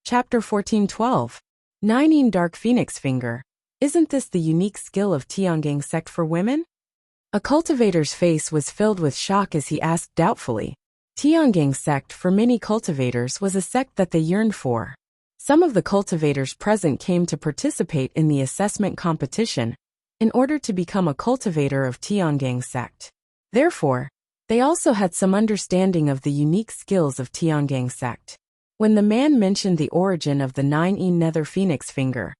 Chapter 1412. 9 Dark Phoenix Finger. Isn't this the unique skill of Tiangang sect for women? A cultivator's face was filled with shock as he asked doubtfully. Tiangang sect for many cultivators was a sect that they yearned for. Some of the cultivators present came to participate in the assessment competition in order to become a cultivator of Tiangang sect. Therefore, they also had some understanding of the unique skills of Tiangang sect. When the man mentioned the origin of the 9 Nether Phoenix Finger,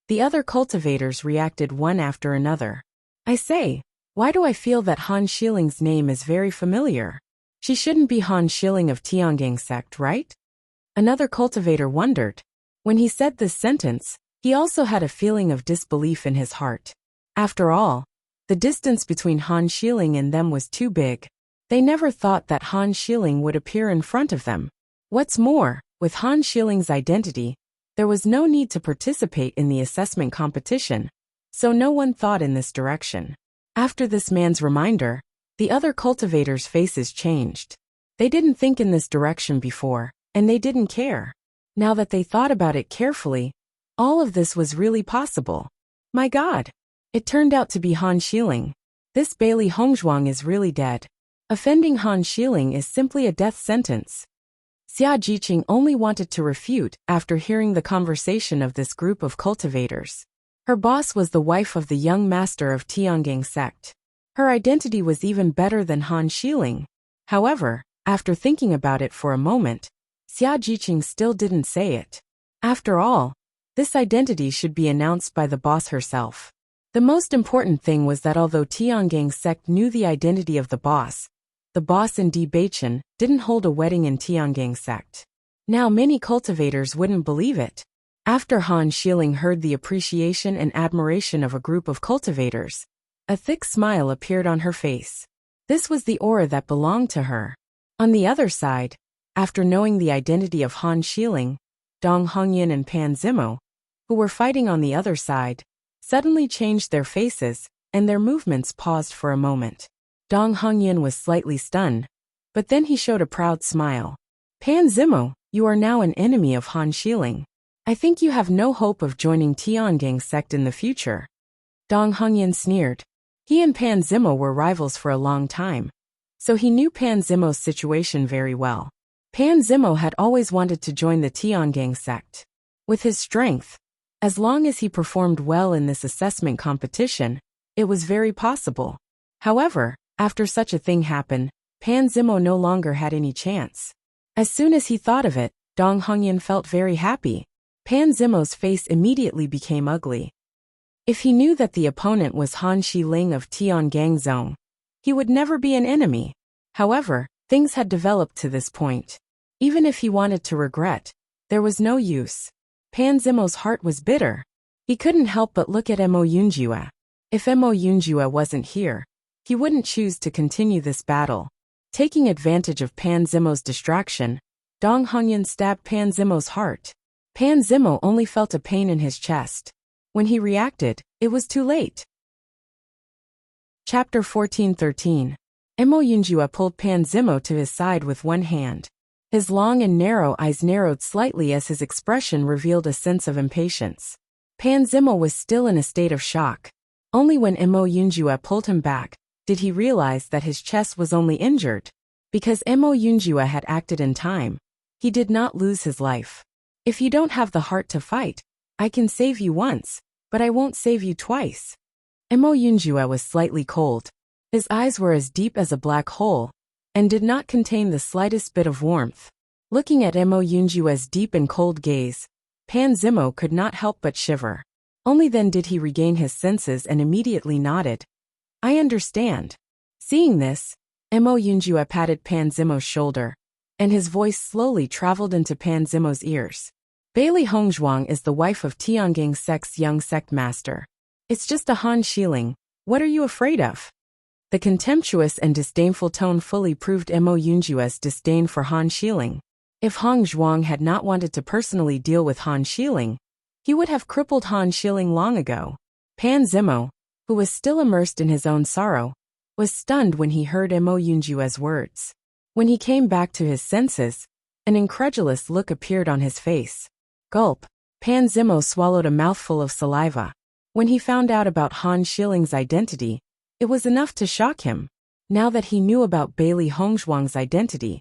the other cultivators reacted one after another. I say, why do I feel that Han Shiling's name is very familiar? She shouldn't be Han Shiling of Tiangang sect, right? Another cultivator wondered. When he said this sentence, he also had a feeling of disbelief in his heart. After all, the distance between Han Shiling and them was too big. They never thought that Han Shiling would appear in front of them. What's more, with Han Shiling's identity, there was no need to participate in the assessment competition, so no one thought in this direction. After this man's reminder, the other cultivators' faces changed. They didn't think in this direction before, and they didn't care. Now that they thought about it carefully, all of this was really possible. My God! It turned out to be Han Shiling. This Bailey Hongzhuang is really dead. Offending Han Shiling is simply a death sentence. Xia Jiqing only wanted to refute after hearing the conversation of this group of cultivators. Her boss was the wife of the young master of Tiangang sect. Her identity was even better than Han Shiling. However, after thinking about it for a moment, Xia Jiqing still didn't say it. After all, this identity should be announced by the boss herself. The most important thing was that although Tiangang sect knew the identity of the boss in Bewitching didn't hold a wedding in Tiangang sect. Now many cultivators wouldn't believe it. After Han Shiling heard the appreciation and admiration of a group of cultivators, a thick smile appeared on her face. This was the aura that belonged to her. On the other side, after knowing the identity of Han Shiling, Dong Hongyan and Pan Zimo, who were fighting on the other side, suddenly changed their faces, and their movements paused for a moment. Dong Hongyan was slightly stunned, but then he showed a proud smile. Pan Zimo, you are now an enemy of Han Shiling. I think you have no hope of joining Tiangang sect in the future. Dong Hongyan sneered. He and Pan Zimo were rivals for a long time, so he knew Pan Zimo's situation very well. Pan Zimo had always wanted to join the Tiangang sect. With his strength, as long as he performed well in this assessment competition, it was very possible. However, after such a thing happened, Pan Zimo no longer had any chance. As soon as he thought of it, Dong Hongyan felt very happy. Pan Zimo's face immediately became ugly. If he knew that the opponent was Han Shiling of Tiangang Zone, he would never be an enemy. However, things had developed to this point. Even if he wanted to regret, there was no use. Pan Zimo's heart was bitter. He couldn't help but look at Mo Yunjue. If Mo Yunjue wasn't here, he wouldn't choose to continue this battle. Taking advantage of Pan Zimo's distraction, Dong Hongyan stabbed Pan Zimo's heart. Pan Zimo only felt a pain in his chest. When he reacted, it was too late. Chapter 1413. Mo Yunjue pulled Pan Zimo to his side with one hand. His long and narrow eyes narrowed slightly as his expression revealed a sense of impatience. Pan Zimo was still in a state of shock. Only when Mo Yunjue pulled him back did he realize that his chest was only injured. Because Mo Yunjue had acted in time, he did not lose his life. If you don't have the heart to fight, I can save you once, but I won't save you twice. Mo Yunjue was slightly cold. His eyes were as deep as a black hole, and did not contain the slightest bit of warmth. Looking at Mo Yunjue's deep and cold gaze, Pan Zimo could not help but shiver. Only then did he regain his senses and immediately nodded. I understand. Seeing this, Mo Yunjue patted Pan Zimo's shoulder, and his voice slowly traveled into Pan Zimo's ears. Bailey Hongzhuang is the wife of Tiangang sect's young sect master. It's just a Han Shiling. What are you afraid of? The contemptuous and disdainful tone fully proved Mo Yunjue's disdain for Han Shiling. If Hongzhuang had not wanted to personally deal with Han Shiling, he would have crippled Han Shiling long ago. Pan Zimo, who was still immersed in his own sorrow, was stunned when he heard Mo Yunjue's words. When he came back to his senses, an incredulous look appeared on his face. Gulp. Pan Zimo swallowed a mouthful of saliva. When he found out about Han Shiling's identity, it was enough to shock him. Now that he knew about Bailey Hongzhuang's identity,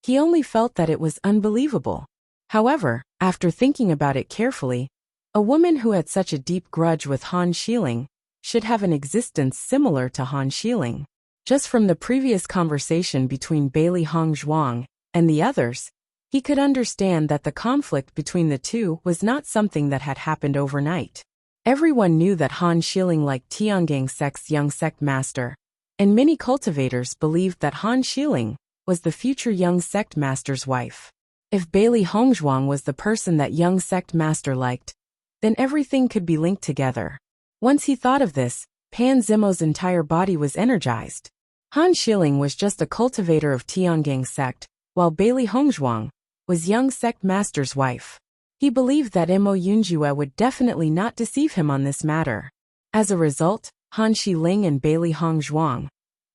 he only felt that it was unbelievable. However, after thinking about it carefully, a woman who had such a deep grudge with Han Shiling should have an existence similar to Han Shiling. Just from the previous conversation between Bailey Hongzhuang and the others, he could understand that the conflict between the two was not something that had happened overnight. Everyone knew that Han Shiling liked Tiangang sect's young sect master, and many cultivators believed that Han Shiling was the future young sect master's wife. If Bailey Hongzhuang was the person that young sect master liked, then everything could be linked together. Once he thought of this, Pan Zimo's entire body was energized. Han Shiling was just a cultivator of Tiangang sect, while Bailey Hongzhuang was young sect master's wife. He believed that Mo Yunjue would definitely not deceive him on this matter. As a result, Han Shiling and Bailey Hongzhuang,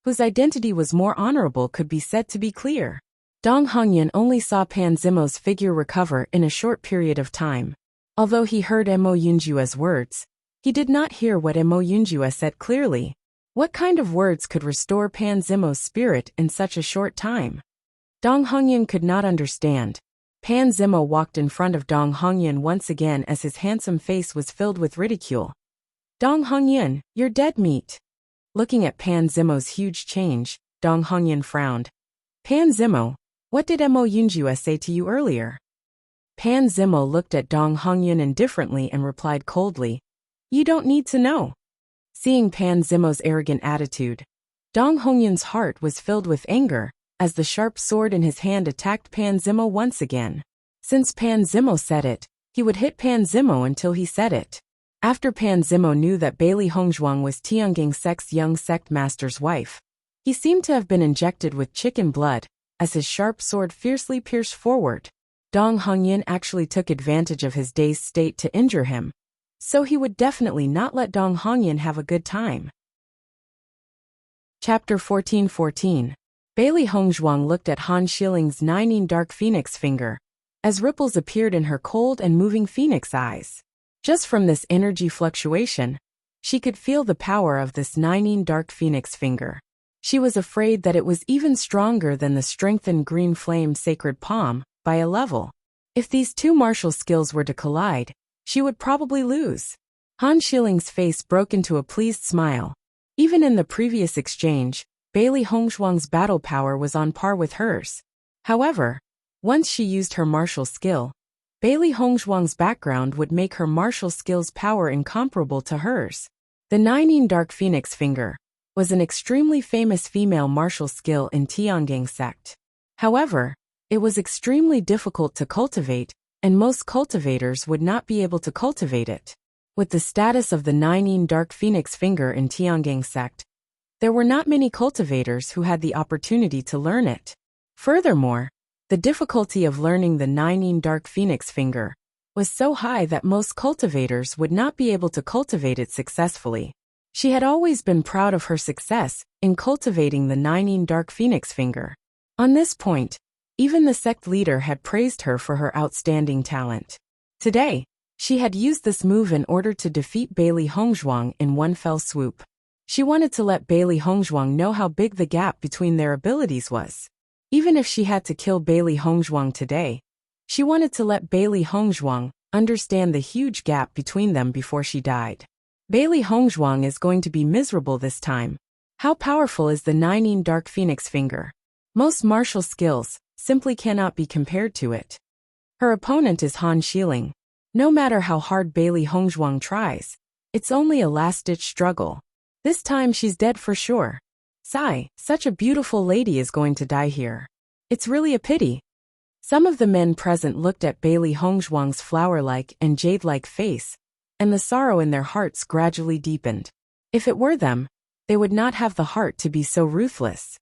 whose identity was more honorable, could be said to be clear. Dong Hongyan only saw Pan Zimo's figure recover in a short period of time. Although he heard Mo Yunjue's words, he did not hear what Mo Yunjue said clearly. What kind of words could restore Pan Zimo's spirit in such a short time? Dong Hongyan could not understand. Pan Zimo walked in front of Dong Hongyan once again as his handsome face was filled with ridicule. Dong Hongyan, you're dead meat. Looking at Pan Zimo's huge change, Dong Hongyan frowned. Pan Zimo, what did Mo Yunjue say to you earlier? Pan Zimo looked at Dong Hongyan indifferently and replied coldly, You don't need to know. Seeing Pan Zimo's arrogant attitude, Dong Hongyan's heart was filled with anger, as the sharp sword in his hand attacked Pan Zimo once again. Since Pan Zimo said it, he would hit Pan Zimo until he said it. After Pan Zimo knew that Bailey Hongzhuang was Tiangang sect's young sect master's wife, he seemed to have been injected with chicken blood, as his sharp sword fiercely pierced forward. Dong Hongyan actually took advantage of his dazed state to injure him, so he would definitely not let Dong Hongyan have a good time. Chapter 14:14. Bailey Hongzhuang looked at Han Shiling's Nining Dark Phoenix finger, as ripples appeared in her cold and moving phoenix eyes. Just from this energy fluctuation, she could feel the power of this Nining Dark Phoenix finger. She was afraid that it was even stronger than the strengthened green flame sacred palm, by a level. If these two martial skills were to collide, she would probably lose. Han Shiling's face broke into a pleased smile. Even in the previous exchange, Bailey Hongzhuang's battle power was on par with hers. However, once she used her martial skill, Bailey Hongzhuang's background would make her martial skill's power incomparable to hers. The Nining Dark Phoenix finger was an extremely famous female martial skill in Tiangang sect. However, it was extremely difficult to cultivate, and most cultivators would not be able to cultivate it. With the status of the Nining Dark Phoenix finger in Tiangang sect, there were not many cultivators who had the opportunity to learn it. Furthermore, the difficulty of learning the Nining Dark Phoenix finger was so high that most cultivators would not be able to cultivate it successfully. She had always been proud of her success in cultivating the Nining Dark Phoenix finger. On this point, even the sect leader had praised her for her outstanding talent. Today, she had used this move in order to defeat Bailey Hongzhuang in one fell swoop. She wanted to let Bailey Hongzhuang know how big the gap between their abilities was. Even if she had to kill Bailey Hongzhuang today, she wanted to let Bailey Hongzhuang understand the huge gap between them before she died. Bailey Hongzhuang is going to be miserable this time. How powerful is the Nining Dark Phoenix finger? Most martial skills simply cannot be compared to it. Her opponent is Han Shiling. No matter how hard Bailey Hongzhuang tries, it's only a last-ditch struggle. This time she's dead for sure. Sigh, such a beautiful lady is going to die here. It's really a pity. Some of the men present looked at Bailey Hongzhuang's flower-like and jade-like face, and the sorrow in their hearts gradually deepened. If it were them, they would not have the heart to be so ruthless.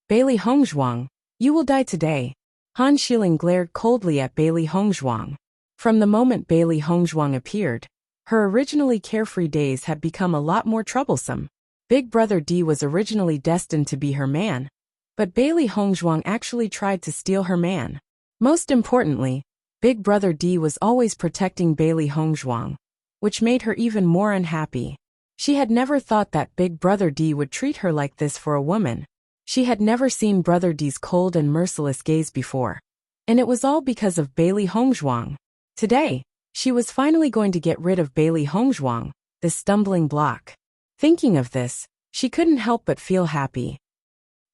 Bailey Hongzhuang, you will die today. Han Shiling glared coldly at Bailey Hongzhuang. From the moment Bailey Hongzhuang appeared, her originally carefree days had become a lot more troublesome. Big Brother D was originally destined to be her man, but Bailey Hongzhuang actually tried to steal her man. Most importantly, Big Brother D was always protecting Bailey Hongzhuang, which made her even more unhappy. She had never thought that Big Brother D would treat her like this for a woman. She had never seen Brother D's cold and merciless gaze before. And it was all because of Bailey Hongzhuang. Today, she was finally going to get rid of Bailey Hongzhuang, this stumbling block. Thinking of this, she couldn't help but feel happy.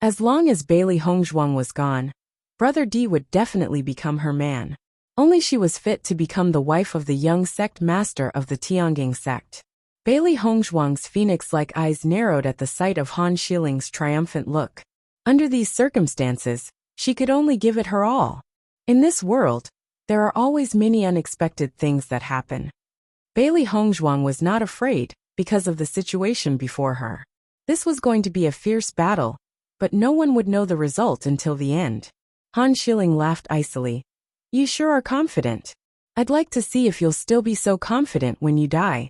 As long as Bailey Hongzhuang was gone, Brother D would definitely become her man. Only she was fit to become the wife of the young sect master of the Tiangang sect. Bailey Hongzhuang's phoenix-like eyes narrowed at the sight of Han Shiling's triumphant look. Under these circumstances, she could only give it her all. In this world, there are always many unexpected things that happen. Bailey Hongzhuang was not afraid because of the situation before her. This was going to be a fierce battle, but no one would know the result until the end. Han Shiling laughed icily. You sure are confident. I'd like to see if you'll still be so confident when you die.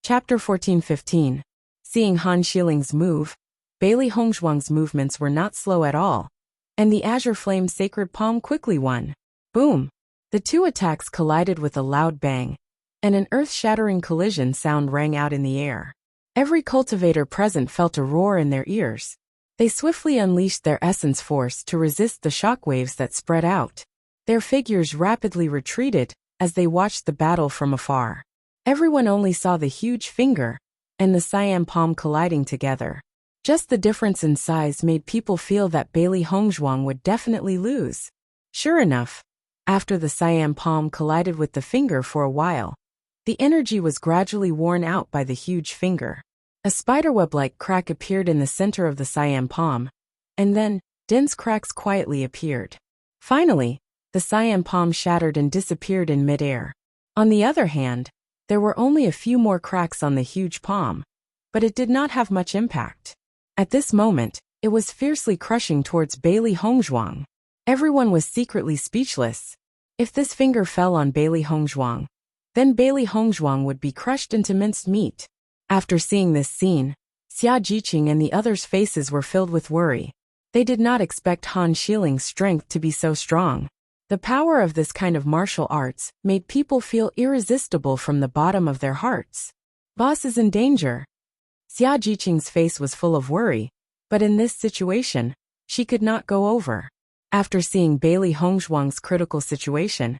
Chapter 14-15. Seeing Han Shiling's move, Bailey Hongzhuang's movements were not slow at all, and the Azure Flame Sacred Palm quickly won. Boom! The two attacks collided with a loud bang, and an earth-shattering collision sound rang out in the air. Every cultivator present felt a roar in their ears. They swiftly unleashed their essence force to resist the shockwaves that spread out. Their figures rapidly retreated as they watched the battle from afar. Everyone only saw the huge finger and the cyan palm colliding together. Just the difference in size made people feel that Bailey Hongzhuang would definitely lose. Sure enough, after the cyan palm collided with the finger for a while, the energy was gradually worn out by the huge finger. A spiderweb-like crack appeared in the center of the cyan palm, and then, dense cracks quietly appeared. Finally, the cyan palm shattered and disappeared in midair. On the other hand, there were only a few more cracks on the huge palm, but it did not have much impact. At this moment, it was fiercely crushing towards Bailey Hongzhuang. Everyone was secretly speechless. If this finger fell on Bailey Hongzhuang, then Bailey Hongzhuang would be crushed into minced meat. After seeing this scene, Xia Jiqing and the others' faces were filled with worry. They did not expect Han Shiling's strength to be so strong. The power of this kind of martial arts made people feel irresistible from the bottom of their hearts. Boss is in danger. Xia Jiqing's face was full of worry, but in this situation, she could not go over. After seeing Bailey Hongzhuang's critical situation,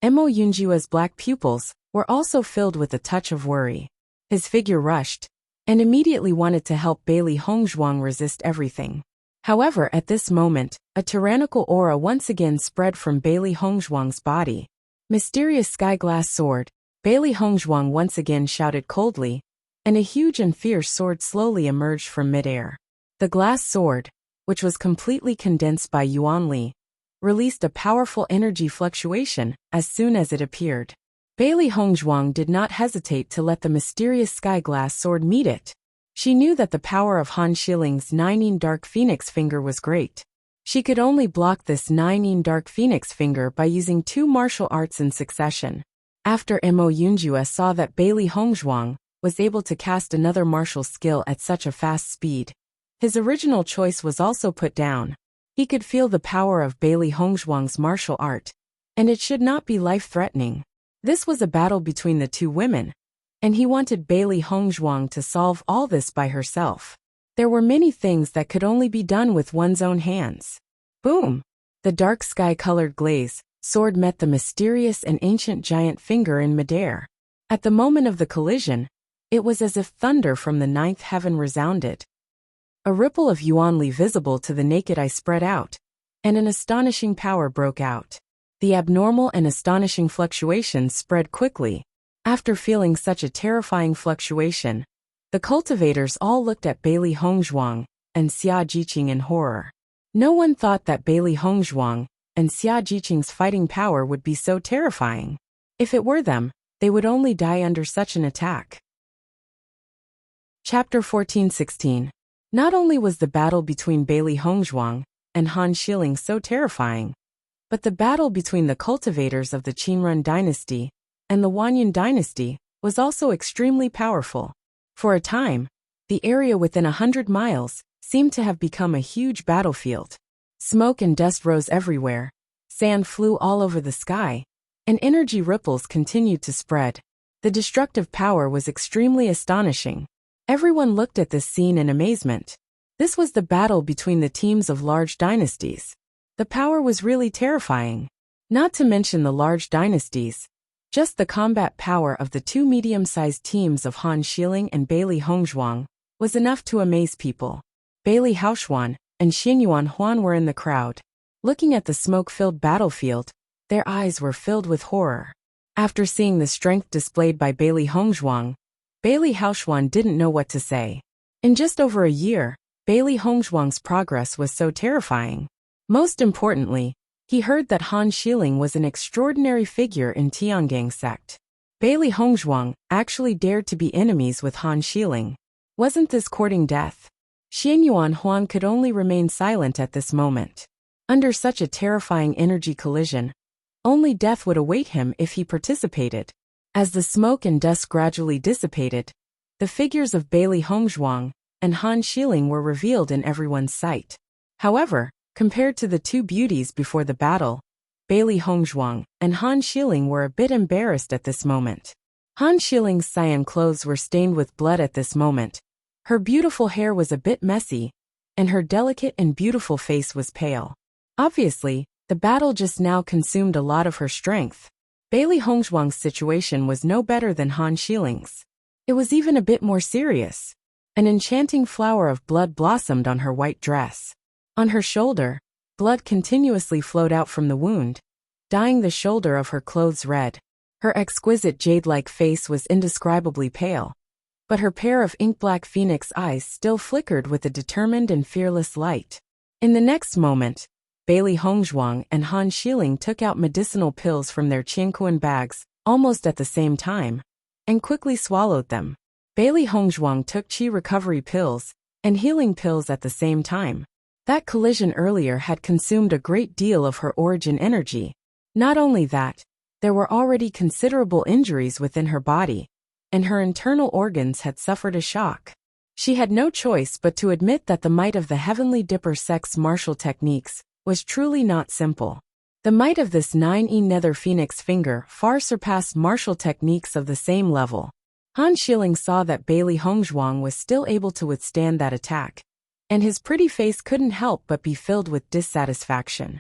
Mo Yunjia's black pupils were also filled with a touch of worry. His figure rushed, and immediately wanted to help Bailey Hongzhuang resist everything. However, at this moment, a tyrannical aura once again spread from Bailey Hongzhuang's body. Mysterious sky glass sword, Bailey Hongzhuang once again shouted coldly, and a huge and fierce sword slowly emerged from midair. The glass sword, which was completely condensed by Yuan Li, released a powerful energy fluctuation as soon as it appeared. Bailey Hongzhuang did not hesitate to let the mysterious sky glass sword meet it. She knew that the power of Han Shiling's 9 Dark Phoenix Finger was great. She could only block this 9 Dark Phoenix Finger by using 2 martial arts in succession. After Mo Yunjia saw that Bailey Hongzhuang was able to cast another martial skill at such a fast speed, his original choice was also put down. He could feel the power of Bailey Hongzhuang's martial art, and it should not be life-threatening. This was a battle between the two women, and he wanted Bailey Hongzhuang to solve all this by herself. There were many things that could only be done with one's own hands. Boom! The dark sky-colored glaze sword met the mysterious and ancient giant finger in midair. At the moment of the collision, it was as if thunder from the 9th heaven resounded. A ripple of Yuan Li visible to the naked eye spread out, and an astonishing power broke out. The abnormal and astonishing fluctuations spread quickly. After feeling such a terrifying fluctuation, the cultivators all looked at Bailey Hongzhuang and Xia Jiqing in horror. No one thought that Bailey Hongzhuang and Xia Jiqing's fighting power would be so terrifying. If it were them, they would only die under such an attack. Chapter 14-16. Not only was the battle between Bailey Hongzhuang and Han Shiling so terrifying, but the battle between the cultivators of the Qinrun dynasty and the Wanyan dynasty was also extremely powerful. For a time, the area within 100 miles seemed to have become a huge battlefield. Smoke and dust rose everywhere, Sand flew all over the sky, and energy ripples continued to spread. The destructive power was extremely astonishing. Everyone looked at this scene in amazement. This was the battle between the teams of large dynasties. The power was really terrifying. Not to mention the large dynasties. Just the combat power of the two medium-sized teams of Han Xiling and Bailey Hongzhuang was enough to amaze people. Bailey Haoxuan and Xingyuan Huan were in the crowd. Looking at the smoke-filled battlefield, their eyes were filled with horror. After seeing the strength displayed by Bailey Hongzhuang, Bailey Haoxuan didn't know what to say. In just over a year, Bailey Hongzhuang's progress was so terrifying. Most importantly, he heard that Han Xiling was an extraordinary figure in Tiangang sect. Bailey Hongzhuang actually dared to be enemies with Han Xiling. Wasn't this courting death? Xingyuan Huan could only remain silent at this moment. Under such a terrifying energy collision, only death would await him if he participated. As the smoke and dust gradually dissipated, the figures of Bailey Hongzhuang and Han Xiling were revealed in everyone's sight. However, compared to the two beauties before the battle, Bailey Hongzhuang and Han Xiling were a bit embarrassed at this moment. Han Xiling's cyan clothes were stained with blood at this moment. Her beautiful hair was a bit messy, and her delicate and beautiful face was pale. Obviously, the battle just now consumed a lot of her strength. Bailey Hongzhuang's situation was no better than Han Xiling's. It was even a bit more serious. An enchanting flower of blood blossomed on her white dress. On her shoulder, blood continuously flowed out from the wound, dyeing the shoulder of her clothes red. Her exquisite jade-like face was indescribably pale, but her pair of ink-black phoenix eyes still flickered with a determined and fearless light. In the next moment, Bailey Hongzhuang and Han Xiling took out medicinal pills from their qianquan bags, almost at the same time, and quickly swallowed them. Bailey Hongzhuang took qi recovery pills and healing pills at the same time. That collision earlier had consumed a great deal of her origin energy. Not only that, there were already considerable injuries within her body, and her internal organs had suffered a shock. She had no choice but to admit that the might of the Heavenly Dipper sect's martial techniques was truly not simple. The might of this 9E Nether Phoenix finger far surpassed martial techniques of the same level. Han Xiling saw that Bailey Hongzhuang was still able to withstand that attack, and his pretty face couldn't help but be filled with dissatisfaction.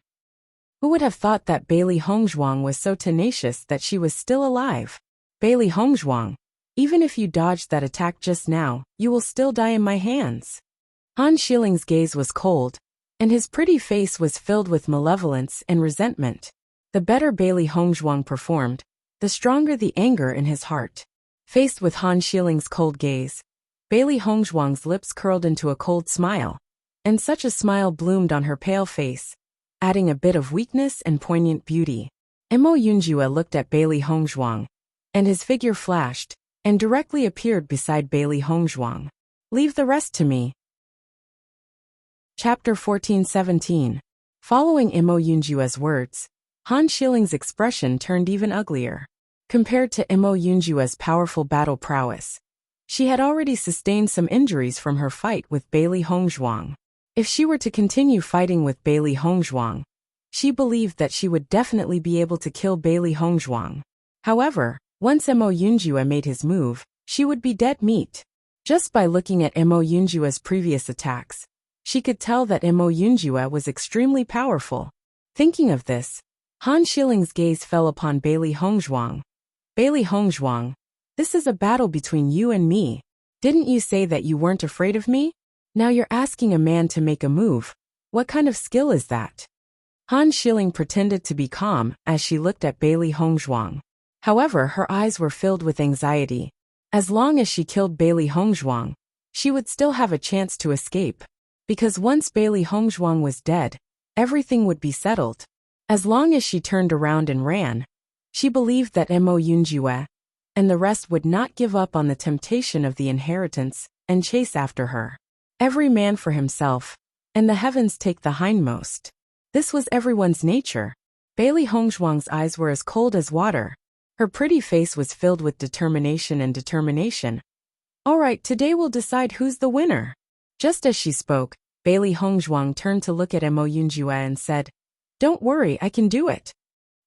Who would have thought that Bailey Hongzhuang was so tenacious that she was still alive? Bailey Hongzhuang, even if you dodged that attack just now, you will still die in my hands. Han Xiling's gaze was cold, and his pretty face was filled with malevolence and resentment. The better Bailey Hongzhuang performed, the stronger the anger in his heart. Faced with Han Xiling's cold gaze, Bailey Hongzhuang's lips curled into a cold smile, and such a smile bloomed on her pale face, adding a bit of weakness and poignant beauty. Mo Yunjue looked at Bailey Hongzhuang, and his figure flashed, and directly appeared beside Bailey Hongzhuang. Leave the rest to me. Chapter 14-17. Following Mo Yunjue's words, Han Xiling's expression turned even uglier. Compared to Mo Yunjue's powerful battle prowess, she had already sustained some injuries from her fight with Bailey Hongzhuang. If she were to continue fighting with Bailey Hongzhuang, she believed that she would definitely be able to kill Bailey Hongzhuang. However, once Mo Yunjue made his move, she would be dead meat. Just by looking at Mo Yunjue's previous attacks, she could tell that Mo Yunjue was extremely powerful. Thinking of this, Han Xiling's gaze fell upon Bailey Hongzhuang. Bailey Hongzhuang, this is a battle between you and me. Didn't you say that you weren't afraid of me? Now you're asking a man to make a move. What kind of skill is that? Han Xiling pretended to be calm as she looked at Bailey Hongzhuang. However, her eyes were filled with anxiety. As long as she killed Bailey Hongzhuang, she would still have a chance to escape. Because once Bailey Hongzhuang was dead, everything would be settled. As long as she turned around and ran, she believed that Mo Yunjue and the rest would not give up on the temptation of the inheritance and chase after her. Every man for himself, and the heavens take the hindmost. This was everyone's nature. Bailey Hongzhuang's eyes were as cold as water. Her pretty face was filled with determination and determination. All right, today we'll decide who's the winner. Just as she spoke, Bailey Hongzhuang turned to look at Mo Yunjue and said, Don't worry, I can do it.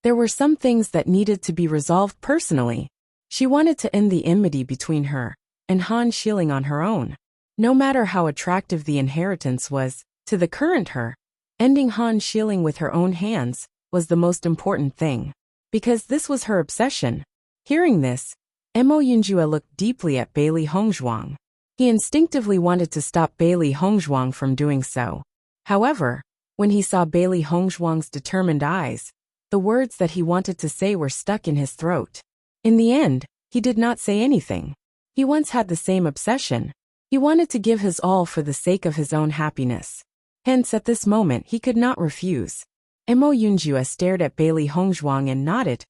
There were some things that needed to be resolved personally. She wanted to end the enmity between her and Han Shieling on her own. No matter how attractive the inheritance was to the current her, ending Han Shieling with her own hands was the most important thing. Because this was her obsession. Hearing this, Mo Yunjue looked deeply at Bailey Hongzhuang. He instinctively wanted to stop Bailey Hongzhuang from doing so. However, when he saw Bailey Hongzhuang's determined eyes, the words that he wanted to say were stuck in his throat. In the end, he did not say anything. He once had the same obsession. He wanted to give his all for the sake of his own happiness. Hence, at this moment, he could not refuse. Mo Yunjue stared at Bailey Hongzhuang and nodded.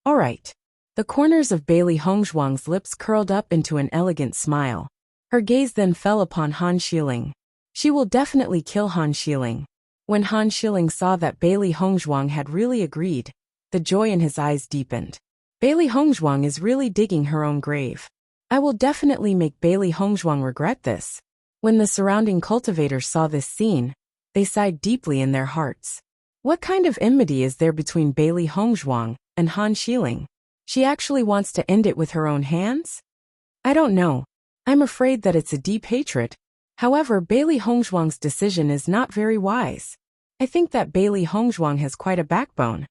All right. The corners of Bailey Hongzhuang's lips curled up into an elegant smile. Her gaze then fell upon Han Shieling. She will definitely kill Han Shieling. When Han Shieling saw that Bailey Hongzhuang had really agreed, the joy in his eyes deepened. Bailey Hongzhuang is really digging her own grave. I will definitely make Bailey Hongzhuang regret this. When the surrounding cultivators saw this scene, they sighed deeply in their hearts. What kind of enmity is there between Bailey Hongzhuang and Han Shieling? She actually wants to end it with her own hands? I don't know. I'm afraid that it's a deep hatred. However, Bailey Hongzhuang's decision is not very wise. I think that Bailey Hongzhuang has quite a backbone.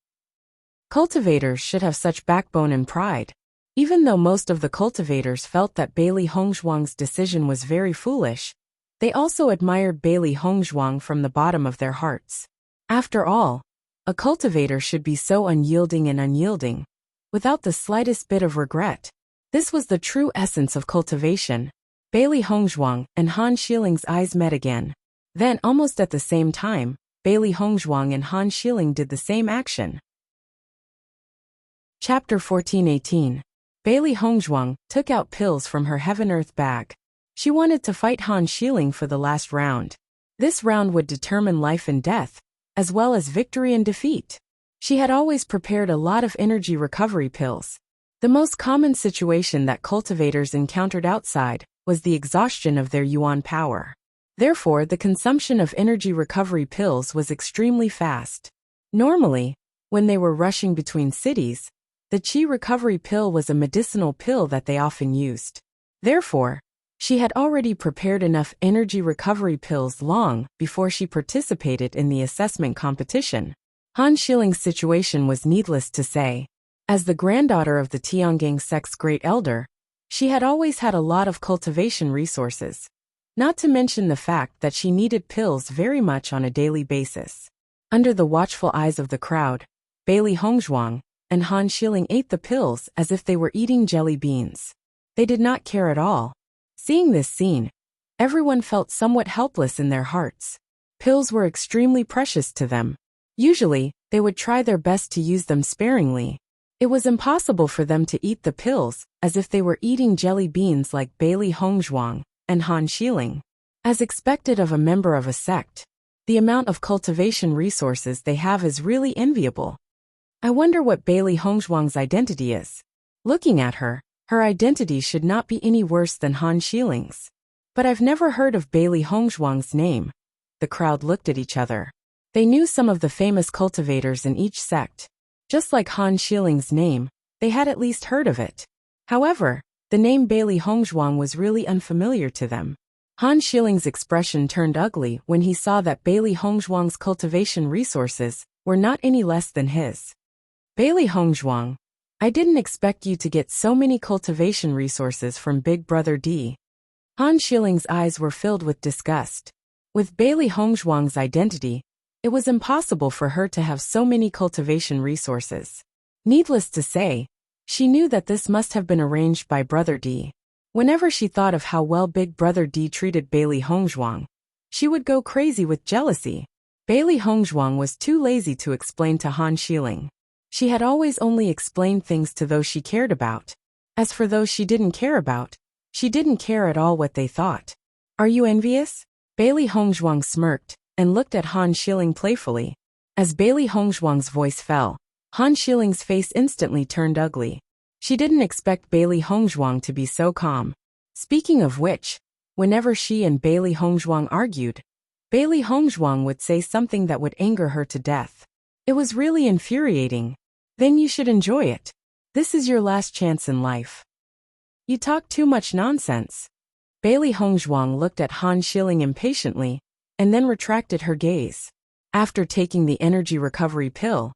Cultivators should have such backbone and pride. Even though most of the cultivators felt that Bailey Hongzhuang's decision was very foolish, they also admired Bailey Hongzhuang from the bottom of their hearts. After all, a cultivator should be so unyielding, without the slightest bit of regret. This was the true essence of cultivation. Bailey Hongzhuang and Han Shieling's eyes met again. Then, almost at the same time, Bailey Hongzhuang and Han Shieling did the same action. Chapter 1418. Bailey Hongzhuang took out pills from her heaven-earth bag. She wanted to fight Han Shieling for the last round. This round would determine life and death, as well as victory and defeat. She had always prepared a lot of energy recovery pills. The most common situation that cultivators encountered outside was the exhaustion of their yuan power. Therefore, the consumption of energy recovery pills was extremely fast. Normally, when they were rushing between cities, the qi recovery pill was a medicinal pill that they often used. Therefore, she had already prepared enough energy recovery pills long before she participated in the assessment competition. Han Shiling's situation was needless to say. As the granddaughter of the Tiangang sect's great elder, she had always had a lot of cultivation resources. Not to mention the fact that she needed pills very much on a daily basis. Under the watchful eyes of the crowd, Bailey Hongzhuang and Han Shieling ate the pills as if they were eating jelly beans. They did not care at all. Seeing this scene, everyone felt somewhat helpless in their hearts. Pills were extremely precious to them. Usually, they would try their best to use them sparingly. It was impossible for them to eat the pills as if they were eating jelly beans like Bailey Hongzhuang and Han Shieling. As expected of a member of a sect, the amount of cultivation resources they have is really enviable. I wonder what Bailey Hongzhuang's identity is. Looking at her, her identity should not be any worse than Han Shieling's. But I've never heard of Bailey Hongzhuang's name. The crowd looked at each other. They knew some of the famous cultivators in each sect. Just like Han Shiling's name, they had at least heard of it. However, the name Bailey Hongzhuang was really unfamiliar to them. Han Shiling's expression turned ugly when he saw that Bailey Hongzhuang's cultivation resources were not any less than his. Bailey Hongzhuang, I didn't expect you to get so many cultivation resources from Big Brother D. Han Shiling's eyes were filled with disgust. With Bailey Hongzhuang's identity, it was impossible for her to have so many cultivation resources. Needless to say, she knew that this must have been arranged by Brother D. Whenever she thought of how well Big Brother D treated Bailey Hongzhuang, she would go crazy with jealousy. Bailey Hongzhuang was too lazy to explain to Han Shieling. She had always only explained things to those she cared about. As for those she didn't care about, she didn't care at all what they thought. Are you envious? Bailey Hongzhuang smirked and looked at Han Shieling playfully. As Bailey Hongzhuang's voice fell, Han Shiling's face instantly turned ugly. She didn't expect Bailey Hongzhuang to be so calm. Speaking of which, whenever she and Bailey Hongzhuang argued, Bailey Hongzhuang would say something that would anger her to death. It was really infuriating. Then you should enjoy it. This is your last chance in life. You talk too much nonsense. Bailey Hongzhuang looked at Han Shilling impatiently, and then retracted her gaze. After taking the energy recovery pill,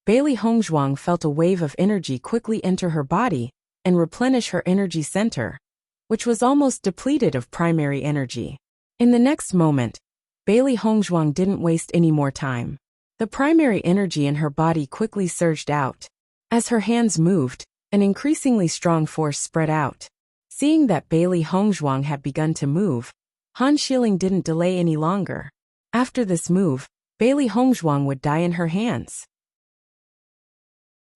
Bailey Hongzhuang felt a wave of energy quickly enter her body and replenish her energy center, which was almost depleted of primary energy. In the next moment, Bailey Hongzhuang didn't waste any more time. The primary energy in her body quickly surged out. As her hands moved, an increasingly strong force spread out. Seeing that Bailey Hongzhuang had begun to move, Han Shilling didn't delay any longer. After this move, Bailey Hongzhuang would die in her hands.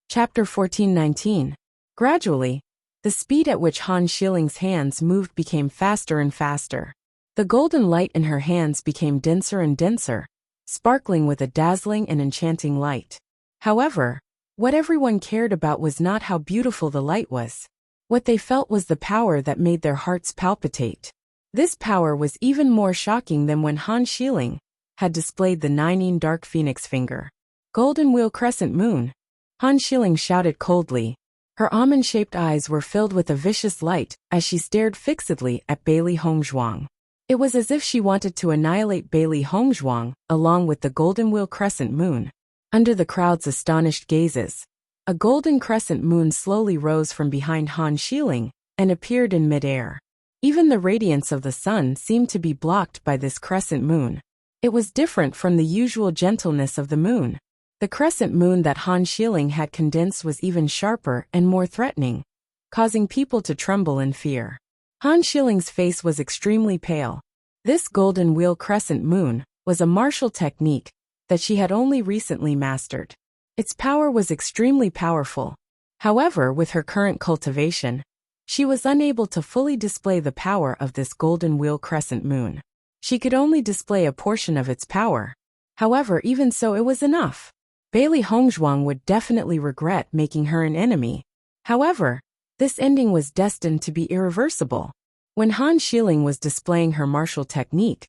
Chapter 14:19. Gradually, the speed at which Han Shilling's hands moved became faster and faster. The golden light in her hands became denser and denser, sparkling with a dazzling and enchanting light. However, what everyone cared about was not how beautiful the light was. What they felt was the power that made their hearts palpitate. This power was even more shocking than when Han Shilling had displayed the 19 Dark Phoenix finger. Golden Wheel Crescent Moon. Han Shilling shouted coldly. Her almond-shaped eyes were filled with a vicious light as she stared fixedly at Bailey Hongzhuang. It was as if she wanted to annihilate Bailey Hongzhuang along with the Golden Wheel Crescent Moon. Under the crowd's astonished gazes, a golden crescent moon slowly rose from behind Han Shilling and appeared in midair. Even the radiance of the sun seemed to be blocked by this crescent moon. It was different from the usual gentleness of the moon. The crescent moon that Han Shilling had condensed was even sharper and more threatening, causing people to tremble in fear. Han Shilling's face was extremely pale. This golden wheel crescent moon was a martial technique that she had only recently mastered. Its power was extremely powerful. However, with her current cultivation, she was unable to fully display the power of this golden wheel crescent moon. She could only display a portion of its power. However, even so, it was enough. Bailey Hongzhuang would definitely regret making her an enemy. However, this ending was destined to be irreversible. When Han Shilling was displaying her martial technique,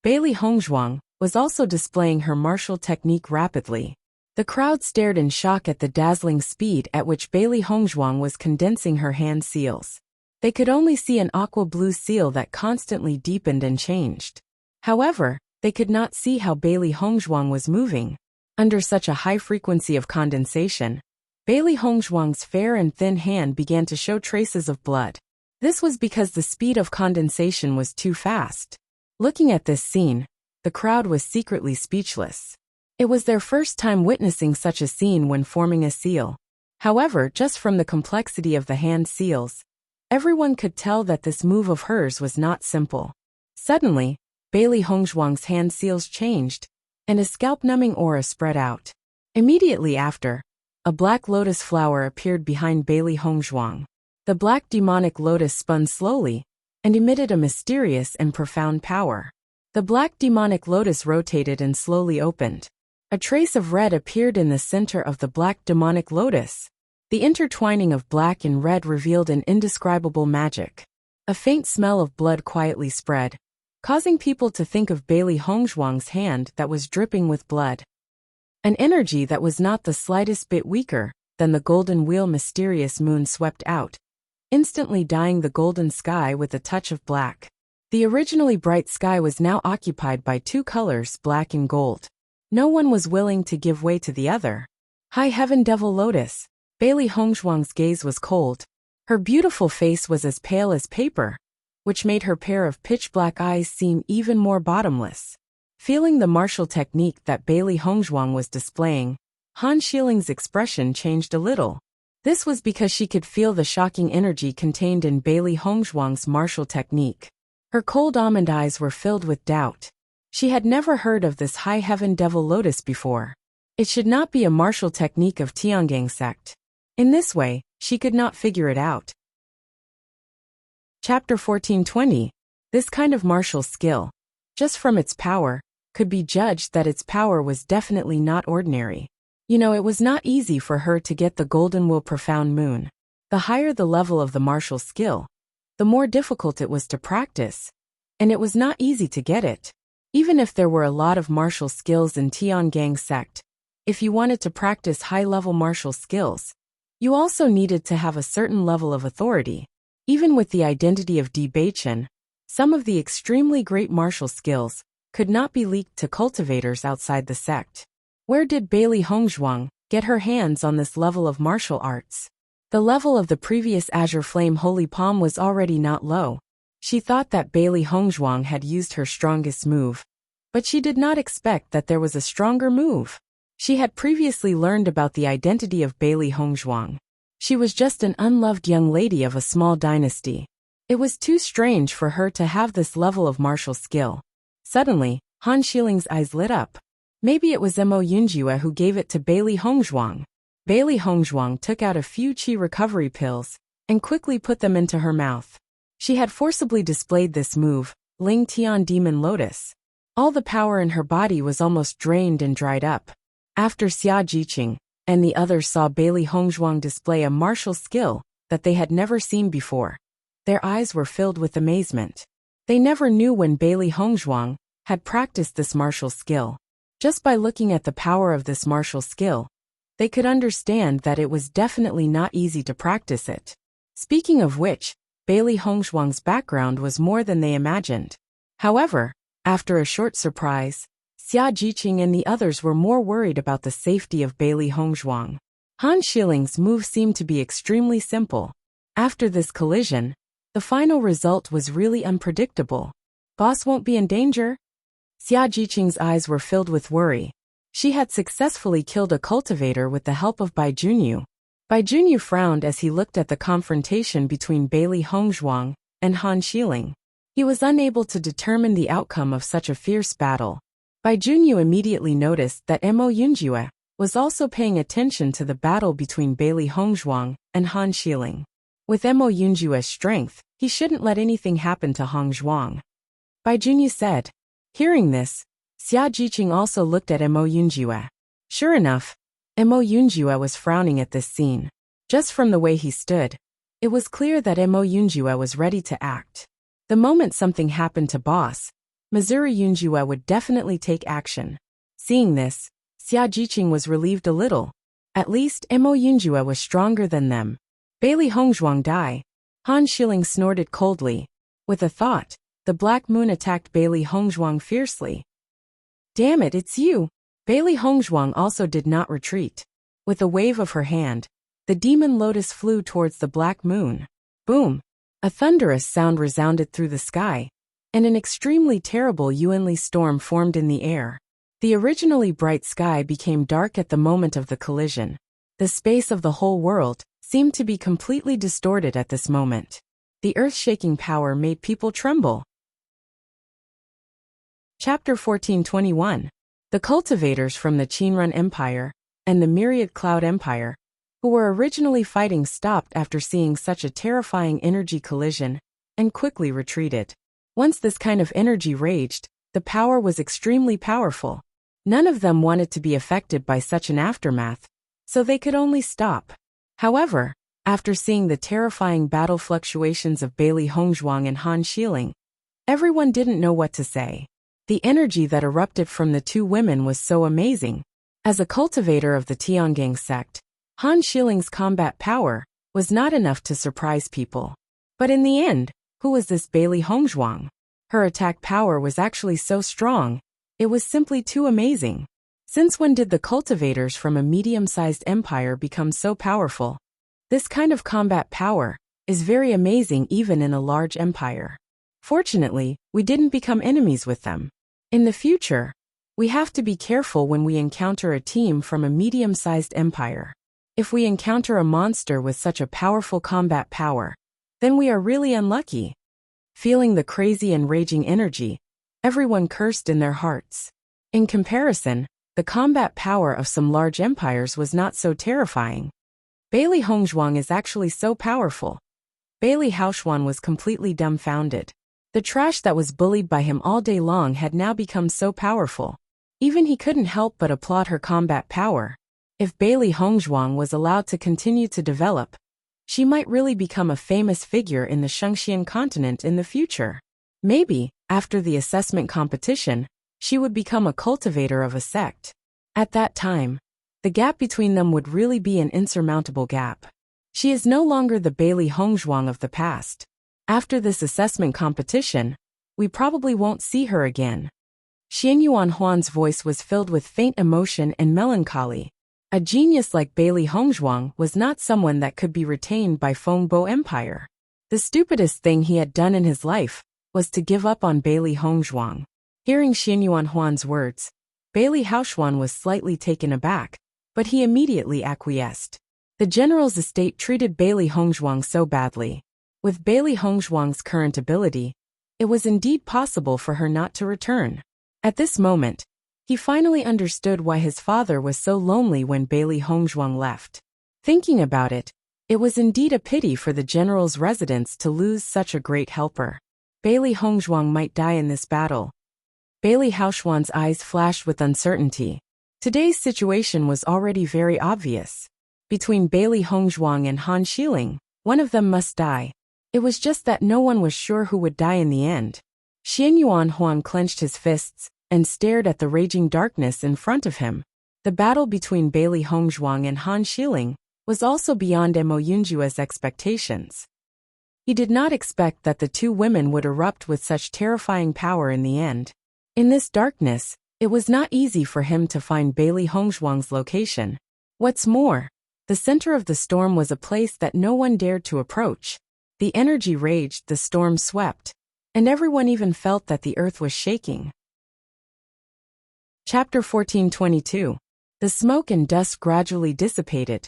Bailey Hongzhuang was also displaying her martial technique rapidly. The crowd stared in shock at the dazzling speed at which Bailey Hongzhuang was condensing her hand seals. They could only see an aqua-blue seal that constantly deepened and changed. However, they could not see how Bailey Hongzhuang was moving. Under such a high frequency of condensation, Bailey Hongzhuang's fair and thin hand began to show traces of blood. This was because the speed of condensation was too fast. Looking at this scene, the crowd was secretly speechless. It was their first time witnessing such a scene when forming a seal. However, just from the complexity of the hand seals, everyone could tell that this move of hers was not simple. Suddenly, Bailey Hongzhuang's hand seals changed, and a scalp-numbing aura spread out. Immediately after, a black lotus flower appeared behind Bailey Hongzhuang. The black demonic lotus spun slowly and emitted a mysterious and profound power. The black demonic lotus rotated and slowly opened. A trace of red appeared in the center of the black demonic lotus. The intertwining of black and red revealed an indescribable magic. A faint smell of blood quietly spread, causing people to think of Bailey Hongzhuang's hand that was dripping with blood. An energy that was not the slightest bit weaker than the golden wheel mysterious moon swept out, instantly dyeing the golden sky with a touch of black. The originally bright sky was now occupied by two colors, black and gold. No one was willing to give way to the other. High Heaven Devil Lotus. Bailey Hongzhuang's gaze was cold. Her beautiful face was as pale as paper, which made her pair of pitch-black eyes seem even more bottomless. Feeling the martial technique that Bailey Hongzhuang was displaying, Han Shilling's expression changed a little. This was because she could feel the shocking energy contained in Bailey Hongzhuang's martial technique. Her cold almond eyes were filled with doubt. She had never heard of this High Heaven Devil Lotus before. It should not be a martial technique of Tiangang sect. In this way, she could not figure it out. Chapter 14:20. This kind of martial skill, just from its power, could be judged that its power was definitely not ordinary. It was not easy for her to get the Golden Will Profound Moon. The higher the level of the martial skill, the more difficult it was to practice, and it was not easy to get it. Even if there were a lot of martial skills in Tiangang sect, If you wanted to practice high-level martial skills, you also needed to have a certain level of authority. Even with the identity of Bewitching, some of the extremely great martial skills could not be leaked to cultivators outside the sect. Where did Bailey Hongzhuang get her hands on this level of martial arts? The level of the previous Azure Flame Holy Palm was already not low. She thought that Bailey Hongzhuang had used her strongest move, but she did not expect that there was a stronger move. She had previously learned about the identity of Bailey Hongzhuang. She was just an unloved young lady of a small dynasty. It was too strange for her to have this level of martial skill. Suddenly, Han Xiling's eyes lit up. Maybe it was Mo Yunjue who gave it to Bailey Hongzhuang. Bailey Hongzhuang took out a few qi recovery pills and quickly put them into her mouth. She had forcibly displayed this move, Ling Tian Demon Lotus. All the power in her body was almost drained and dried up. After Xia Jiqing and the others saw Bailey Hongzhuang display a martial skill that they had never seen before, their eyes were filled with amazement. They never knew when Bailey Hongzhuang had practiced this martial skill. Just by looking at the power of this martial skill, they could understand that it was definitely not easy to practice it. Speaking of which, Bailey Hongzhuang's background was more than they imagined. However, after a short surprise, Xia Jiqing and the others were more worried about the safety of Bailey Hongzhuang. Han Xiling's move seemed to be extremely simple. After this collision, the final result was really unpredictable. Boss won't be in danger? Xia Jiqing's eyes were filled with worry. She had successfully killed a cultivator with the help of Bai Junyu. Bai Junyu frowned as he looked at the confrontation between Bailey Hongzhuang and Han Xiling. He was unable to determine the outcome of such a fierce battle. Bai Junyu immediately noticed that Mo Yunjue was also paying attention to the battle between Bailey Hongzhuang and Han Xiling. With Mo Yunjue's strength, he shouldn't let anything happen to Hongzhuang. Bai Junyu said. Hearing this, Xia Jiqing also looked at Mo Yunjue. Sure enough, Mo Yunjue was frowning at this scene. Just from the way he stood, it was clear that Mo Yunjue was ready to act. The moment something happened to boss, Missouri Yunjue would definitely take action. Seeing this, Xia Jiqing was relieved a little. At least Mo Yunjue was stronger than them. Bailey Hongzhuang die. Han Xiling snorted coldly. With a thought, the Black Moon attacked Bailey Hongzhuang fiercely. Damn it, it's you! Bailey Hongzhuang also did not retreat. With a wave of her hand, the Demon Lotus flew towards the Black Moon. Boom! A thunderous sound resounded through the sky, and an extremely terrible Yuanli storm formed in the air. The originally bright sky became dark at the moment of the collision. The space of the whole world seemed to be completely distorted at this moment. The earth-shaking power made people tremble. Chapter 1421. The cultivators from the Qinrun Empire and the Myriad Cloud Empire, who were originally fighting, stopped after seeing such a terrifying energy collision and quickly retreated. Once this kind of energy raged, the power was extremely powerful. None of them wanted to be affected by such an aftermath, so they could only stop. However, after seeing the terrifying battle fluctuations of Bailey Hongzhuang and Han Xiling, everyone didn't know what to say. The energy that erupted from the two women was so amazing. As a cultivator of the Tiangang sect, Han Xiling's combat power was not enough to surprise people. But in the end, who was this Bailey Hongzhuang? Her attack power was actually so strong, it was simply too amazing. Since when did the cultivators from a medium-sized empire become so powerful? This kind of combat power is very amazing even in a large empire. Fortunately, we didn't become enemies with them. In the future, we have to be careful when we encounter a team from a medium-sized empire. If we encounter a monster with such a powerful combat power, then we are really unlucky. Feeling the crazy and raging energy, everyone cursed in their hearts. In comparison, the combat power of some large empires was not so terrifying. Bailey Hongzhuang is actually so powerful. Bailey Haoxuan was completely dumbfounded. The trash that was bullied by him all day long had now become so powerful. Even he couldn't help but applaud her combat power. If Bailey Hongzhuang was allowed to continue to develop, she might really become a famous figure in the Shengxian continent in the future. Maybe, after the assessment competition, she would become a cultivator of a sect. At that time, The gap between them would really be an insurmountable gap. She is no longer the Bailey Hongzhuang of the past. After this assessment competition, we probably won't see her again. Xian Yuan Huan's voice was filled with faint emotion and melancholy. A genius like Bailey Hongzhuang was not someone that could be retained by Fengbo Empire. The stupidest thing he had done in his life was to give up on Bailey Hongzhuang. Hearing Xian Yuan Huan's words, Bailey Haoxuan was slightly taken aback, but he immediately acquiesced. The general's estate treated Bailey Hongzhuang so badly. With Bailey Hongzhuang's current ability, it was indeed possible for her not to return. At this moment, he finally understood why his father was so lonely when Bailey Hongzhuang left. Thinking about it, it was indeed a pity for the general's residence to lose such a great helper. Bailey Hongzhuang might die in this battle. Bailey Haoxuan's eyes flashed with uncertainty. Today's situation was already very obvious. Between Bailey Hongzhuang and Han Xiling, one of them must die. It was just that no one was sure who would die in the end. Xian Yuan Huan clenched his fists and stared at the raging darkness in front of him. The battle between Bailey Hongzhuang and Han Xiling was also beyond Mo Yunjua's expectations. He did not expect that the two women would erupt with such terrifying power in the end. In this darkness, it was not easy for him to find Bailey Hongzhuang's location. What's more, the center of the storm was a place that no one dared to approach. The energy raged, the storm swept, and everyone even felt that the earth was shaking. Chapter 1422. The smoke and dust gradually dissipated.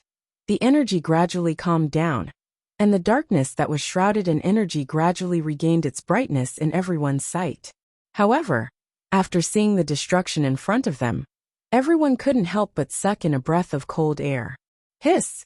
The energy gradually calmed down, and the darkness that was shrouded in energy gradually regained its brightness in everyone's sight. However, after seeing the destruction in front of them, everyone couldn't help but suck in a breath of cold air. Hiss!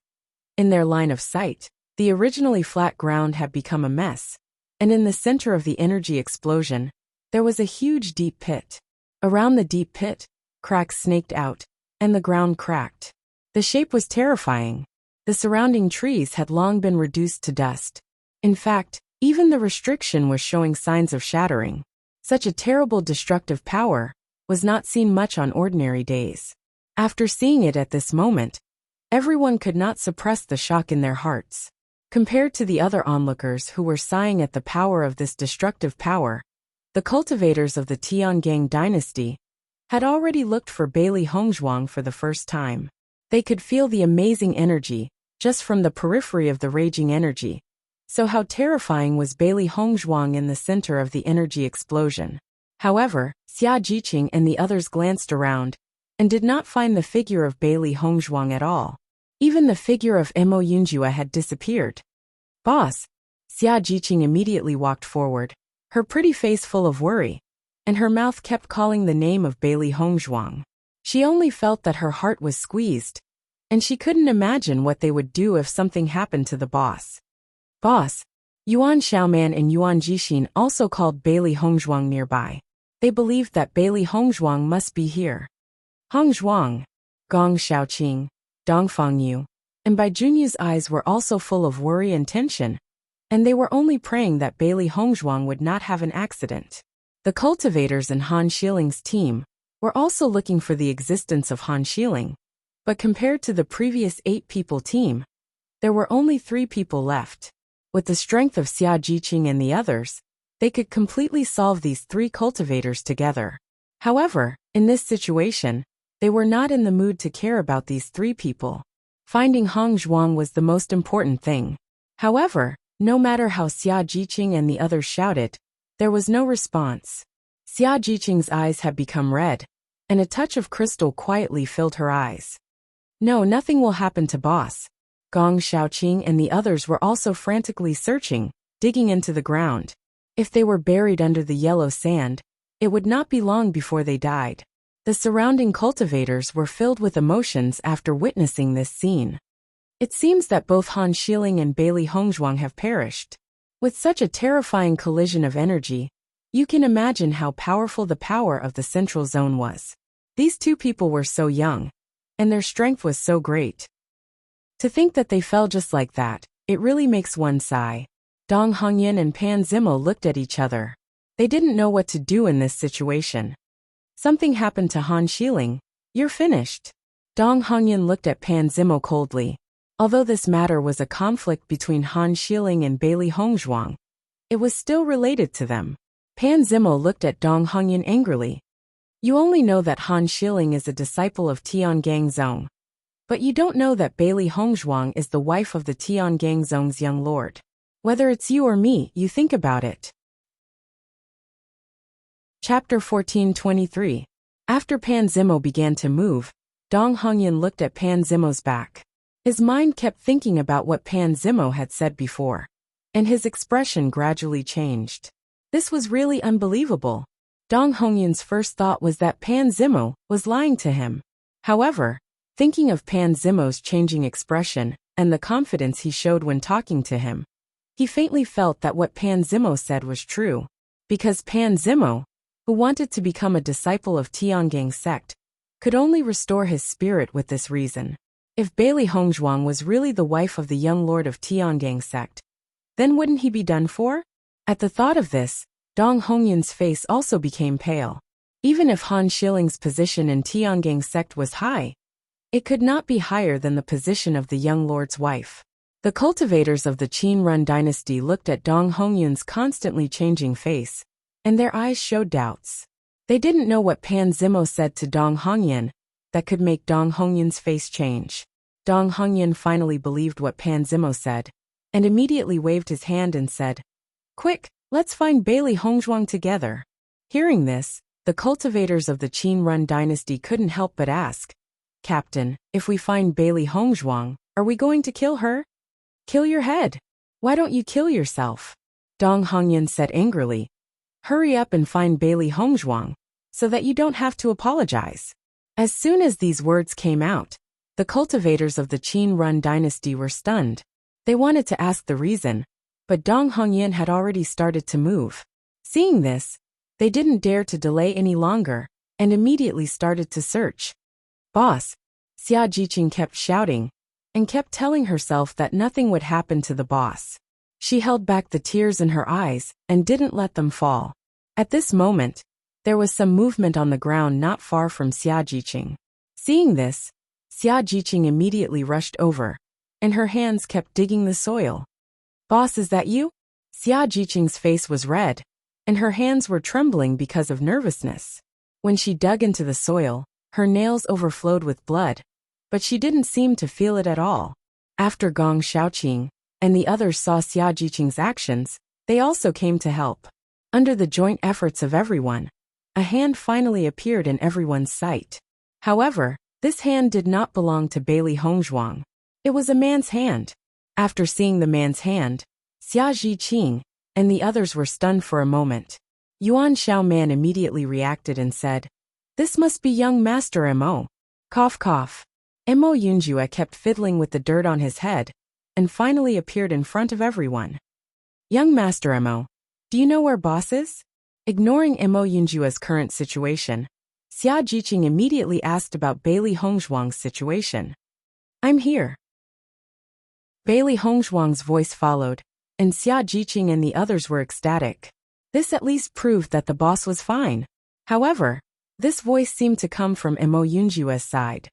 In their line of sight, the originally flat ground had become a mess, and in the center of the energy explosion, there was a huge deep pit. Around the deep pit, cracks snaked out, and the ground cracked. The shape was terrifying. The surrounding trees had long been reduced to dust. In fact, even the restriction was showing signs of shattering. Such a terrible destructive power was not seen much on ordinary days. After seeing it at this moment, everyone could not suppress the shock in their hearts. Compared to the other onlookers who were sighing at the power of this destructive power, the cultivators of the Tiangang dynasty had already looked for Bailey Hongzhuang for the first time. They could feel the amazing energy just from the periphery of the raging energy. So how terrifying was Bailey Hongzhuang in the center of the energy explosion? However, Xia Jiqing and the others glanced around and did not find the figure of Bailey Hongzhuang at all. Even the figure of Mo Yunjua had disappeared. Boss! Xia Jiqing immediately walked forward, her pretty face full of worry, and her mouth kept calling the name of Bailey Hongzhuang. She only felt that her heart was squeezed, and she couldn't imagine what they would do if something happened to the boss. Boss! Yuan Xiaoman and Yuan Jixin also called Bailey Hongzhuang nearby. They believed that Bailey Hongzhuang must be here. Hongzhuang, Gong Xiaoqing, Dong Fengyu, and Bai Junyu's eyes were also full of worry and tension, and they were only praying that Bailey Hongzhuang would not have an accident. The cultivators in Han Xiling's team were also looking for the existence of Han Xiling, but compared to the previous 8-people team, there were only 3 people left. With the strength of Xia Jiqing and the others, they could completely solve these 3 cultivators together. However, in this situation, they were not in the mood to care about these 3 people. Finding Hongzhuang was the most important thing. However, no matter how Xia Jiqing and the others shouted, there was no response. Xia Jiqing's eyes had become red, and a touch of crystal quietly filled her eyes. No, nothing will happen to boss. Gong Xiaoqing and the others were also frantically searching, digging into the ground. If they were buried under the yellow sand, it would not be long before they died. The surrounding cultivators were filled with emotions after witnessing this scene. It seems that both Han Xiling and Bailey Hongzhuang have perished. With such a terrifying collision of energy, you can imagine how powerful the power of the central zone was. These 2 people were so young, and their strength was so great. To think that they fell just like that, it really makes one sigh. Dong Hongyan and Pan Zimo looked at each other. They didn't know what to do in this situation. Something happened to Han Xiling. You're finished. Dong Hongyan looked at Pan Zimo coldly. Although this matter was a conflict between Han Xiling and Bailey Hongzhuang, it was still related to them. Pan Zimo looked at Dong Hongyan angrily. You only know that Han Xiling is a disciple of Tiangang Zong. But you don't know that Bailey Hongzhuang is the wife of the Tiangang Zong's young lord. Whether it's you or me, you think about it. Chapter 1423. After Pan Zimo began to move, Dong Hongyan looked at Pan Zimo's back. His mind kept thinking about what Pan Zimo had said before, and his expression gradually changed. This was really unbelievable. Dong Hongyan's first thought was that Pan Zimo was lying to him. However, thinking of Pan Zimo's changing expression and the confidence he showed when talking to him, he faintly felt that what Pan Zimo said was true. Because Pan Zimo, who wanted to become a disciple of Tiangang sect, could only restore his spirit with this reason. If Bailey Hongzhuang was really the wife of the young lord of Tiangang sect, then wouldn't he be done for? At the thought of this, Dong Hongyan's face also became pale. Even if Han Xiling's position in Tiangang sect was high, it could not be higher than the position of the young lord's wife. The cultivators of the Qin Run dynasty looked at Dong Hongyan's constantly changing face, and their eyes showed doubts. They didn't know what Pan Zimo said to Dong Hongyan that could make Dong Hongyan's face change. Dong Hongyan finally believed what Pan Zimo said, and immediately waved his hand and said, "Quick, let's find Bailey Hongzhuang together." Hearing this, the cultivators of the Qin Run dynasty couldn't help but ask, "Captain, if we find Bailey Hongzhuang, are we going to kill her?" "Kill your head. Why don't you kill yourself?" Dong Hongyan said angrily. "Hurry up and find Bailey Hongzhuang, so that you don't have to apologize." As soon as these words came out, the cultivators of the Qin Run dynasty were stunned. They wanted to ask the reason, but Dong Hongyan had already started to move. Seeing this, they didn't dare to delay any longer, and immediately started to search. "Boss," Xia Jiqing kept shouting, and kept telling herself that nothing would happen to the boss. She held back the tears in her eyes, and didn't let them fall. At this moment, there was some movement on the ground not far from Xia Jiqing. Seeing this, Xia Jiqing immediately rushed over, and her hands kept digging the soil. "Boss, is that you?" Xia Jiqing's face was red, and her hands were trembling because of nervousness. When she dug into the soil, her nails overflowed with blood, but she didn't seem to feel it at all. After Gong Shaoqing and the others saw Xia Jiqing's actions, they also came to help. Under the joint efforts of everyone, a hand finally appeared in everyone's sight. However, this hand did not belong to Bailey Hongzhuang. It was a man's hand. After seeing the man's hand, Xia Jiqing and the others were stunned for a moment. Yuan Xiaoman immediately reacted and said, "This must be young Master Mo." Cough cough. Mo Yunjue kept fiddling with the dirt on his head, and finally appeared in front of everyone. "Young Master Mo, do you know where boss is?" Ignoring Mo Yunjue's current situation, Xia Jiqing immediately asked about Bailey Hongzhuang's situation. "I'm here." Bailey Hongzhuang's voice followed, and Xia Jiqing and the others were ecstatic. This at least proved that the boss was fine. However, this voice seemed to come from Mo Yunjue's side.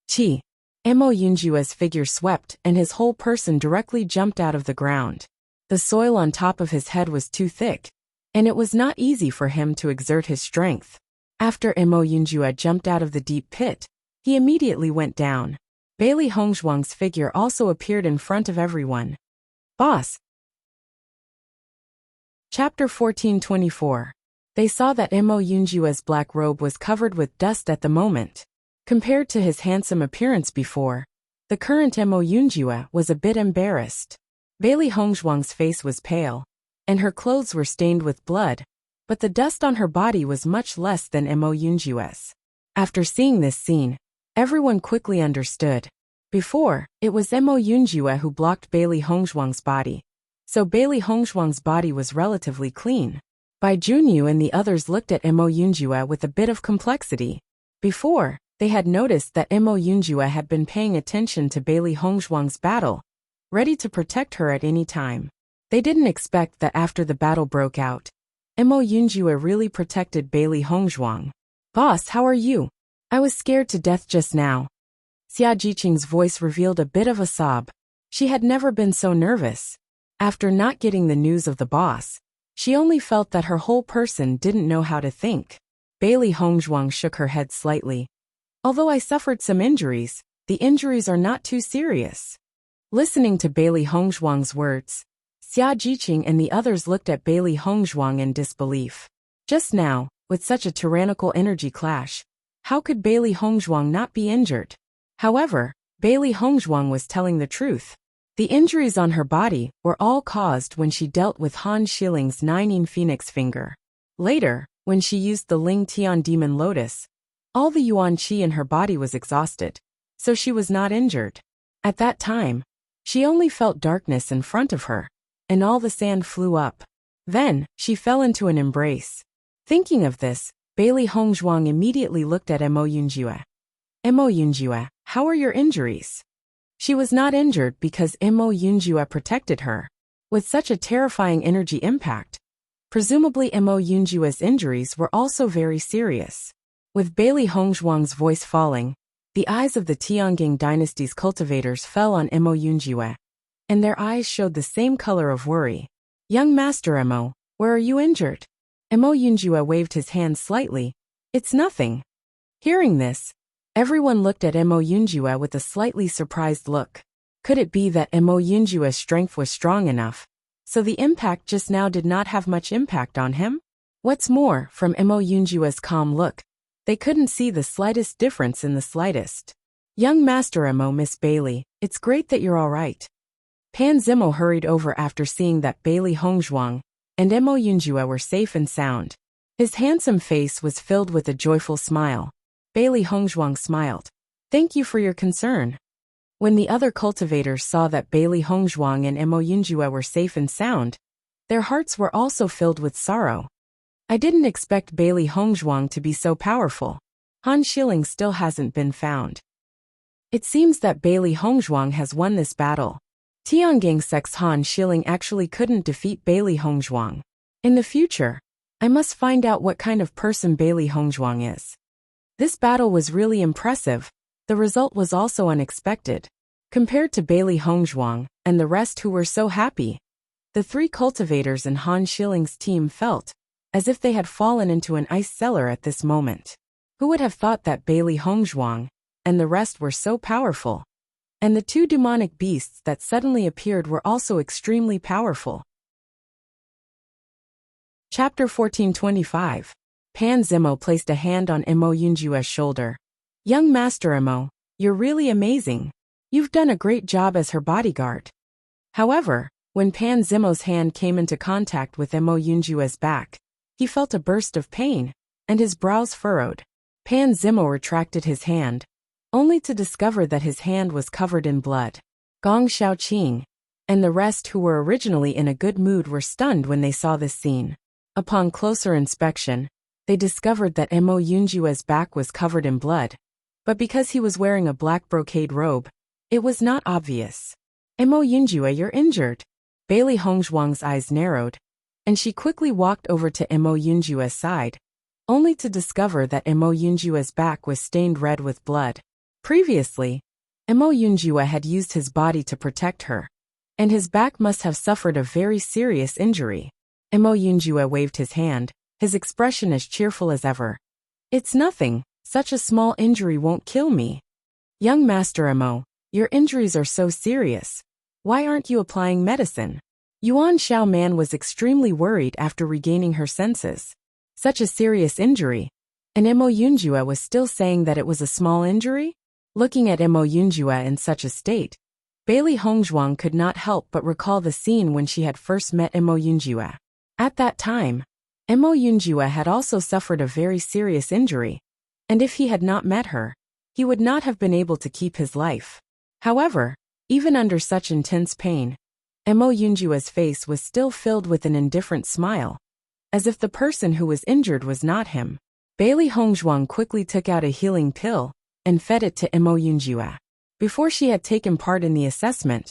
Chi. Mo Yunjue's figure swept and his whole person directly jumped out of the ground. The soil on top of his head was too thick, and it was not easy for him to exert his strength. After Mo Yunjue jumped out of the deep pit, he immediately went down. Bailey Hongzhuang's figure also appeared in front of everyone. "Boss." Chapter 1424. They saw that Mo Yunjue's black robe was covered with dust at the moment. Compared to his handsome appearance before, the current Mo Yunjue was a bit embarrassed. Bailey Hongzhuang's face was pale, and her clothes were stained with blood, but the dust on her body was much less than Mo Yunjue's. After seeing this scene, everyone quickly understood. Before, it was Mo Yunjue who blocked Bailey Hongzhuang's body, so Bailey Hongzhuang's body was relatively clean. Bai Junyu and the others looked at Mo Yunjue with a bit of complexity. Before, they had noticed that Mo Yunjue had been paying attention to Bailey Hongzhuang's battle, ready to protect her at any time. They didn't expect that after the battle broke out, Mo Yunjue really protected Bailey Hongzhuang. "Boss, how are you? I was scared to death just now." Xia Jiqing's voice revealed a bit of a sob. She had never been so nervous. After not getting the news of the boss, she only felt that her whole person didn't know how to think. Bailey Hongzhuang shook her head slightly. Although I suffered some injuries, the injuries are not too serious. Listening to Bailey Hongzhuang's words, Xia Jiqing and the others looked at Bailey Hongzhuang in disbelief. Just now, with such a tyrannical energy clash, how could Bailey Hongzhuang not be injured? However, Bailey Hongzhuang was telling the truth. The injuries on her body were all caused when she dealt with Han Shiling's 9 Phoenix Finger. Later, when she used the Ling Tian Demon Lotus, all the Yuan Qi in her body was exhausted, so she was not injured. At that time, she only felt darkness in front of her, and all the sand flew up. Then, she fell into an embrace. Thinking of this, Bailey Hongzhuang immediately looked at Mo Yunjue. Mo Yunjue, how are your injuries? She was not injured because Mo Yunjue protected her. With such a terrifying energy impact, presumably Mo Yunjue's injuries were also very serious. With Bailey Hongzhuang's voice falling, the eyes of the Tiangang dynasty's cultivators fell on Mo Yunjue, and their eyes showed the same color of worry. Young Master Mo, where are you injured? Mo Yunjue waved his hand slightly. It's nothing. Hearing this, everyone looked at Mo Yunjue with a slightly surprised look. Could it be that Mo Yunjue's strength was strong enough, so the impact just now did not have much impact on him? What's more, from Mo Yunjue's calm look, they couldn't see the slightest difference in the slightest. Young Master Mo, Miss Bailey, it's great that you're all right. Pan Zimo hurried over after seeing that Bailey Hongzhuang and Mo Yunjue were safe and sound. His handsome face was filled with a joyful smile. Bailey Hongzhuang smiled. Thank you for your concern. When the other cultivators saw that Bailey Hongzhuang and Mo Yunjue were safe and sound, their hearts were also filled with sorrow. I didn't expect Bailey Hongzhuang to be so powerful. Han Shiling still hasn't been found. It seems that Bailey Hongzhuang has won this battle. Tiangang Sect's Han Shiling actually couldn't defeat Bailey Hongzhuang. In the future, I must find out what kind of person Bailey Hongzhuang is. This battle was really impressive. The result was also unexpected. Compared to Bailey Hongzhuang and the rest who were so happy, the 3 cultivators in Han Shiling's team felt as if they had fallen into an ice cellar at this moment. Who would have thought that Bailey Hongzhuang and the rest were so powerful? And the 2 demonic beasts that suddenly appeared were also extremely powerful. Chapter 1425. Pan Zimo placed a hand on Mo Yunjue's shoulder. Young Master Mo, you're really amazing. You've done a great job as her bodyguard. However, when Pan Zimo's hand came into contact with Mo Yunjue's back, he felt a burst of pain, and his brows furrowed. Pan Zimo retracted his hand, only to discover that his hand was covered in blood. Gong Shaoqing and the rest who were originally in a good mood were stunned when they saw this scene. Upon closer inspection, they discovered that Mo Yunjue's back was covered in blood, but because he was wearing a black brocade robe, it was not obvious. Mo Yunjue, you're injured. Bailey Hongzhuang's eyes narrowed, and she quickly walked over to Mo Yunjue's side, only to discover that Mo Yunjue's back was stained red with blood. Previously, Mo Yunjue had used his body to protect her, and his back must have suffered a very serious injury. Mo Yunjue waved his hand, his expression as cheerful as ever. It's nothing, such a small injury won't kill me. Young Master Mo, your injuries are so serious. Why aren't you applying medicine? Yuan Xiao Man was extremely worried after regaining her senses. Such a serious injury. And Mo Yunjue was still saying that it was a small injury? Looking at Mo Yunjue in such a state, Bailey Hongzhuang could not help but recall the scene when she had first met Mo Yunjue. At that time, Mo Yunjue had also suffered a very serious injury, and if he had not met her, he would not have been able to keep his life. However, even under such intense pain, Mo Yunjue's face was still filled with an indifferent smile, as if the person who was injured was not him. Bailey Hongzhuang quickly took out a healing pill and fed it to Mo Yunjue. Before she had taken part in the assessment,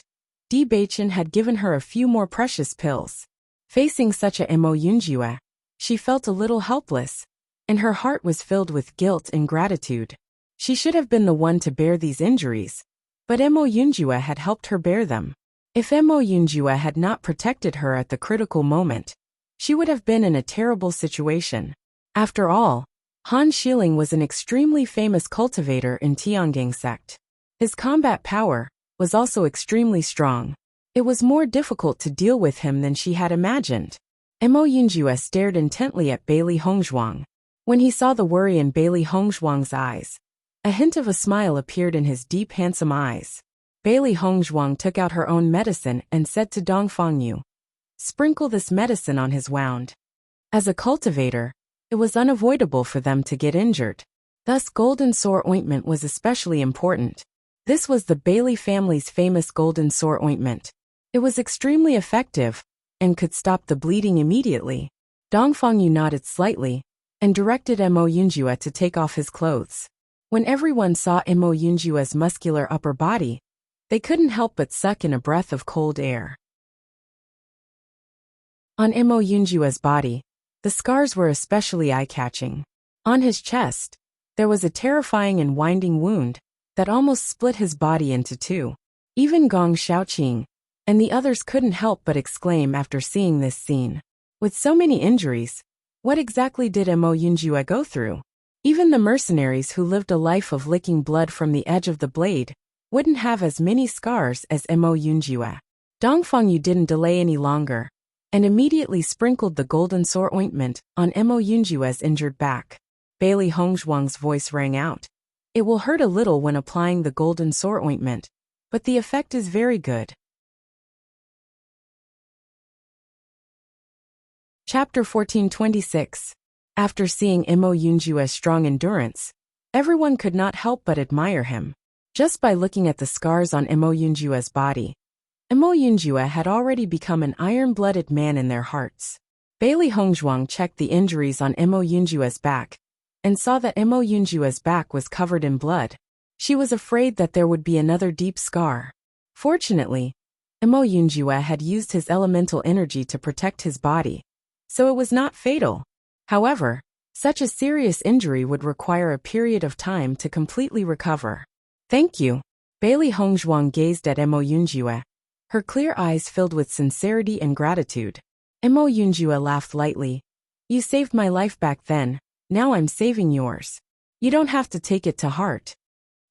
Bewitching had given her a few more precious pills. Facing such a Mo Yunjue, she felt a little helpless, and her heart was filled with guilt and gratitude. She should have been the one to bear these injuries, but Mo Yunjue had helped her bear them. If Mo Yunjue had not protected her at the critical moment, she would have been in a terrible situation. After all, Han Xiling was an extremely famous cultivator in Tiangang sect. His combat power was also extremely strong. It was more difficult to deal with him than she had imagined. Mo Yunjue stared intently at Bailey Hongzhuang. When he saw the worry in Bailey Hongzhuang's eyes, a hint of a smile appeared in his deep, handsome eyes. Bailey Hongzhuang took out her own medicine and said to Dongfang Yu, "Sprinkle this medicine on his wound." As a cultivator, it was unavoidable for them to get injured. Thus golden sore ointment was especially important. This was the Bailey family's famous golden sore ointment. It was extremely effective and could stop the bleeding immediately. Dongfang Yu nodded slightly and directed Mo Yunjue to take off his clothes. When everyone saw Mo Yunjue's muscular upper body, they couldn't help but suck in a breath of cold air. On Mo Yunjue's body, the scars were especially eye-catching. On his chest, there was a terrifying and winding wound that almost split his body into two. Even Gong Shaoqing and the others couldn't help but exclaim after seeing this scene. With so many injuries, what exactly did Mo Yunjue go through? Even the mercenaries who lived a life of licking blood from the edge of the blade wouldn't have as many scars as Mo Yunjue. Dongfang Yu didn't delay any longer and immediately sprinkled the golden sore ointment on Mo Yunjue's injured back. Bailey Hongzhuang's voice rang out. "It will hurt a little when applying the golden sore ointment, but the effect is very good." Chapter 1426. After seeing Mo Yunjue's strong endurance, everyone could not help but admire him. Just by looking at the scars on Mo Yunjue's body, Mo Yunjue had already become an iron-blooded man in their hearts. Bailey Hongzhuang checked the injuries on Mo Yunjue's back and saw that Mo Yunjue's back was covered in blood. She was afraid that there would be another deep scar. Fortunately, Mo Yunjue had used his elemental energy to protect his body, so it was not fatal. However, such a serious injury would require a period of time to completely recover. "Thank you." Bailey Hongzhuang gazed at Mo Yunjue, her clear eyes filled with sincerity and gratitude. Mo Yunjue laughed lightly. "You saved my life back then, now I'm saving yours. You don't have to take it to heart."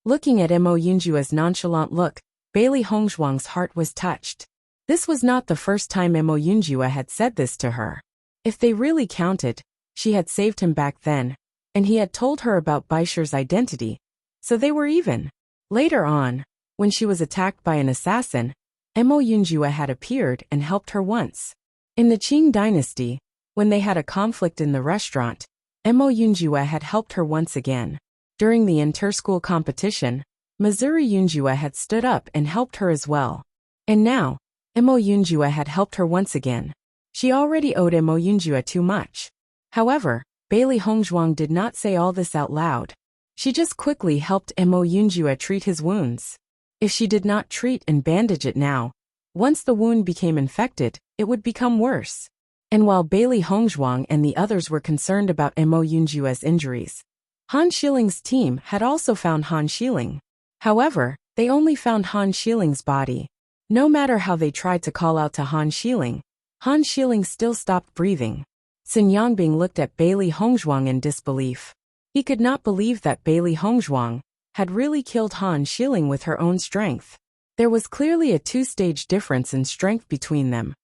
Looking at Mo Yunjue's nonchalant look, Bailey Hongzhuang's heart was touched. This was not the first time Mo Yunjue had said this to her. If they really counted, she had saved him back then, and he had told her about Baisher's identity, so they were even. Later on, when she was attacked by an assassin, Mo Yunjue had appeared and helped her once. In the Qing dynasty, when they had a conflict in the restaurant, Mo Yunjue had helped her once again. During the inter-school competition, Missouri Yunjue had stood up and helped her as well. And now, Mo Yunjue had helped her once again. She already owed Mo Yunjue too much. However, Bailey Hongzhuang did not say all this out loud. She just quickly helped Mo Yunjue treat his wounds. If she did not treat and bandage it now, once the wound became infected, it would become worse. And while Bailey Hongzhuang and the others were concerned about Mo Yunjue's injuries, Han Xiling's team had also found Han Xiling. However, they only found Han Xiling's body. No matter how they tried to call out to Han Xiling still stopped breathing. Sun Yangbing looked at Bailey Hongzhuang in disbelief. He could not believe that Bailey Hongzhuang had really killed Han Xiling with her own strength. There was clearly a two-stage difference in strength between them,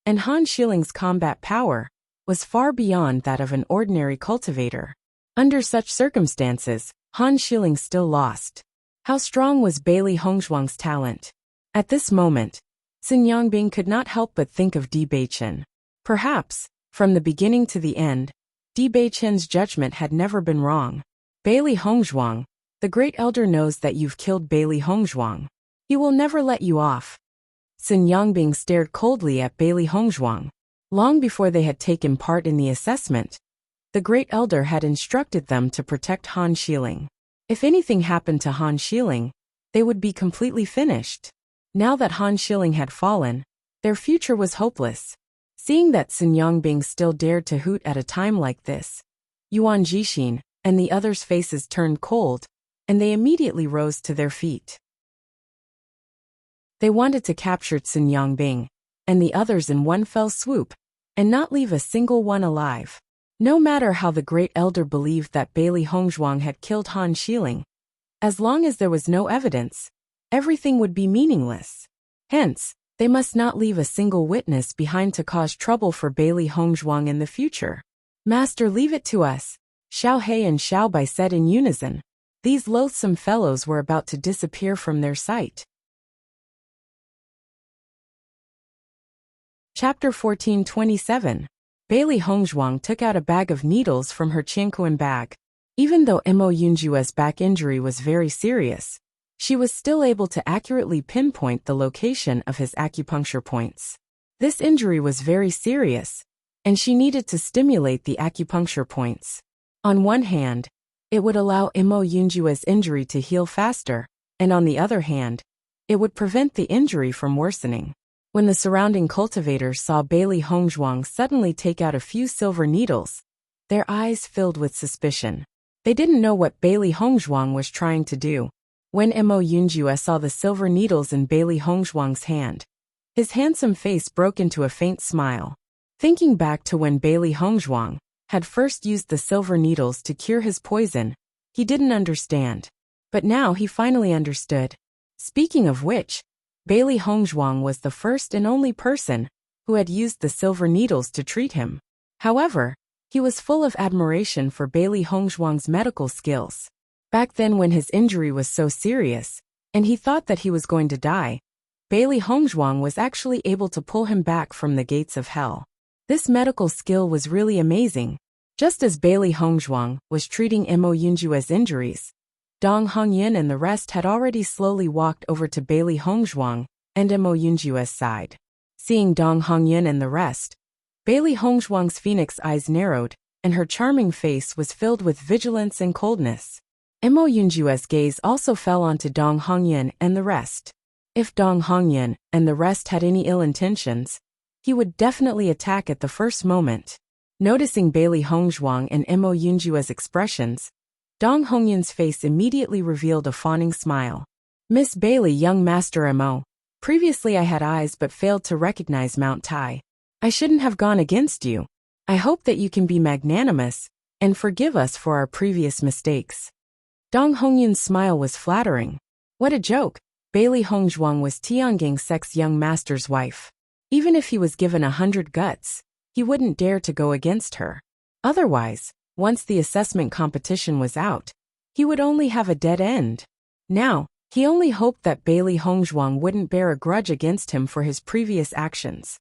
and Han Xiling's combat power was far beyond that of an ordinary cultivator. Under such circumstances, Han Xiling still lost. How strong was Bailey Hongzhuang's talent? At this moment, Sun Yangbing could not help but think of Di Beichen. Perhaps, from the beginning to the end, Di Beichen's judgment had never been wrong. Bailey Hongzhuang, the great elder knows that you've killed Bailey Hongzhuang. He will never let you off. Sun Yangbing stared coldly at Bailey Hongzhuang. Long before they had taken part in the assessment, the great elder had instructed them to protect Han Xiling. If anything happened to Han Xiling, they would be completely finished. Now that Han Xiling had fallen, their future was hopeless. Seeing that Sun Yangbing still dared to hoot at a time like this, Yuan Jixin and the others' faces turned cold, and they immediately rose to their feet. They wanted to capture Sun Yongbing and the others in one fell swoop, and not leave a single one alive. No matter how the Great Elder believed that Bailey Hongzhuang had killed Han Xiling, as long as there was no evidence, everything would be meaningless. Hence, they must not leave a single witness behind to cause trouble for Bailey Hongzhuang in the future. Master, leave it to us, Xiao He and Xiao Bai said in unison. These loathsome fellows were about to disappear from their sight. Chapter 14:27. Bailey Hongzhuang took out a bag of needles from her Qianquan bag. Even though Mo Yunjue's back injury was very serious, she was still able to accurately pinpoint the location of his acupuncture points. This injury was very serious, and she needed to stimulate the acupuncture points. On one hand, it would allow Mo Yunjue's injury to heal faster, and on the other hand, it would prevent the injury from worsening. When the surrounding cultivators saw Bailey Hongzhuang suddenly take out a few silver needles, their eyes filled with suspicion. They didn't know what Bailey Hongzhuang was trying to do. When Mo Yunjue saw the silver needles in Bailey Hongzhuang's hand, his handsome face broke into a faint smile. Thinking back to when Bailey Hongzhuang had first used the silver needles to cure his poison, he didn't understand. But now he finally understood. Speaking of which, Bailey Hongzhuang was the first and only person who had used the silver needles to treat him. However, he was full of admiration for Bailey Hongzhuang's medical skills. Back then when his injury was so serious, and he thought that he was going to die, Bailey Hongzhuang was actually able to pull him back from the gates of hell. This medical skill was really amazing. Just as Bailey Hongzhuang was treating Mo Yunjue's injuries, Dong Hongyan and the rest had already slowly walked over to Bailey Hongzhuang and Mo Yunjue's side. Seeing Dong Hongyan and the rest, Bailey Hongzhuang's phoenix eyes narrowed, and her charming face was filled with vigilance and coldness. Mo Yunjue's gaze also fell onto Dong Hongyan and the rest. If Dong Hongyan and the rest had any ill intentions, he would definitely attack at the first moment. Noticing Bailey Hongzhuang and Mo Yunjue's expressions, Dong Hongyan's face immediately revealed a fawning smile. Miss Bailey, young Master Mo. Previously I had eyes but failed to recognize Mount Tai. I shouldn't have gone against you. I hope that you can be magnanimous and forgive us for our previous mistakes. Dong Hongyan's smile was flattering. What a joke. Bailey Hongzhuang was Tiangang Sect's young master's wife. Even if he was given 100 guts, he wouldn't dare to go against her. Otherwise, once the assessment competition was out, he would only have a dead end. Now, he only hoped that Bailey Hongzhuang wouldn't bear a grudge against him for his previous actions.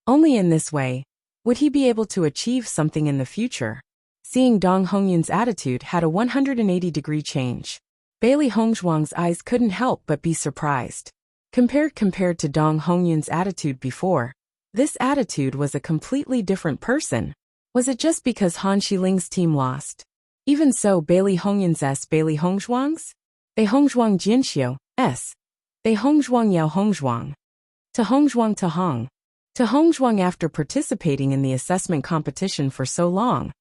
Only in this way would he be able to achieve something in the future. Seeing Dong Hongyan's attitude had a 180-degree change. Bailey Hongzhuang's eyes couldn't help but be surprised. Compared to Dong Hongyan's attitude before, this attitude was a completely different person. Was it just because Han Xiling's team lost? Even so, Bailey Hongyan's S. Bailey Hongzhuang's? They Hongzhuang Jianxiu, S. They Hongzhuang Yao Hongzhuang. To Hongzhuang to Hong. To Hongzhuang. After participating in the assessment competition for so long,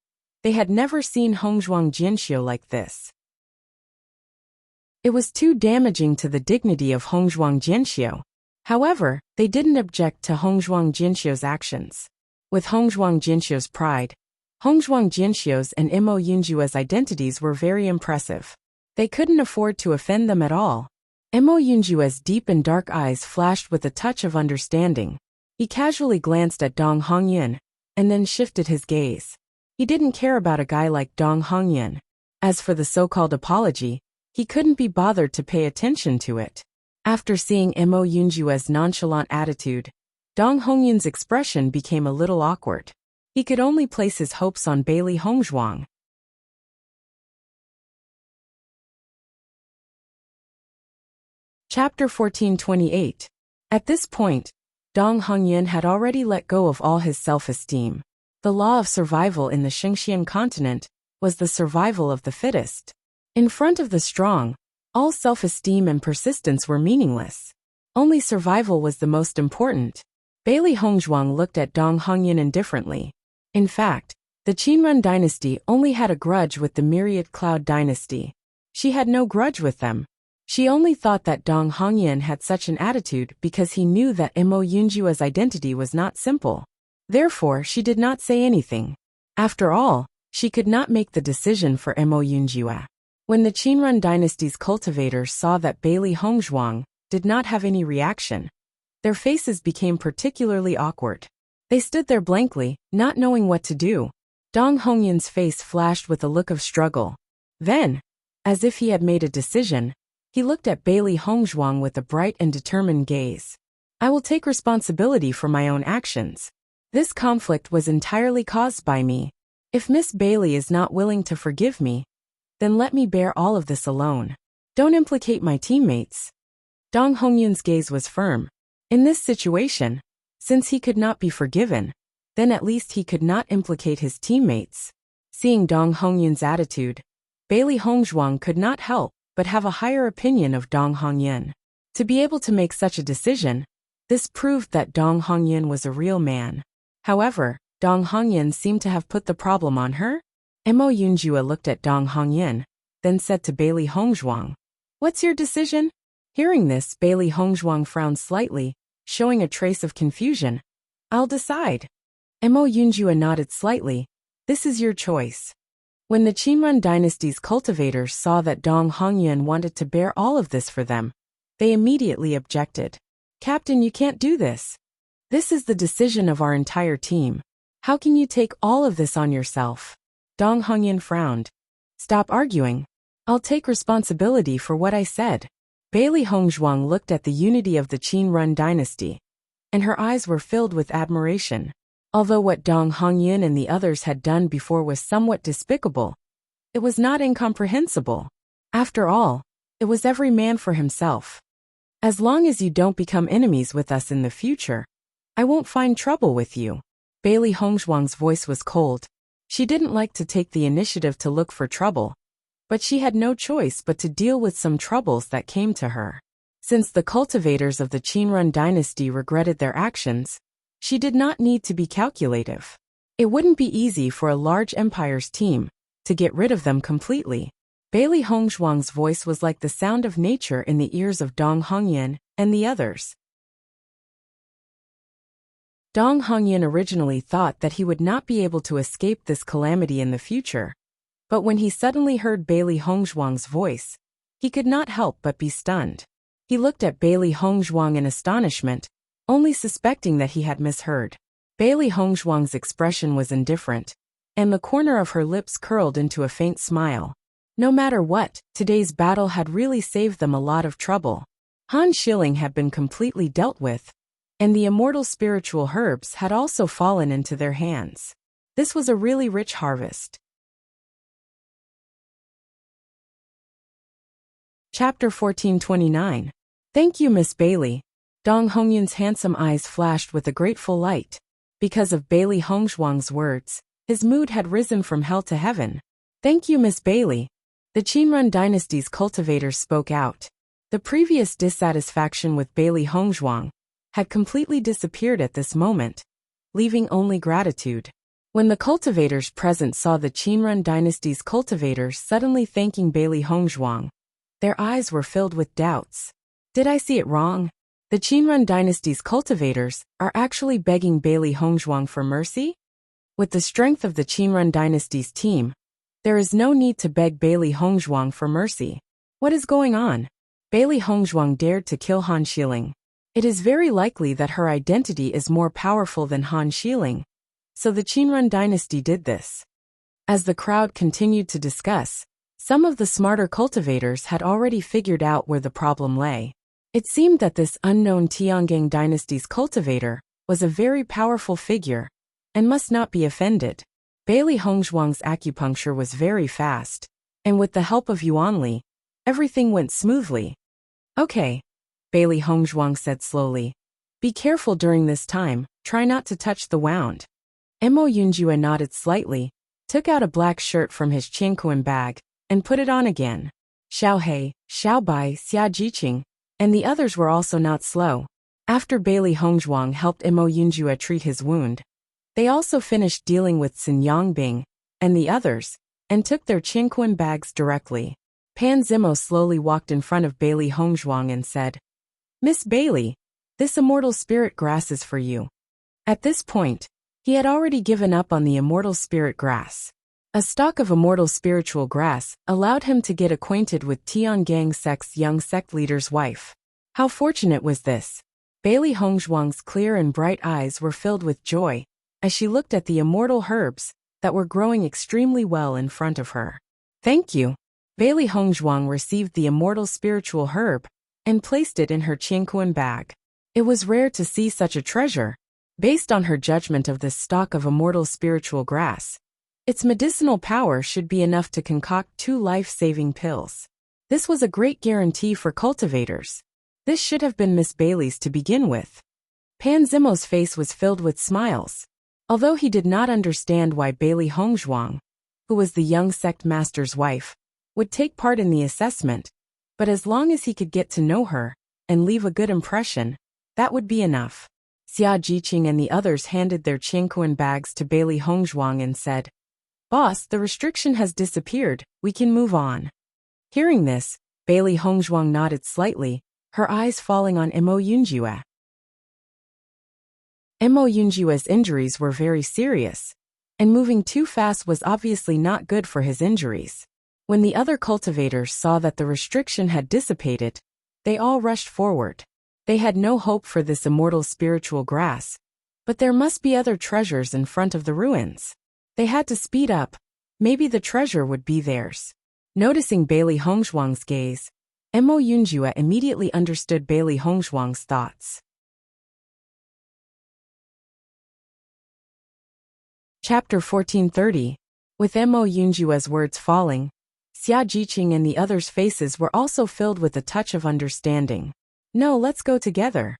they had never seen Hongzhuang Jianxiu like this. It was too damaging to the dignity of Hongzhuang Jianxiu. However, they didn't object to Hongzhuang Jianxiu's actions. With Hongzhuang Jianxiu's pride, Hongzhuang Jianxiu's and Mo Yunjue's identities were very impressive. They couldn't afford to offend them at all. Mo Yunjue's deep and dark eyes flashed with a touch of understanding. He casually glanced at Dong Hongyan, and then shifted his gaze. He didn't care about a guy like Dong Hongyan. As for the so-called apology, he couldn't be bothered to pay attention to it. After seeing Mo Yunjue's nonchalant attitude, Dong Hongyan's expression became a little awkward. He could only place his hopes on Bailey Hongzhuang. Chapter 14:28. At this point, Dong Hongyan had already let go of all his self-esteem. The law of survival in the Xingxian continent was the survival of the fittest. In front of the strong, all self-esteem and persistence were meaningless. Only survival was the most important. Bailey Hongzhuang looked at Dong Hongyan indifferently. In fact, the Qinrun dynasty only had a grudge with the Myriad Cloud dynasty. She had no grudge with them. She only thought that Dong Hongyan had such an attitude because he knew that Mo Yunjua's identity was not simple. Therefore, she did not say anything. After all, she could not make the decision for Mo Yunjua. When the Qinrun dynasty's cultivators saw that Bailey Hongzhuang did not have any reaction, their faces became particularly awkward. They stood there blankly, not knowing what to do. Dong Hongyan's face flashed with a look of struggle. Then, as if he had made a decision, he looked at Bailey Hongzhuang with a bright and determined gaze. I will take responsibility for my own actions. This conflict was entirely caused by me. If Miss Bailey is not willing to forgive me, then let me bear all of this alone. Don't implicate my teammates. Dong Hongyan's gaze was firm. In this situation, since he could not be forgiven, then at least he could not implicate his teammates. Seeing Dong Hongyan's attitude, Bailey Hongzhuang could not help but have a higher opinion of Dong Hongyan. To be able to make such a decision, this proved that Dong Hongyan was a real man. However, Dong Hongyan seemed to have put the problem on her. Mo Yunjua looked at Dong Hongyan, then said to Bailey Hongzhuang, "What's your decision?" Hearing this, Bailey Hongzhuang frowned slightly, showing a trace of confusion. "I'll decide." Mo Yunjua nodded slightly. "This is your choice." When the Qinrun dynasty's cultivators saw that Dong Hongyan wanted to bear all of this for them, they immediately objected. "Captain, you can't do this. This is the decision of our entire team. How can you take all of this on yourself?" Dong Hongyan frowned. "Stop arguing. I'll take responsibility for what I said." Bailey Hongzhuang looked at the unity of the Qinrun dynasty, and her eyes were filled with admiration. Although what Dong Hongyan and the others had done before was somewhat despicable, it was not incomprehensible. After all, it was every man for himself. As long as you don't become enemies with us in the future, I won't find trouble with you. Bailey Hongzhuang's voice was cold. She didn't like to take the initiative to look for trouble, but she had no choice but to deal with some troubles that came to her. Since the cultivators of the Qinrun dynasty regretted their actions, she did not need to be calculative. It wouldn't be easy for a large empire's team to get rid of them completely. Bailey Hongzhuang's voice was like the sound of nature in the ears of Dong Hongyan and the others. Dong Hongyan originally thought that he would not be able to escape this calamity in the future, but when he suddenly heard Bailey Hongzhuang's voice, he could not help but be stunned. He looked at Bailey Hongzhuang in astonishment, only suspecting that he had misheard. Bailey Hongzhuang's expression was indifferent, and the corner of her lips curled into a faint smile. No matter what, today's battle had really saved them a lot of trouble. Han Shilling had been completely dealt with, and the immortal spiritual herbs had also fallen into their hands. This was a really rich harvest. Chapter 1429. Thank you, Miss Bailey. Dong Hongyan's handsome eyes flashed with a grateful light. Because of Bailey Hongzhuang's words, his mood had risen from hell to heaven. Thank you, Miss Bailey. The Qinrun dynasty's cultivators spoke out. The previous dissatisfaction with Bailey Hongzhuang had completely disappeared at this moment, leaving only gratitude. When the cultivators present saw the Qinrun dynasty's cultivators suddenly thanking Bailey Hongzhuang, their eyes were filled with doubts. Did I see it wrong? The Qinrun dynasty's cultivators are actually begging Bailey Hongzhuang for mercy? With the strength of the Qinrun dynasty's team, there is no need to beg Bailey Hongzhuang for mercy. What is going on? Bailey Hongzhuang dared to kill Han Shilling. It is very likely that her identity is more powerful than Han Shilling, so the Qinrun dynasty did this. As the crowd continued to discuss, some of the smarter cultivators had already figured out where the problem lay. It seemed that this unknown Tiangang dynasty's cultivator was a very powerful figure and must not be offended. Bailey Hongzhuang's acupuncture was very fast, and with the help of Yuanli, everything went smoothly. Okay, Bailey Hongzhuang said slowly. Be careful during this time, try not to touch the wound. Mo Yunjua nodded slightly, took out a black shirt from his qianquan bag, and put it on again. Xiao He, Xiao Bai, Xia Jiqing, and the others were also not slow. After Bailey Hongzhuang helped Mo Yunjua treat his wound, they also finished dealing with Xin Yangbing and the others, and took their qianquan bags directly. Pan Zimo slowly walked in front of Bailey Hongzhuang and said, "Miss Bailey, this immortal spirit grass is for you." At this point, he had already given up on the immortal spirit grass. A stalk of immortal spiritual grass allowed him to get acquainted with Tiangang sect's young sect leader's wife. How fortunate was this? Bailey Hongzhuang's clear and bright eyes were filled with joy as she looked at the immortal herbs that were growing extremely well in front of her. "Thank you." Bailey Hongzhuang received the immortal spiritual herb and placed it in her Qianquan bag. It was rare to see such a treasure. Based on her judgment of this stalk of immortal spiritual grass, its medicinal power should be enough to concoct 2 life-saving pills. This was a great guarantee for cultivators. This should have been Miss Bailey's to begin with. Pan Zimo's face was filled with smiles. Although he did not understand why Bailey Hongzhuang, who was the young sect master's wife, would take part in the assessment, but as long as he could get to know her and leave a good impression, that would be enough. Xia Jiqing and the others handed their Qianquan bags to Bailey Hongzhuang and said, "Boss, the restriction has disappeared, we can move on." Hearing this, Bailey Hongzhuang nodded slightly, her eyes falling on Mo Yunjue. Mo Yunjue's injuries were very serious, and moving too fast was obviously not good for his injuries. When the other cultivators saw that the restriction had dissipated, they all rushed forward. They had no hope for this immortal spiritual grass, but there must be other treasures in front of the ruins. They had to speed up. Maybe the treasure would be theirs. Noticing Bailey Hongzhuang's gaze, Mo Yunjue immediately understood Bailey Hongzhuang's thoughts. Chapter 1430. With Mo Yunjue's words falling, Xia Jiqing and the others' faces were also filled with a touch of understanding. "No, let's go together,"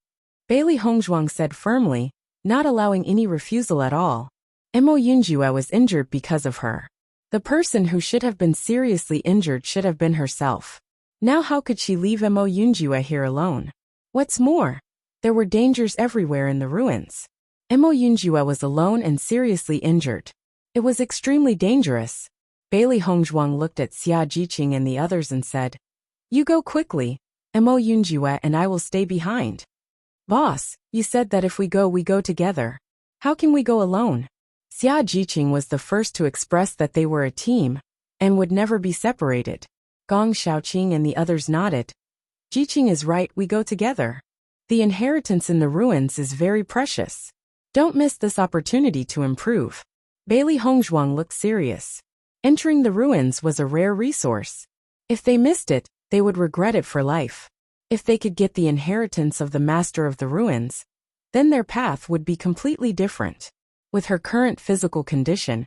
Bailey Hongzhuang said firmly, not allowing any refusal at all. Mo Yunjue was injured because of her. The person who should have been seriously injured should have been herself. Now how could she leave Mo Yunjue here alone? What's more, there were dangers everywhere in the ruins. Mo Yunjue was alone and seriously injured. It was extremely dangerous. Bailey Hongzhuang looked at Xia Jiqing and the others and said, "You go quickly, Mo Yunjue, and I will stay behind." "Boss, you said that if we go together. How can we go alone?" Xia Jiqing was the first to express that they were a team and would never be separated. Gong Shaoqing and the others nodded. "Jiqing is right, we go together. The inheritance in the ruins is very precious. Don't miss this opportunity to improve." Bailey Hongzhuang looked serious. Entering the ruins was a rare resource. If they missed it, they would regret it for life. If they could get the inheritance of the master of the ruins, then their path would be completely different. With her current physical condition,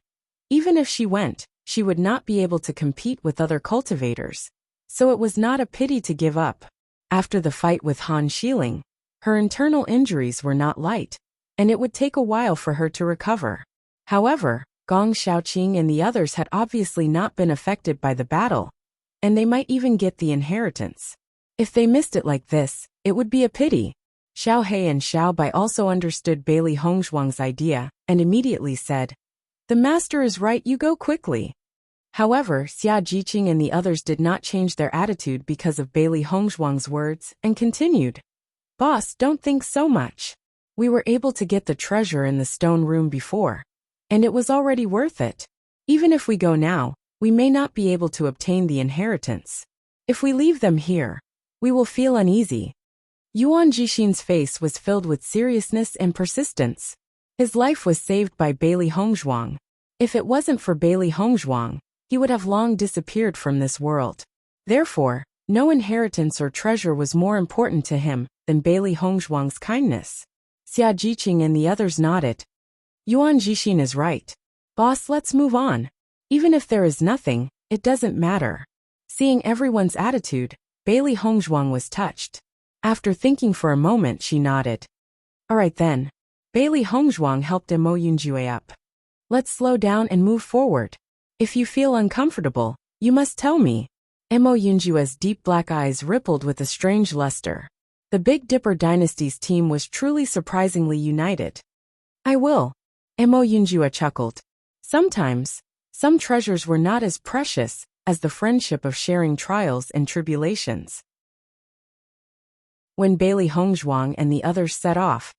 even if she went, she would not be able to compete with other cultivators, so it was not a pity to give up. After the fight with Han Xiling, her internal injuries were not light, and it would take a while for her to recover. However, Gong Shaoqing and the others had obviously not been affected by the battle, and they might even get the inheritance. If they missed it like this, it would be a pity. Xiao He and Xiao Bai also understood Bailey Hongzhuang's idea and immediately said, "The master is right, you go quickly." However, Xia Jiqing and the others did not change their attitude because of Bailey Hongzhuang's words and continued, "Boss, don't think so much. We were able to get the treasure in the stone room before, and it was already worth it. Even if we go now, we may not be able to obtain the inheritance. If we leave them here, we will feel uneasy." Yuan Jixin's face was filled with seriousness and persistence. His life was saved by Bailey Hongzhuang. If it wasn't for Bailey Hongzhuang, he would have long disappeared from this world. Therefore, no inheritance or treasure was more important to him than Bailey Hongzhuang's kindness. Xia Jiqing and the others nodded. Yuan Jixin is right. Boss, let's move on. Even if there is nothing, it doesn't matter. Seeing everyone's attitude, Bailey Hongzhuang was touched. After thinking for a moment, she nodded. All right then. Bailey Hongzhuang helped Mo Yunjue up. Let's slow down and move forward. If you feel uncomfortable, you must tell me. Mo Yunjue's deep black eyes rippled with a strange luster. The Big Dipper Dynasty's team was truly surprisingly united. I will. Mo Yunjue chuckled. Sometimes, some treasures were not as precious as the friendship of sharing trials and tribulations. When Bailey Hongzhuang and the others set off,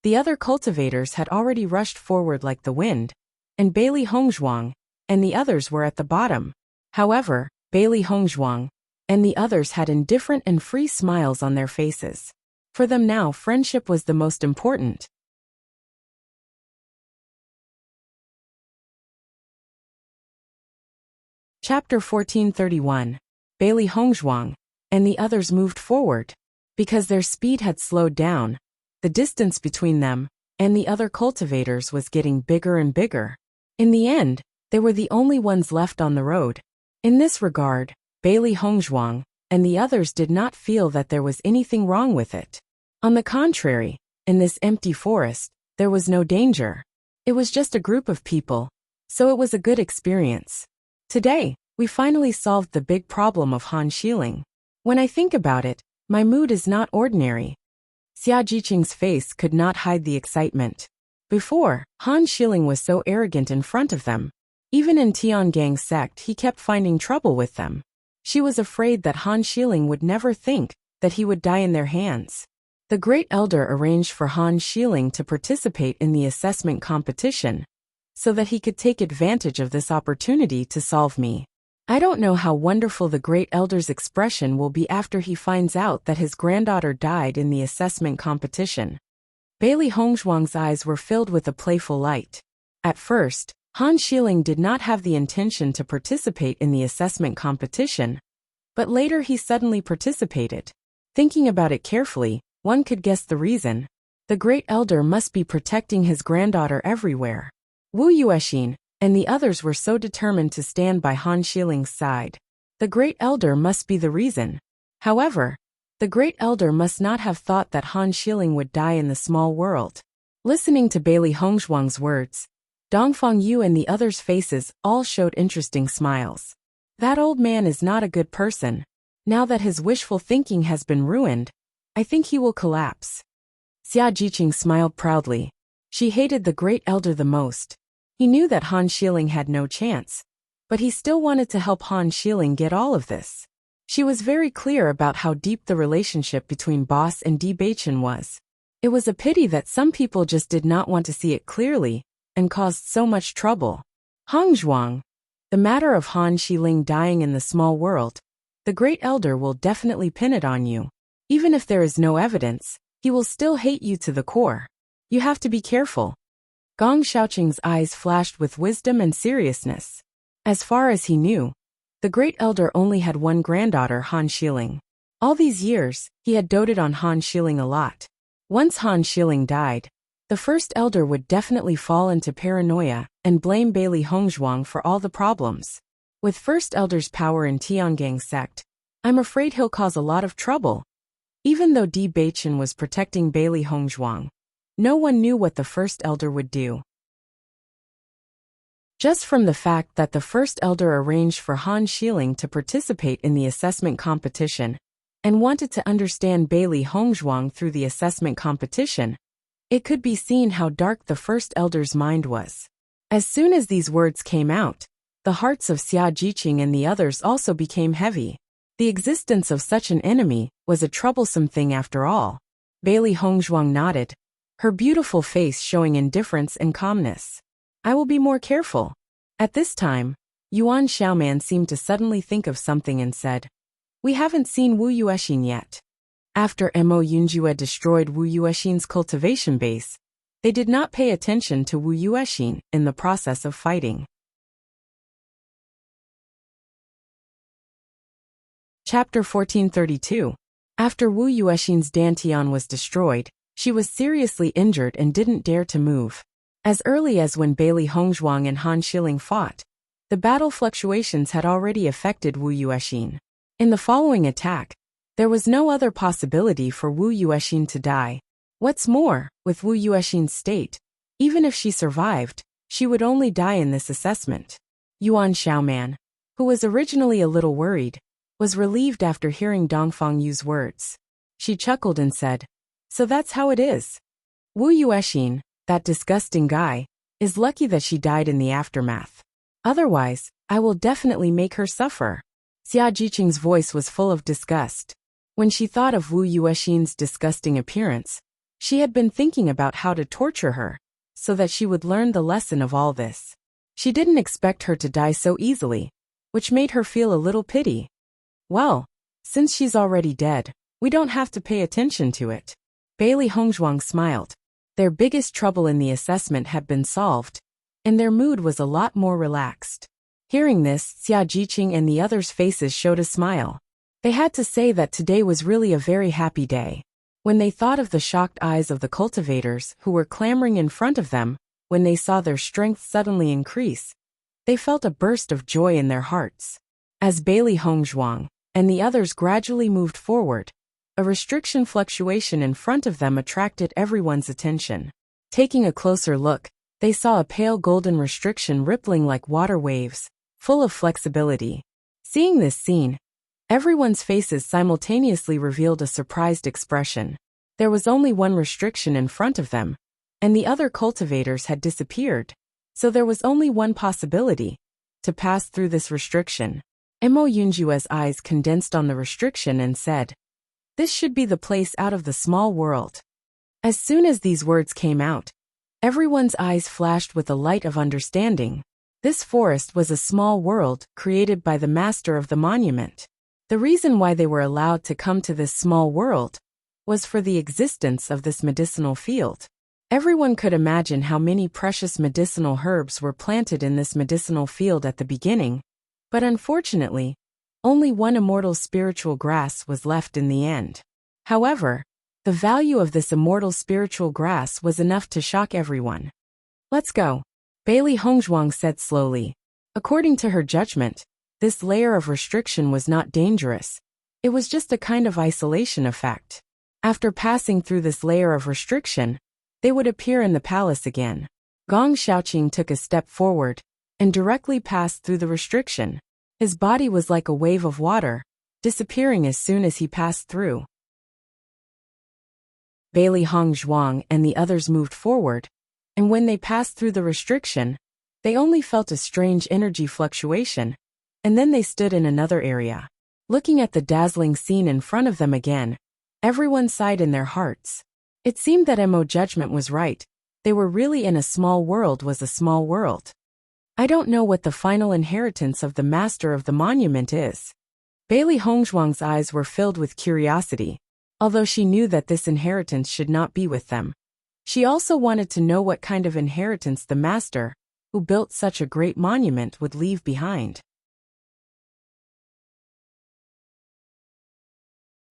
the other cultivators had already rushed forward like the wind, and Bailey Hongzhuang and the others were at the bottom. However, Bailey Hongzhuang and the others had indifferent and free smiles on their faces. For them now, friendship was the most important. Chapter 1431. Bailey Hongzhuang and the others moved forward. Because their speed had slowed down, the distance between them and the other cultivators was getting bigger and bigger. In the end, they were the only ones left on the road. In this regard, Bailey Hongzhuang and the others did not feel that there was anything wrong with it. On the contrary, in this empty forest, there was no danger. It was just a group of people, so it was a good experience. Today, we finally solved the big problem of Han Xiling. When I think about it, my mood is not ordinary. Xia Jiqing's face could not hide the excitement. Before, Han Xiling was so arrogant in front of them. Even in Tiangang's sect, he kept finding trouble with them. She was afraid that Han Xiling would never think that he would die in their hands. The Great Elder arranged for Han Xiling to participate in the assessment competition, so that he could take advantage of this opportunity to solve me. I don't know how wonderful the Great Elder's expression will be after he finds out that his granddaughter died in the assessment competition. Bailey Hongzhuang's eyes were filled with a playful light. At first, Han Xiling did not have the intention to participate in the assessment competition, but later he suddenly participated. Thinking about it carefully, one could guess the reason. The Great Elder must be protecting his granddaughter everywhere. Wu Yuexin and the others were so determined to stand by Han Xiling's side. The Great Elder must be the reason. However, the Great Elder must not have thought that Han Xiling would die in the small world. Listening to Bailey Hongzhuang's words, Dongfang Yu and the others' faces all showed interesting smiles. That old man is not a good person. Now that his wishful thinking has been ruined, I think he will collapse. Xia Jiqing smiled proudly. She hated the Great Elder the most. He knew that Han Xiling had no chance, but he still wanted to help Han Xiling get all of this. She was very clear about how deep the relationship between Boss and Bewitching was. It was a pity that some people just did not want to see it clearly, and caused so much trouble. Hongzhuang, the matter of Han Xiling dying in the small world, the Great Elder will definitely pin it on you. Even if there is no evidence, he will still hate you to the core. You have to be careful. Gong Shaoqing's eyes flashed with wisdom and seriousness. As far as he knew, the Great Elder only had one granddaughter, Han Xiling. All these years, he had doted on Han Xiling a lot. Once Han Xiling died, the First Elder would definitely fall into paranoia and blame Bailey Hongzhuang for all the problems. With First Elder's power in Tiangang's sect, I'm afraid he'll cause a lot of trouble. Even though Di Beichen was protecting Bailey Hongzhuang, no one knew what the First Elder would do. Just from the fact that the First Elder arranged for Han Xiling to participate in the assessment competition and wanted to understand Bailey Hongzhuang through the assessment competition, it could be seen how dark the First Elder's mind was. As soon as these words came out, the hearts of Xia Jiqing and the others also became heavy. The existence of such an enemy was a troublesome thing after all. Bailey Hongzhuang nodded, her beautiful face showing indifference and calmness. I will be more careful. At this time, Yuan Xiaoman seemed to suddenly think of something and said, We haven't seen Wu Yuexin yet. After Mo Yunjue destroyed Wu Yuexin's cultivation base, they did not pay attention to Wu Yuexin in the process of fighting. Chapter 1432. After Wu Yuexin's dantian was destroyed, she was seriously injured and didn't dare to move. As early as when Bailey Hongzhuang and Han Xiling fought, the battle fluctuations had already affected Wu Yuexin. In the following attack, there was no other possibility for Wu Yuexin to die. What's more, with Wu Yuexin's state, even if she survived, she would only die in this assessment. Yuan Xiaoman, who was originally a little worried, was relieved after hearing Dongfang Yu's words. She chuckled and said, So that's how it is. Wu Yuexin, that disgusting guy, is lucky that she died in the aftermath. Otherwise, I will definitely make her suffer. Xia Jiqing's voice was full of disgust. When she thought of Wu Yuexin's disgusting appearance, she had been thinking about how to torture her, so that she would learn the lesson of all this. She didn't expect her to die so easily, which made her feel a little pity. Well, since she's already dead, we don't have to pay attention to it. Bailey Hongzhuang smiled. Their biggest trouble in the assessment had been solved, and their mood was a lot more relaxed. Hearing this, Xia Jiqing and the others' faces showed a smile. They had to say that today was really a very happy day. When they thought of the shocked eyes of the cultivators who were clamoring in front of them, when they saw their strength suddenly increase, they felt a burst of joy in their hearts. As Bailey Hongzhuang and the others gradually moved forward, a restriction fluctuation in front of them attracted everyone's attention. Taking a closer look, they saw a pale golden restriction rippling like water waves, full of flexibility. Seeing this scene, everyone's faces simultaneously revealed a surprised expression. There was only one restriction in front of them, and the other cultivators had disappeared, so there was only one possibility: to pass through this restriction. Mo Yunjue's eyes condensed on the restriction and said, "This should be the place out of the small world." As soon as these words came out, everyone's eyes flashed with a light of understanding. This forest was a small world created by the master of the monument. The reason why they were allowed to come to this small world was for the existence of this medicinal field. Everyone could imagine how many precious medicinal herbs were planted in this medicinal field at the beginning, but unfortunately, only one immortal spiritual grass was left in the end. However, the value of this immortal spiritual grass was enough to shock everyone. "Let's go," Bailey Hongzhuang said slowly. According to her judgment, this layer of restriction was not dangerous. It was just a kind of isolation effect. After passing through this layer of restriction, they would appear in the palace again. Gong Xiaoqing took a step forward and directly passed through the restriction. His body was like a wave of water, disappearing as soon as he passed through. Bailey Hongzhuang and the others moved forward, and when they passed through the restriction, they only felt a strange energy fluctuation, and then they stood in another area. Looking at the dazzling scene in front of them again, everyone sighed in their hearts. It seemed that Mo judgment was right. They were really in a small world was a small world. I don't know what the final inheritance of the master of the monument is. Bailey Hongzhuang's eyes were filled with curiosity, although she knew that this inheritance should not be with them. She also wanted to know what kind of inheritance the master, who built such a great monument, would leave behind.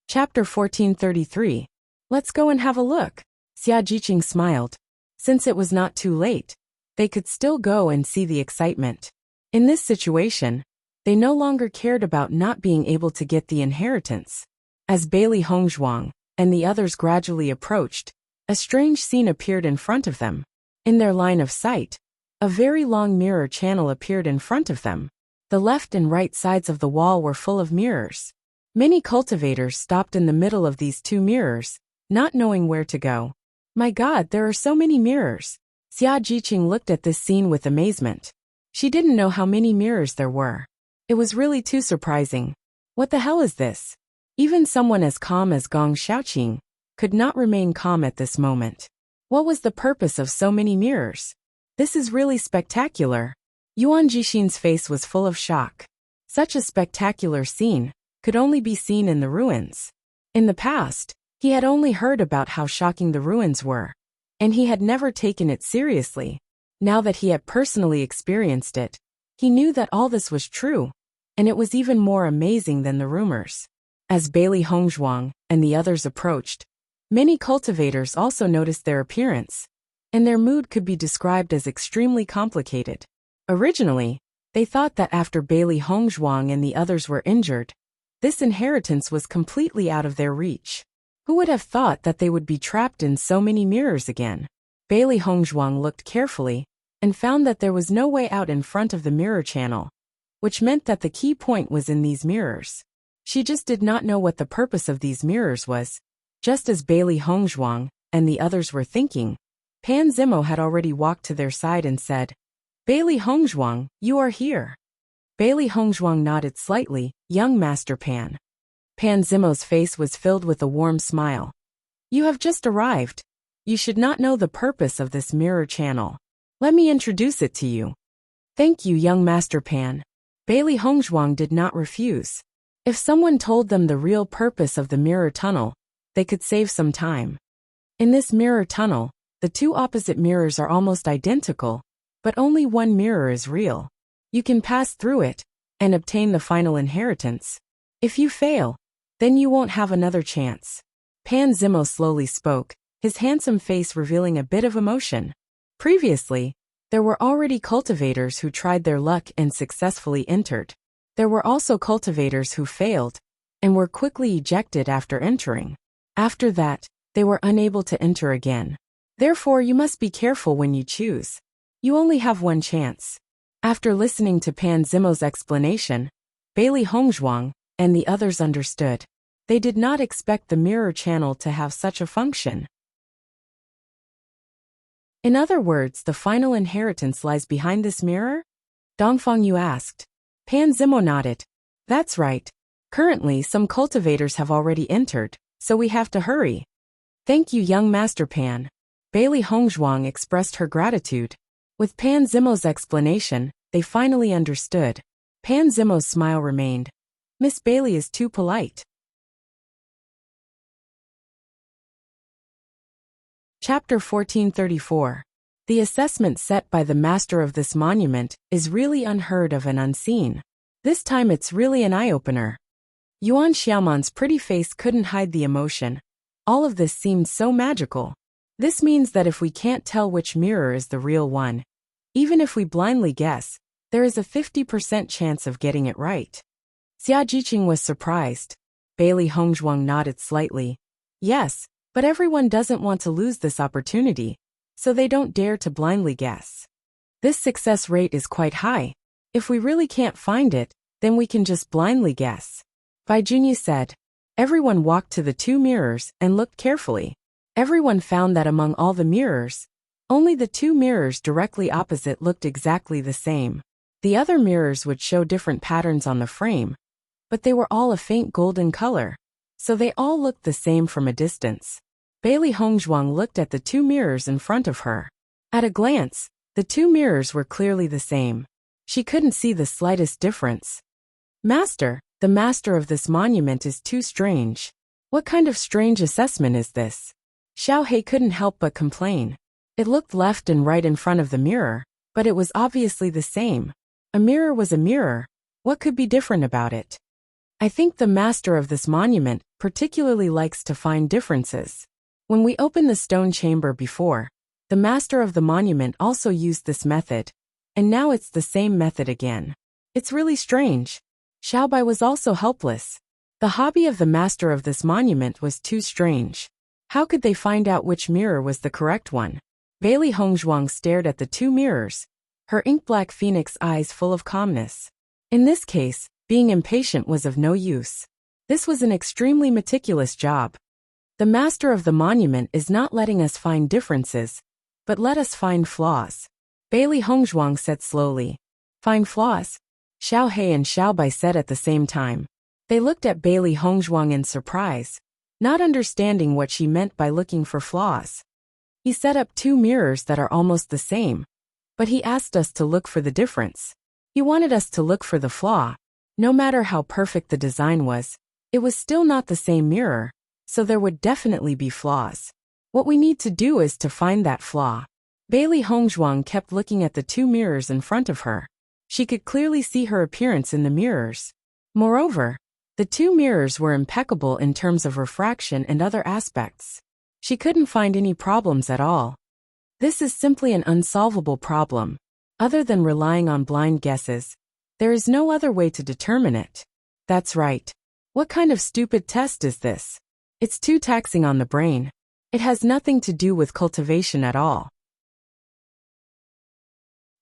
Chapter 1433. Let's go and have a look. Xia Jiqing smiled. Since it was not too late, they could still go and see the excitement. In this situation, they no longer cared about not being able to get the inheritance. As Bailey Hongzhuang and the others gradually approached, a strange scene appeared in front of them. In their line of sight, a very long mirror channel appeared in front of them. The left and right sides of the wall were full of mirrors. Many cultivators stopped in the middle of these two mirrors, not knowing where to go. My God, there are so many mirrors. Xia Jiqing looked at this scene with amazement. She didn't know how many mirrors there were. It was really too surprising. What the hell is this? Even someone as calm as Gong Xiaoqing could not remain calm at this moment. What was the purpose of so many mirrors? This is really spectacular. Yuan Jixin's face was full of shock. Such a spectacular scene could only be seen in the ruins. In the past, he had only heard about how shocking the ruins were, and he had never taken it seriously. Now that he had personally experienced it, he knew that all this was true, and it was even more amazing than the rumors. As Bailey Hongzhuang and the others approached, many cultivators also noticed their appearance, and their mood could be described as extremely complicated. Originally, they thought that after Bailey Hongzhuang and the others were injured, this inheritance was completely out of their reach. Who would have thought that they would be trapped in so many mirrors again? Bailey Hongzhuang looked carefully and found that there was no way out in front of the mirror channel, which meant that the key point was in these mirrors. She just did not know what the purpose of these mirrors was. Just as Bailey Hongzhuang and the others were thinking, Pan Zimo had already walked to their side and said, Bailey Hongzhuang, you are here. Bailey Hongzhuang nodded slightly. Young Master Pan. Pan Zimo's face was filled with a warm smile. You have just arrived. You should not know the purpose of this mirror channel. Let me introduce it to you. Thank you, young Master Pan. Bailey Hongzhuang did not refuse. If someone told them the real purpose of the mirror tunnel, they could save some time. In this mirror tunnel, the two opposite mirrors are almost identical, but only one mirror is real. You can pass through it and obtain the final inheritance. If you fail, then you won't have another chance. Pan Zimo slowly spoke, his handsome face revealing a bit of emotion. Previously, there were already cultivators who tried their luck and successfully entered. There were also cultivators who failed and were quickly ejected after entering. After that, they were unable to enter again. Therefore, you must be careful when you choose. You only have one chance. After listening to Pan Zimo's explanation, Bailey Hongzhuang and the others understood. They did not expect the mirror channel to have such a function. In other words, the final inheritance lies behind this mirror? Dongfang Yu asked. Pan Zimo nodded. That's right. Currently, some cultivators have already entered, so we have to hurry. Thank you, young Master Pan. Bailey Hongzhuang expressed her gratitude. With Pan Zimo's explanation, they finally understood. Pan Zimo's smile remained. Miss Bailey is too polite. Chapter 1434. The assessment set by the master of this monument is really unheard of and unseen. This time it's really an eye-opener. Yuan Xiaoman's pretty face couldn't hide the emotion. All of this seemed so magical. This means that if we can't tell which mirror is the real one, even if we blindly guess, there is a 50% chance of getting it right. Xia Jiqing was surprised. Bailey Hongzhuang nodded slightly. Yes, but everyone doesn't want to lose this opportunity, so they don't dare to blindly guess. This success rate is quite high. If we really can't find it, then we can just blindly guess. Bai Junyi said. Everyone walked to the two mirrors and looked carefully. Everyone found that among all the mirrors, only the two mirrors directly opposite looked exactly the same. The other mirrors would show different patterns on the frame, but they were all a faint golden color, so they all looked the same from a distance. Bailey Hongzhuang looked at the two mirrors in front of her. At a glance, the two mirrors were clearly the same. She couldn't see the slightest difference. Master, the master of this monument is too strange. What kind of strange assessment is this? Xiao He couldn't help but complain. It looked left and right in front of the mirror, but it was obviously the same. A mirror was a mirror. What could be different about it? I think the master of this monument particularly likes to find differences. When we opened the stone chamber before, the master of the monument also used this method, and now it's the same method again. It's really strange. Xiaobai was also helpless. The hobby of the master of this monument was too strange. How could they find out which mirror was the correct one? Bailey Hongzhuang stared at the two mirrors, her ink-black phoenix eyes full of calmness. In this case, being impatient was of no use. This was an extremely meticulous job. The master of the monument is not letting us find differences, but let us find flaws. Bailey Hongzhuang said slowly. Find flaws? Xiao He and Xiaobai said at the same time. They looked at Bailey Hongzhuang in surprise, not understanding what she meant by looking for flaws. He set up two mirrors that are almost the same, but he asked us to look for the difference. He wanted us to look for the flaw. No matter how perfect the design was, it was still not the same mirror, so there would definitely be flaws. What we need to do is to find that flaw. Bailey Hongzhuang kept looking at the two mirrors in front of her. She could clearly see her appearance in the mirrors. Moreover, the two mirrors were impeccable in terms of refraction and other aspects. She couldn't find any problems at all. This is simply an unsolvable problem. Other than relying on blind guesses, there is no other way to determine it. That's right. What kind of stupid test is this? It's too taxing on the brain. It has nothing to do with cultivation at all.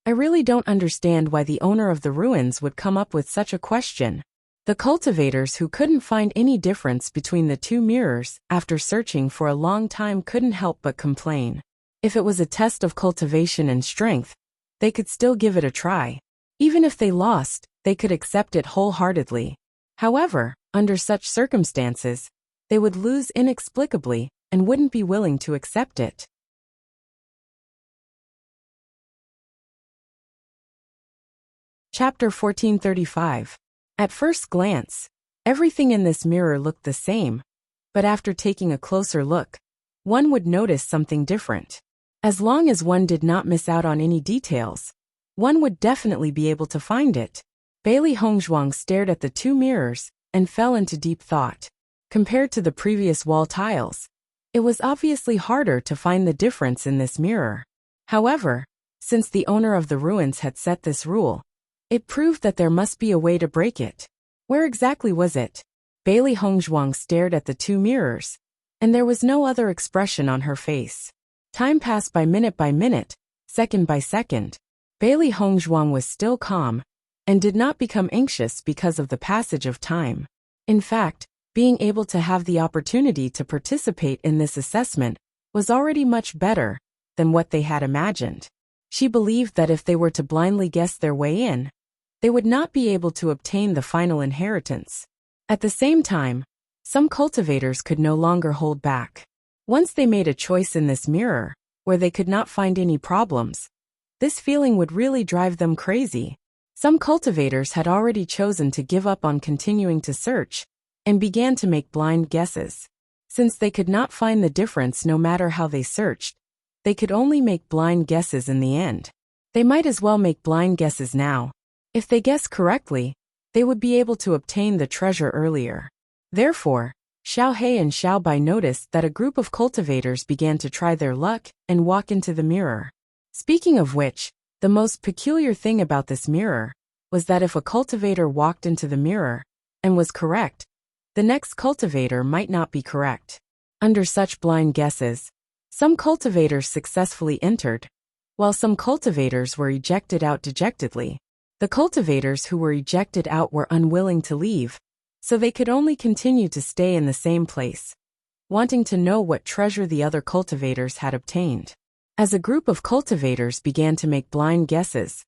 I really don't understand why the owner of the ruins would come up with such a question. The cultivators who couldn't find any difference between the two mirrors after searching for a long time couldn't help but complain. If it was a test of cultivation and strength, they could still give it a try. Even if they lost, they could accept it wholeheartedly. However, under such circumstances, they would lose inexplicably and wouldn't be willing to accept it. Chapter 1435. At first glance, everything in this mirror looked the same, but after taking a closer look, one would notice something different. As long as one did not miss out on any details, one would definitely be able to find it. Bailey Hongzhuang stared at the two mirrors and fell into deep thought. Compared to the previous wall tiles, it was obviously harder to find the difference in this mirror. However, since the owner of the ruins had set this rule, it proved that there must be a way to break it. Where exactly was it? Bailey Hongzhuang stared at the two mirrors, and there was no other expression on her face. Time passed by minute, second by second. Bailey Hongzhuang was still calm and did not become anxious because of the passage of time. In fact, being able to have the opportunity to participate in this assessment was already much better than what they had imagined. She believed that if they were to blindly guess their way in, they would not be able to obtain the final inheritance. At the same time, some cultivators could no longer hold back. Once they made a choice in this mirror, where they could not find any problems, this feeling would really drive them crazy. Some cultivators had already chosen to give up on continuing to search and began to make blind guesses. Since they could not find the difference no matter how they searched, they could only make blind guesses in the end. They might as well make blind guesses now. If they guessed correctly, they would be able to obtain the treasure earlier. Therefore, Xiao He and Xiao Bai noticed that a group of cultivators began to try their luck and walk into the mirror. Speaking of which, the most peculiar thing about this mirror was that if a cultivator walked into the mirror and was correct, the next cultivator might not be correct. Under such blind guesses, some cultivators successfully entered, while some cultivators were ejected out dejectedly. The cultivators who were ejected out were unwilling to leave, so they could only continue to stay in the same place, wanting to know what treasure the other cultivators had obtained. As a group of cultivators began to make blind guesses,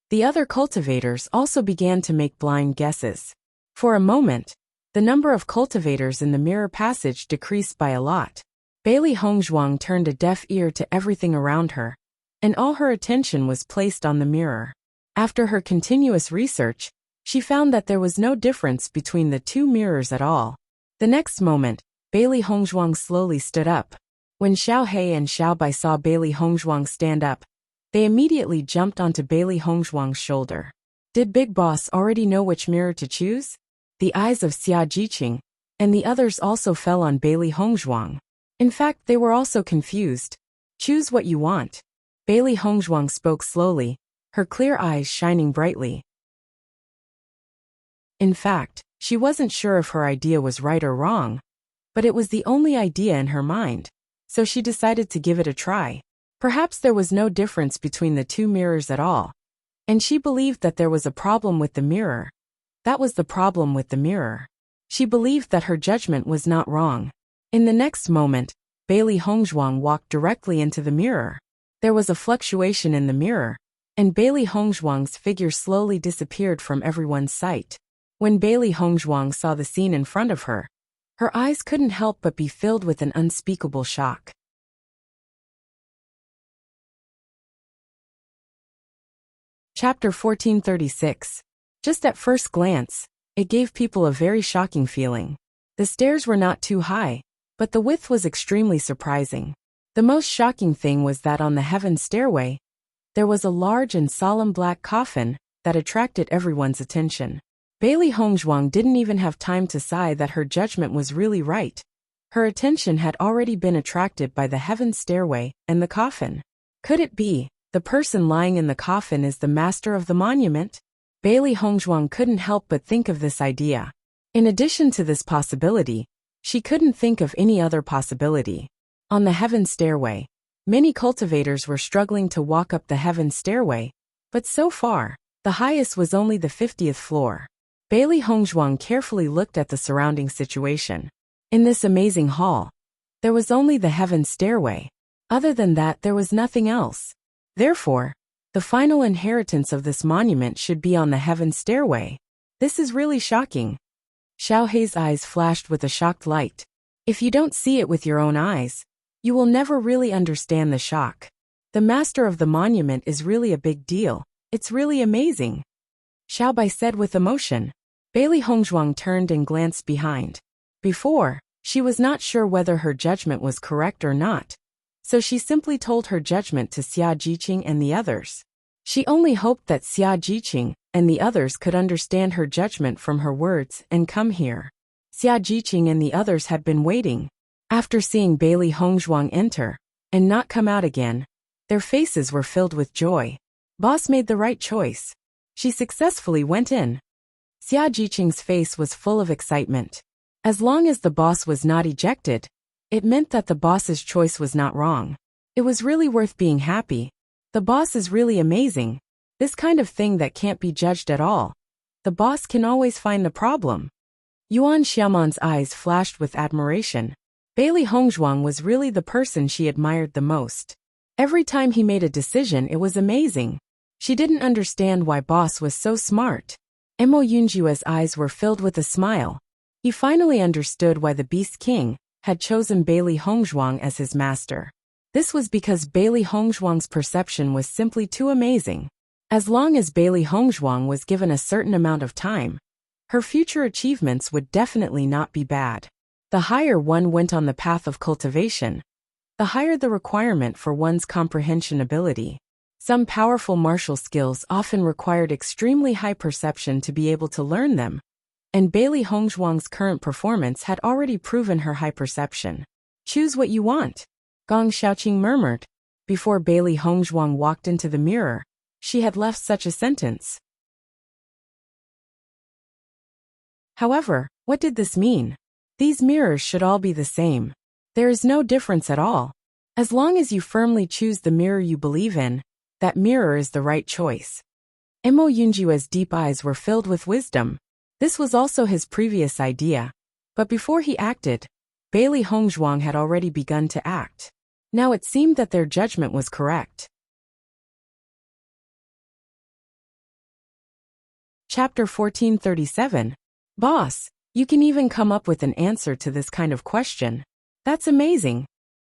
the other cultivators also began to make blind guesses. For a moment, the number of cultivators in the mirror passage decreased by a lot. Bailey Hongzhuang turned a deaf ear to everything around her, and all her attention was placed on the mirror. After her continuous research, she found that there was no difference between the two mirrors at all. The next moment, Bailey Hongzhuang slowly stood up. When Xiao He and Xiao Bai saw Bailey Hongzhuang stand up, they immediately jumped onto Bailey Hongzhuang's shoulder. Did Big Boss already know which mirror to choose? The eyes of Xia Jiqing and the others also fell on Bailey Hongzhuang. In fact, they were also confused. Choose what you want. Bailey Hongzhuang spoke slowly, her clear eyes shining brightly. In fact, she wasn't sure if her idea was right or wrong, but it was the only idea in her mind, so she decided to give it a try. Perhaps there was no difference between the two mirrors at all, and she believed that there was a problem with the mirror. That was the problem with the mirror. She believed that her judgment was not wrong. In the next moment, Bailey Hongzhuang walked directly into the mirror. There was a fluctuation in the mirror, and Bailey Hongzhuang's figure slowly disappeared from everyone's sight. When Bailey Hongzhuang saw the scene in front of her, her eyes couldn't help but be filled with an unspeakable shock. Chapter 1436. Just at first glance, it gave people a very shocking feeling. The stairs were not too high, but the width was extremely surprising. The most shocking thing was that on the heaven stairway, there was a large and solemn black coffin that attracted everyone's attention. Bailey Hongzhuang didn't even have time to sigh that her judgment was really right. Her attention had already been attracted by the heaven stairway and the coffin. Could it be the person lying in the coffin is the master of the monument? Bailey Hongzhuang couldn't help but think of this idea. In addition to this possibility, she couldn't think of any other possibility. On the heaven stairway, many cultivators were struggling to walk up the heaven stairway, but so far, the highest was only the 50th floor. Bailey Hongzhuang carefully looked at the surrounding situation. In this amazing hall, there was only the heaven stairway. Other than that, there was nothing else. Therefore, The final inheritance of this monument should be on the heaven stairway. This is really shocking. Xiao Hei's eyes flashed with a shocked light. If you don't see it with your own eyes, you will never really understand the shock. The master of the monument is really a big deal. It's really amazing. Xiao Bai said with emotion. Bailey Hongzhuang turned and glanced behind. Before, she was not sure whether her judgment was correct or not, so she simply told her judgment to Xia Jiqing and the others. She only hoped that Xia Jiqing and the others could understand her judgment from her words and come here. Xia Jiqing and the others had been waiting. After seeing Bailey Hongzhuang enter and not come out again, their faces were filled with joy. Boss made the right choice. She successfully went in. Xia Jiqing's face was full of excitement. As long as the boss was not ejected, it meant that the boss's choice was not wrong. It was really worth being happy. The boss is really amazing. This kind of thing that can't be judged at all. The boss can always find the problem. Yuan Xiaoman's eyes flashed with admiration. Bailey Hongzhuang was really the person she admired the most. Every time he made a decision, it was amazing. She didn't understand why boss was so smart. Mo Yunjue's eyes were filled with a smile. He finally understood why the Beast King had chosen Bailey Hongzhuang as his master. This was because Bailey Hongzhuang's perception was simply too amazing. As long as Bailey Hongzhuang was given a certain amount of time, her future achievements would definitely not be bad. The higher one went on the path of cultivation, the higher the requirement for one's comprehension ability. Some powerful martial skills often required extremely high perception to be able to learn them, and Bailey Hongzhuang's current performance had already proven her high perception. Choose what you want, Gong Xiaoqing murmured. Before Bailey Hongzhuang walked into the mirror, she had left such a sentence. However, what did this mean? These mirrors should all be the same. There is no difference at all. As long as you firmly choose the mirror you believe in, that mirror is the right choice. Mo Yunjue's deep eyes were filled with wisdom. This was also his previous idea. But before he acted, Bailey Hongzhuang had already begun to act. Now it seemed that their judgment was correct. Chapter 1437. Boss, you can even come up with an answer to this kind of question. That's amazing.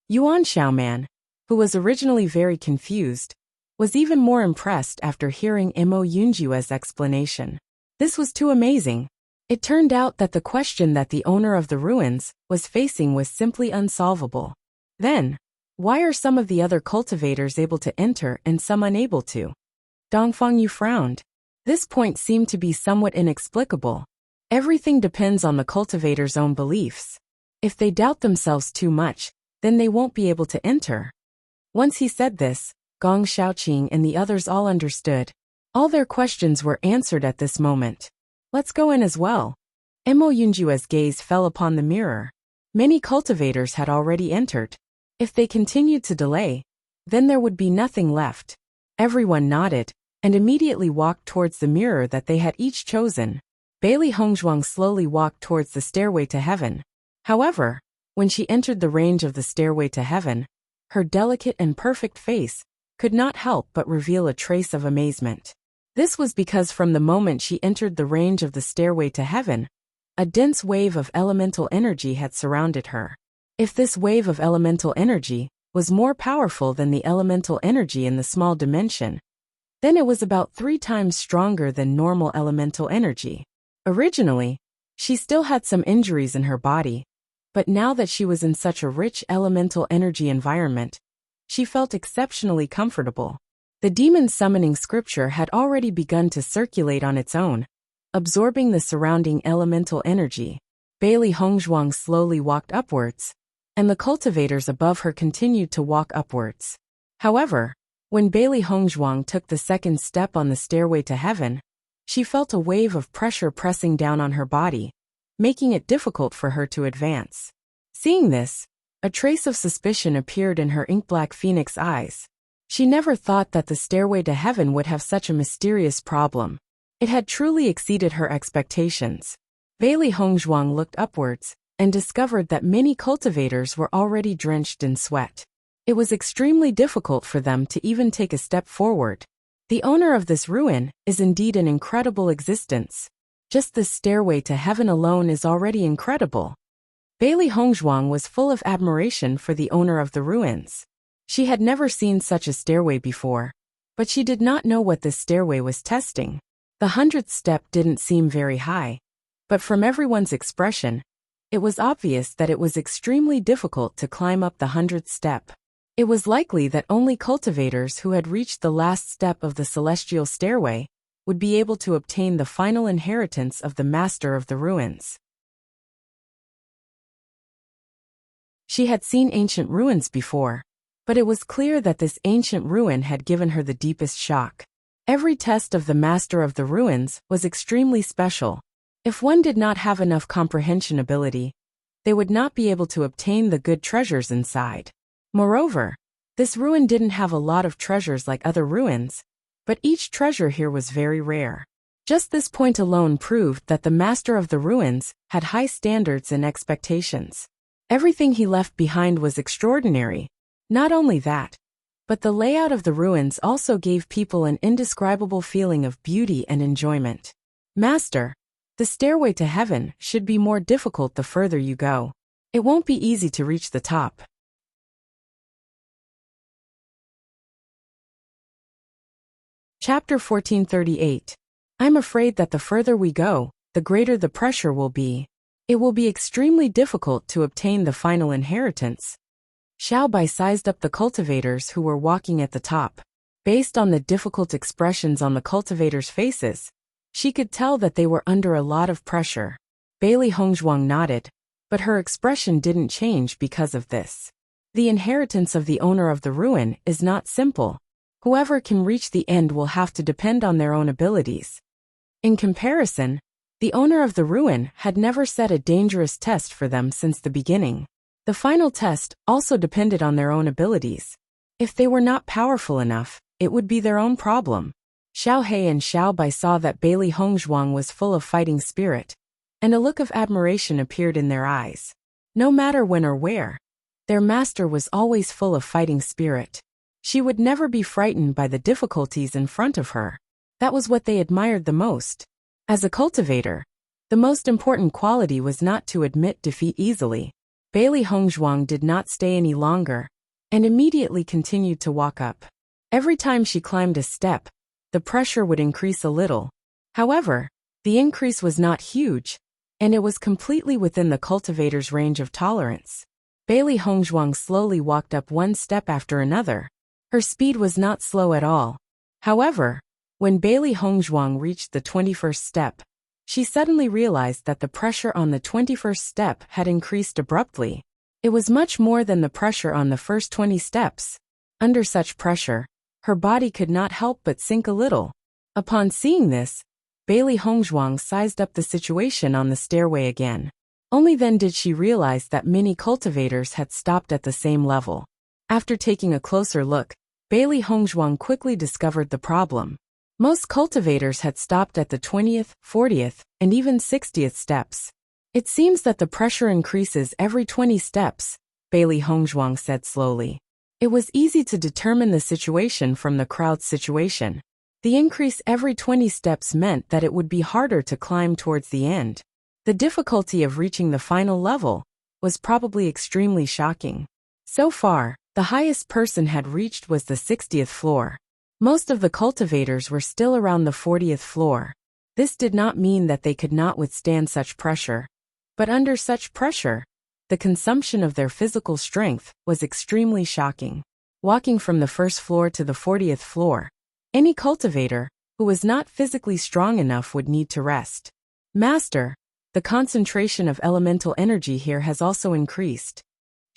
Yuan Xiaoman, who was originally very confused, was even more impressed after hearing Mo Yunjue's explanation. This was too amazing. It turned out that the question that the owner of the ruins was facing was simply unsolvable. Then, why are some of the other cultivators able to enter and some unable to? Dongfang Yu frowned. This point seemed to be somewhat inexplicable. Everything depends on the cultivator's own beliefs. If they doubt themselves too much, then they won't be able to enter. Once he said this, Gong Xiaoqing and the others all understood. All their questions were answered at this moment. Let's go in as well. Mo Yunjue's gaze fell upon the mirror. Many cultivators had already entered. If they continued to delay, then there would be nothing left. Everyone nodded and immediately walked towards the mirror that they had each chosen. Bailey Hongzhuang slowly walked towards the stairway to heaven. However, when she entered the range of the stairway to heaven, her delicate and perfect face could not help but reveal a trace of amazement. This was because from the moment she entered the range of the stairway to heaven, a dense wave of elemental energy had surrounded her. If this wave of elemental energy was more powerful than the elemental energy in the small dimension, then it was about 3 times stronger than normal elemental energy. Originally, she still had some injuries in her body, but now that she was in such a rich elemental energy environment, she felt exceptionally comfortable. The demon summoning scripture had already begun to circulate on its own, absorbing the surrounding elemental energy. Bailey Hongzhuang slowly walked upwards, and the cultivators above her continued to walk upwards. However, when Bailey Hongzhuang took the second step on the stairway to heaven, she felt a wave of pressure pressing down on her body, making it difficult for her to advance. Seeing this, a trace of suspicion appeared in her ink-black phoenix eyes. She never thought that the stairway to heaven would have such a mysterious problem. It had truly exceeded her expectations. Bailey Hongzhuang looked upwards and discovered that many cultivators were already drenched in sweat. It was extremely difficult for them to even take a step forward. The owner of this ruin is indeed an incredible existence. Just the stairway to heaven alone is already incredible. Bailey Hongzhuang was full of admiration for the owner of the ruins. She had never seen such a stairway before, but she did not know what this stairway was testing. The 100th step didn't seem very high, but from everyone's expression, it was obvious that it was extremely difficult to climb up the 100th step. It was likely that only cultivators who had reached the last step of the celestial stairway would be able to obtain the final inheritance of the master of the ruins. She had seen ancient ruins before, but it was clear that this ancient ruin had given her the deepest shock. Every test of the master of the ruins was extremely special. If one did not have enough comprehension ability, they would not be able to obtain the good treasures inside. Moreover, this ruin didn't have a lot of treasures like other ruins, but each treasure here was very rare. Just this point alone proved that the master of the ruins had high standards and expectations. Everything he left behind was extraordinary. Not only that, but the layout of the ruins also gave people an indescribable feeling of beauty and enjoyment. Master, the stairway to heaven should be more difficult the further you go. It won't be easy to reach the top. Chapter 1438. I'm afraid that the further we go, the greater the pressure will be. It will be extremely difficult to obtain the final inheritance. Xiao Bai sized up the cultivators who were walking at the top. Based on the difficult expressions on the cultivators' faces, she could tell that they were under a lot of pressure. Bailey Hongzhuang nodded, but her expression didn't change because of this. The inheritance of the owner of the ruin is not simple. Whoever can reach the end will have to depend on their own abilities. In comparison, the owner of the ruin had never set a dangerous test for them since the beginning. The final test also depended on their own abilities. If they were not powerful enough, it would be their own problem. Xiao He and Xiao Bai saw that Bailey Hongzhuang was full of fighting spirit, and a look of admiration appeared in their eyes. No matter when or where, their master was always full of fighting spirit. She would never be frightened by the difficulties in front of her. That was what they admired the most. As a cultivator, the most important quality was not to admit defeat easily. Bailey Hongzhuang did not stay any longer, and immediately continued to walk up. Every time she climbed a step, the pressure would increase a little. However, the increase was not huge, and it was completely within the cultivator's range of tolerance. Bailey Hongzhuang slowly walked up one step after another. Her speed was not slow at all. However, when Bailey Hongzhuang reached the 21st step, she suddenly realized that the pressure on the 21st step had increased abruptly. It was much more than the pressure on the first 20 steps. Under such pressure, her body could not help but sink a little. Upon seeing this, Bailey Hongzhuang sized up the situation on the stairway again. Only then did she realize that many cultivators had stopped at the same level. After taking a closer look, Bailey Hongzhuang quickly discovered the problem. Most cultivators had stopped at the 20th, 40th, and even 60th steps. It seems that the pressure increases every 20 steps, Bailey Hongzhuang said slowly. It was easy to determine the situation from the crowd's situation. The increase every 20 steps meant that it would be harder to climb towards the end. The difficulty of reaching the final level was probably extremely shocking. So far, the highest person had reached was the 60th floor. Most of the cultivators were still around the 40th floor. This did not mean that they could not withstand such pressure. But under such pressure, the consumption of their physical strength was extremely shocking. Walking from the first floor to the 40th floor, any cultivator who was not physically strong enough would need to rest. Master, the concentration of elemental energy here has also increased.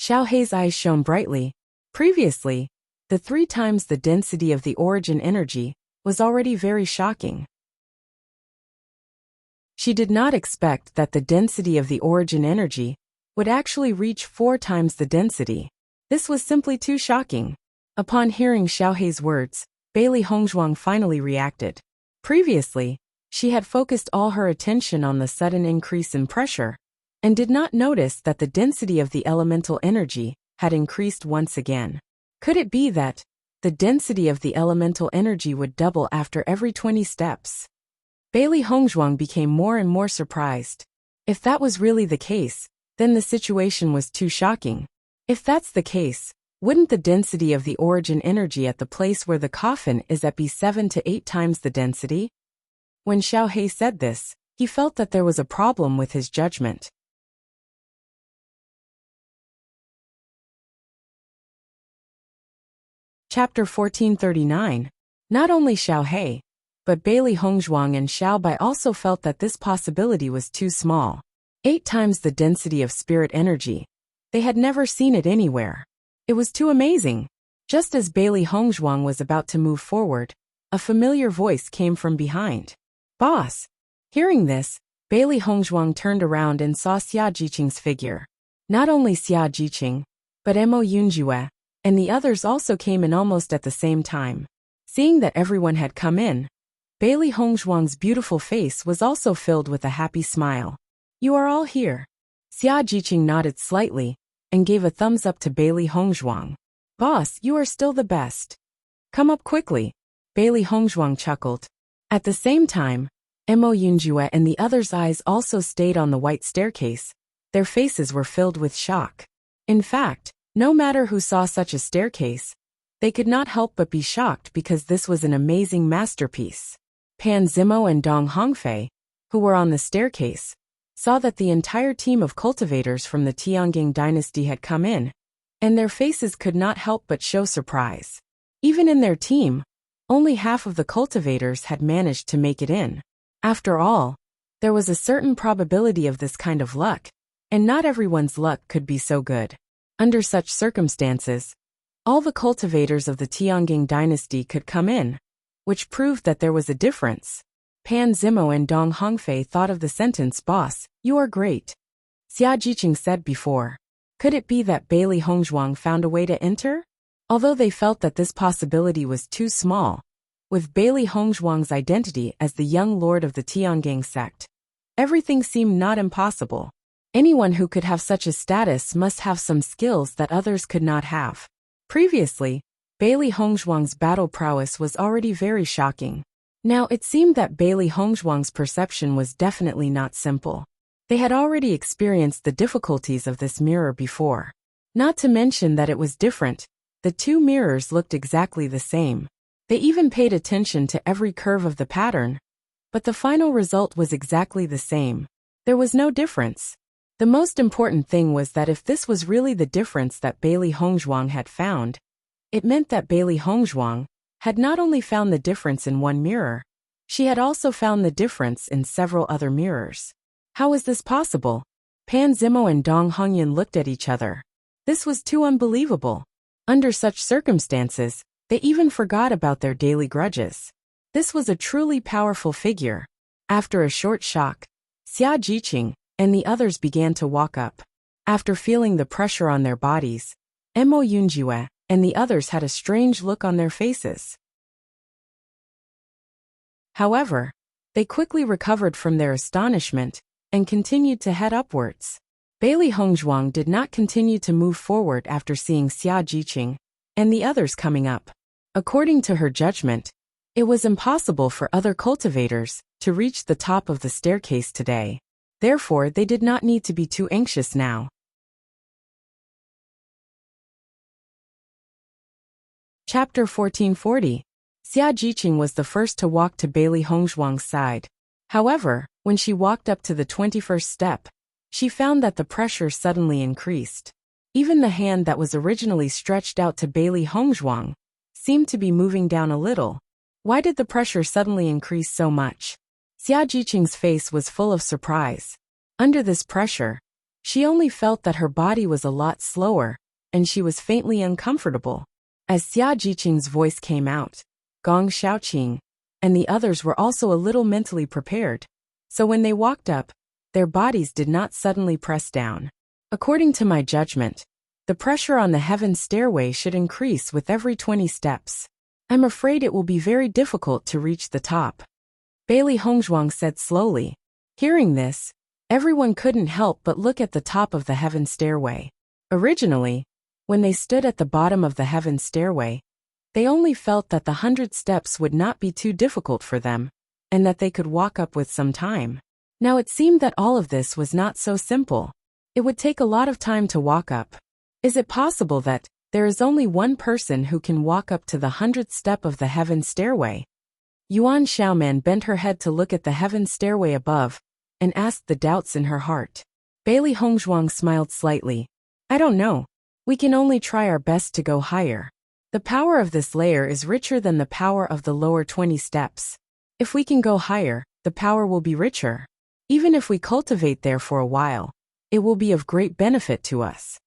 Xiao Hei's eyes shone brightly. Previously, the 3 times the density of the origin energy was already very shocking. She did not expect that the density of the origin energy would actually reach 4 times the density. This was simply too shocking. Upon hearing Xiao Hei's words, Bailey Hongzhuang finally reacted. Previously, she had focused all her attention on the sudden increase in pressure, and did not notice that the density of the elemental energy had increased once again. Could it be that, the density of the elemental energy would double after every 20 steps. Bailey Hongzhuang became more and more surprised. If that was really the case, then the situation was too shocking. If that's the case, wouldn't the density of the origin energy at the place where the coffin is at be 7 to 8 times the density? When Xiao He said this, he felt that there was a problem with his judgment. Chapter 1439. Not only Xiao He, but Bailey Hongzhuang and Xiao Bai also felt that this possibility was too small. 8 times the density of spirit energy. They had never seen it anywhere. It was too amazing. Just as Bailey Hongzhuang was about to move forward, a familiar voice came from behind. "Boss!" Hearing this, Bailey Hongzhuang turned around and saw Xia Jiqing's figure. Not only Xia Jiqing, but Mo Yunjue and the others also came in almost at the same time. Seeing that everyone had come in, Bailey Hongzhuang's beautiful face was also filled with a happy smile. "You are all here." Xia Jiqing nodded slightly and gave a thumbs up to Bailey Hongzhuang. "Boss, you are still the best. Come up quickly." Bailey Hongzhuang chuckled. At the same time, Mo Yunjue and the others' eyes also stayed on the white staircase. Their faces were filled with shock. In fact, no matter who saw such a staircase, they could not help but be shocked because this was an amazing masterpiece. Pan Zimo and Dong Hongfei, who were on the staircase, saw that the entire team of cultivators from the Tiangang dynasty had come in, and their faces could not help but show surprise. Even in their team, only half of the cultivators had managed to make it in. After all, there was a certain probability of this kind of luck, and not everyone's luck could be so good. Under such circumstances, all the cultivators of the Tiangang dynasty could come in, which proved that there was a difference. Pan Zimo and Dong Hongfei thought of the sentence, "Boss, you are great." Xia Jiqing said before. Could it be that Bailey Hongzhuang found a way to enter? Although they felt that this possibility was too small, with Bailey Hongzhuang's identity as the young lord of the Tiangang sect, everything seemed not impossible. Anyone who could have such a status must have some skills that others could not have. Previously, Bailey Hongzhuang's battle prowess was already very shocking. Now it seemed that Bailey Hongzhuang's perception was definitely not simple. They had already experienced the difficulties of this mirror before. Not to mention that it was different. The two mirrors looked exactly the same. They even paid attention to every curve of the pattern, but the final result was exactly the same. There was no difference. The most important thing was that if this was really the difference that Bailey Hongzhuang had found, it meant that Bailey Hongzhuang had not only found the difference in one mirror, she had also found the difference in several other mirrors. How was this possible? Pan Zimo and Dong Hongyan looked at each other. This was too unbelievable. Under such circumstances, they even forgot about their daily grudges. This was a truly powerful figure. After a short shock, Xia Jiqing and the others began to walk up. After feeling the pressure on their bodies, Mo Yunjue and the others had a strange look on their faces. However, they quickly recovered from their astonishment and continued to head upwards. Bailey Hongzhuang did not continue to move forward after seeing Xia Jiqing and the others coming up. According to her judgment, it was impossible for other cultivators to reach the top of the staircase today. Therefore, they did not need to be too anxious now. Chapter 1440. Xia Jiqing was the first to walk to Bailey Hongzhuang's side. However, when she walked up to the 21st step, she found that the pressure suddenly increased. Even the hand that was originally stretched out to Bailey Hongzhuang seemed to be moving down a little. Why did the pressure suddenly increase so much? Xia Jiqing's face was full of surprise. Under this pressure, she only felt that her body was a lot slower, and she was faintly uncomfortable. As Xia Jiqing's voice came out, Gong Shaoqing and the others were also a little mentally prepared, so when they walked up, their bodies did not suddenly press down. According to my judgment, the pressure on the heaven stairway should increase with every 20 steps. I'm afraid it will be very difficult to reach the top. Bailey Hongzhuang said slowly. Hearing this, everyone couldn't help but look at the top of the heaven stairway. Originally, when they stood at the bottom of the heaven stairway, They only felt that the 100 steps would not be too difficult for them, and that they could walk up with some time. Now it seemed that all of this was not so simple. It would take a lot of time to walk up. Is it possible that there is only one person who can walk up to the 100th step of the heaven stairway? Yuan Xiaoman bent her head to look at the heaven stairway above, and asked the doubts in her heart. Bailey Hongzhuang smiled slightly. I don't know. We can only try our best to go higher. The power of this layer is richer than the power of the lower 20 steps. If we can go higher, the power will be richer. Even if we cultivate there for a while, it will be of great benefit to us.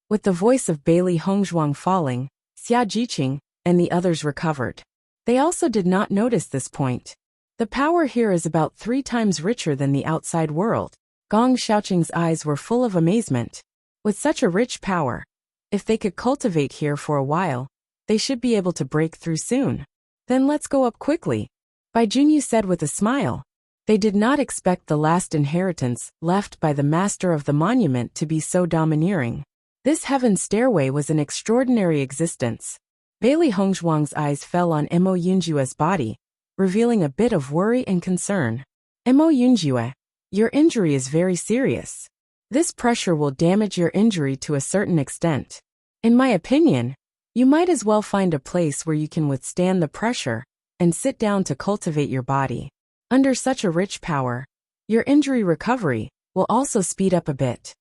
With the voice of Bailey Hongzhuang falling, Xia Jiqing and the others recovered. They also did not notice this point. The power here is about 3 times richer than the outside world. Gong Xiaoqing's eyes were full of amazement. With such a rich power, if they could cultivate here for a while, they should be able to break through soon. Then let's go up quickly. Bai Junyu said with a smile. They did not expect the last inheritance left by the master of the monument to be so domineering. This heaven stairway was an extraordinary existence. Bailey Hongzhuang's eyes fell on Mo Yunjue's body, revealing a bit of worry and concern. Mo Yunjue, your injury is very serious. This pressure will damage your injury to a certain extent. In my opinion, you might as well find a place where you can withstand the pressure and sit down to cultivate your body. Under such a rich power, your injury recovery will also speed up a bit.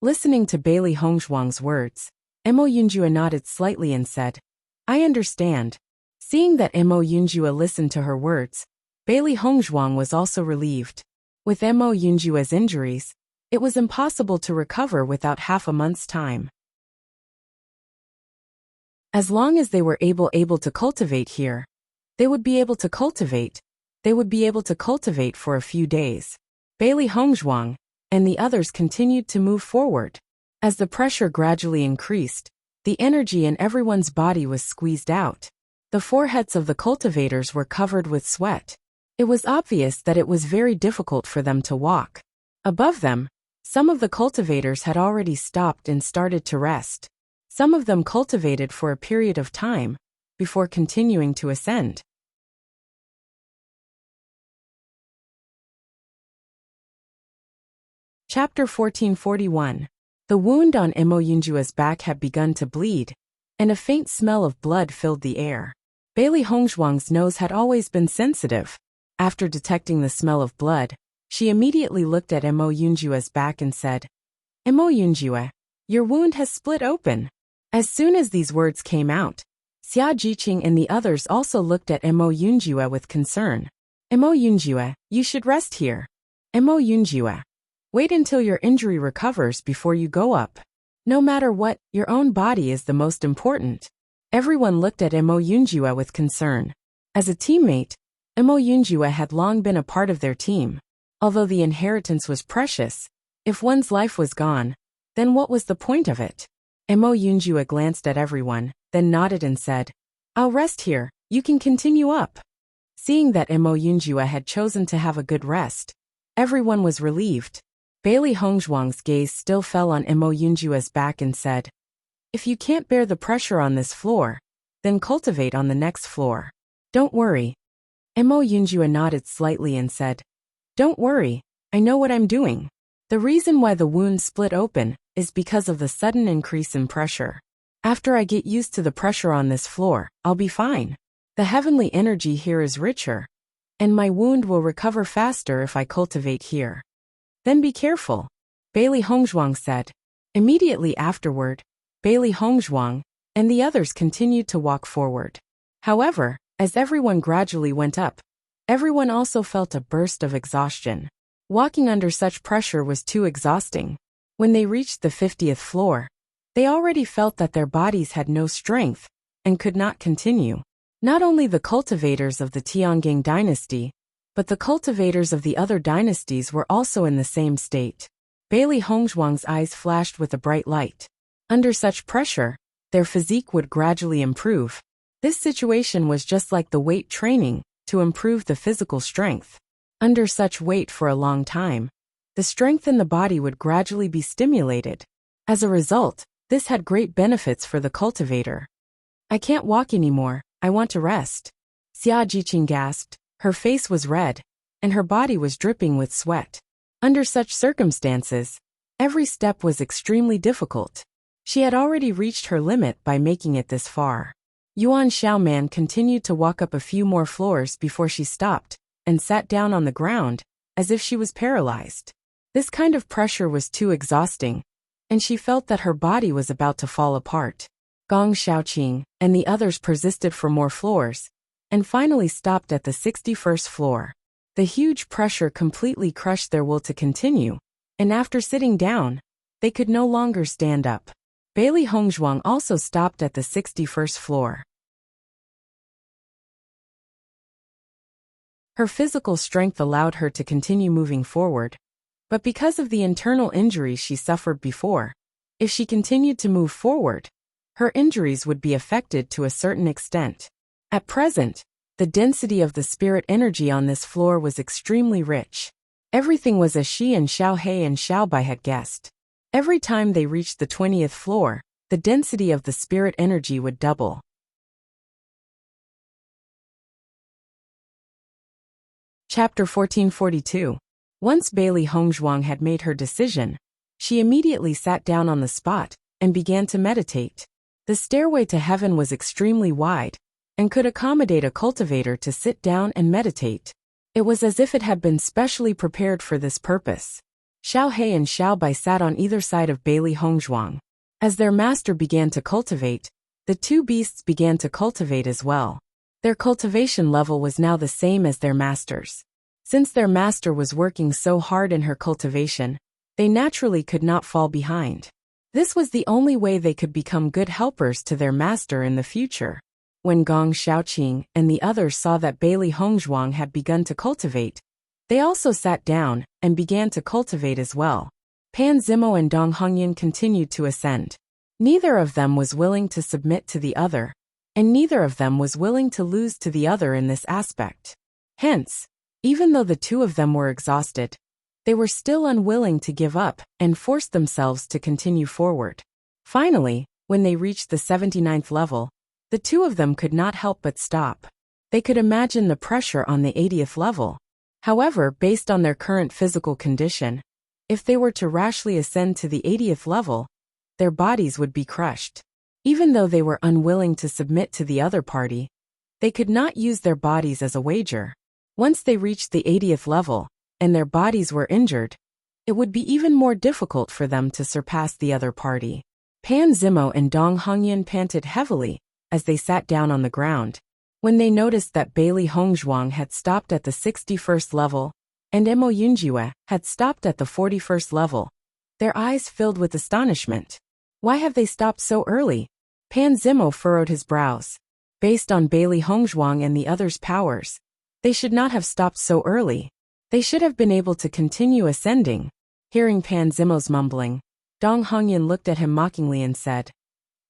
Listening to Bailey Hongzhuang's words, Mo Yunjue nodded slightly and said, I understand. Seeing that Mo Yunjue listened to her words, Bailey Hongzhuang was also relieved. With Mo Yunjue's injuries, it was impossible to recover without half a month's time. As long as they were able to cultivate here, they would be able to cultivate for a few days. Bailey Hongzhuang and the others continued to move forward. As the pressure gradually increased, the energy in everyone's body was squeezed out. The foreheads of the cultivators were covered with sweat. It was obvious that it was very difficult for them to walk. Above them, some of the cultivators had already stopped and started to rest. Some of them cultivated for a period of time before continuing to ascend. Chapter 1441. The wound on Mo Yunjue's back had begun to bleed, and a faint smell of blood filled the air. Bailey Hongzhuang's nose had always been sensitive. After detecting the smell of blood, she immediately looked at Mo Yunjue's back and said, Mo Yunjue, your wound has split open. As soon as these words came out, Xia Jiqing and the others also looked at Mo Yunjue with concern. Mo Yunjue, you should rest here. Mo Yunjue, wait until your injury recovers before you go up. No matter what, your own body is the most important. Everyone looked at Mo Yunjue with concern. As a teammate, Mo Yunjue had long been a part of their team. Although the inheritance was precious, if one's life was gone, then what was the point of it? Mo Yunjue glanced at everyone, then nodded and said, I'll rest here, you can continue up. Seeing that Mo Yunjue had chosen to have a good rest, everyone was relieved. Bailey Hongzhuang's gaze still fell on Mo Yunjue's back and said, If you can't bear the pressure on this floor, then cultivate on the next floor. Don't worry. Mo Yunjue nodded slightly and said, Don't worry, I know what I'm doing. The reason why the wound split open is because of the sudden increase in pressure. After I get used to the pressure on this floor, I'll be fine. The heavenly energy here is richer, and my wound will recover faster if I cultivate here. Then be careful, Bailey Hongzhuang said. Immediately afterward, Bailey Hongzhuang and the others continued to walk forward. However, as everyone gradually went up, everyone also felt a burst of exhaustion. Walking under such pressure was too exhausting. When they reached the 50th floor, they already felt that their bodies had no strength and could not continue. Not only the cultivators of the Tiangang dynasty, but the cultivators of the other dynasties were also in the same state. Bailey Hongzhuang's eyes flashed with a bright light. Under such pressure, their physique would gradually improve. This situation was just like the weight training to improve the physical strength. Under such weight for a long time, the strength in the body would gradually be stimulated. As a result, this had great benefits for the cultivator. I can't walk anymore, I want to rest. Xia Jiqing gasped. Her face was red, and her body was dripping with sweat. Under such circumstances, every step was extremely difficult. She had already reached her limit by making it this far. Yuan Xiaoman continued to walk up a few more floors before she stopped and sat down on the ground, as if she was paralyzed. This kind of pressure was too exhausting, and she felt that her body was about to fall apart. Gong Xiaoqing and the others persisted for more floors, and finally stopped at the 61st floor. The huge pressure completely crushed their will to continue, and after sitting down, they could no longer stand up. Bailey Hongzhuang also stopped at the 61st floor. Her physical strength allowed her to continue moving forward, but because of the internal injuries she suffered before, if she continued to move forward, her injuries would be affected to a certain extent. At present, the density of the spirit energy on this floor was extremely rich. Everything was as she and Xiao He and Xiao Bai had guessed. Every time they reached the 20th floor, the density of the spirit energy would double. Chapter 1442. Once Bailey Hongzhuang had made her decision, she immediately sat down on the spot and began to meditate. The stairway to heaven was extremely wide and could accommodate a cultivator to sit down and meditate. It was as if it had been specially prepared for this purpose. Xiao He and Xiao Bai sat on either side of Bailey Hongzhuang. As their master began to cultivate, the two beasts began to cultivate as well. Their cultivation level was now the same as their master's. Since their master was working so hard in her cultivation, they naturally could not fall behind. This was the only way they could become good helpers to their master in the future. When Gong Xiaoqing and the others saw that Bailey Hongzhuang had begun to cultivate, they also sat down and began to cultivate as well. Pan Zimo and Dong Hongyan continued to ascend. Neither of them was willing to submit to the other, and neither of them was willing to lose to the other in this aspect. Hence, even though the two of them were exhausted, they were still unwilling to give up and forced themselves to continue forward. Finally, when they reached the 79th level, the two of them could not help but stop. They could imagine the pressure on the 80th level. However, based on their current physical condition, if they were to rashly ascend to the 80th level, their bodies would be crushed. Even though they were unwilling to submit to the other party, they could not use their bodies as a wager. Once they reached the 80th level, and their bodies were injured, it would be even more difficult for them to surpass the other party. Pan Zimo and Dong Hongyan panted heavily as they sat down on the ground. When they noticed that Bailey Hongzhuang had stopped at the 61st level, and Mo Yunjue had stopped at the 41st level, their eyes filled with astonishment. Why have they stopped so early? Pan Zimo furrowed his brows. Based on Bailey Hongzhuang and the others' powers, they should not have stopped so early. They should have been able to continue ascending. Hearing Pan Zimo's mumbling, Dong Hongyan looked at him mockingly and said,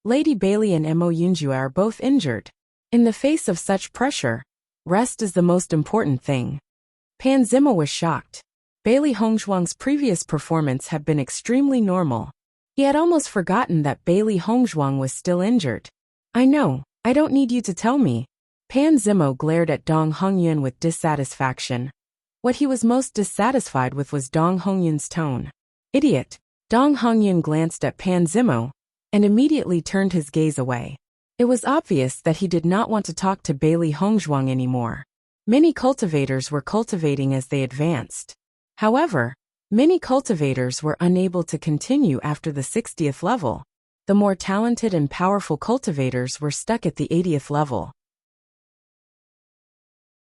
Lady Bailey and Mo Yunjue are both injured. In the face of such pressure, rest is the most important thing. Pan Zimo was shocked. Bailey Hongzhuang's previous performance had been extremely normal. He had almost forgotten that Bailey Hongzhuang was still injured. I know, I don't need you to tell me. Pan Zimo glared at Dong Hongyan with dissatisfaction. What he was most dissatisfied with was Dong Hongyan's tone. Idiot. Dong Hongyan glanced at Pan Zimo and immediately turned his gaze away. It was obvious that he did not want to talk to Bailey Hongzhuang anymore. Many cultivators were cultivating as they advanced. However, many cultivators were unable to continue after the 60th level. The more talented and powerful cultivators were stuck at the 80th level.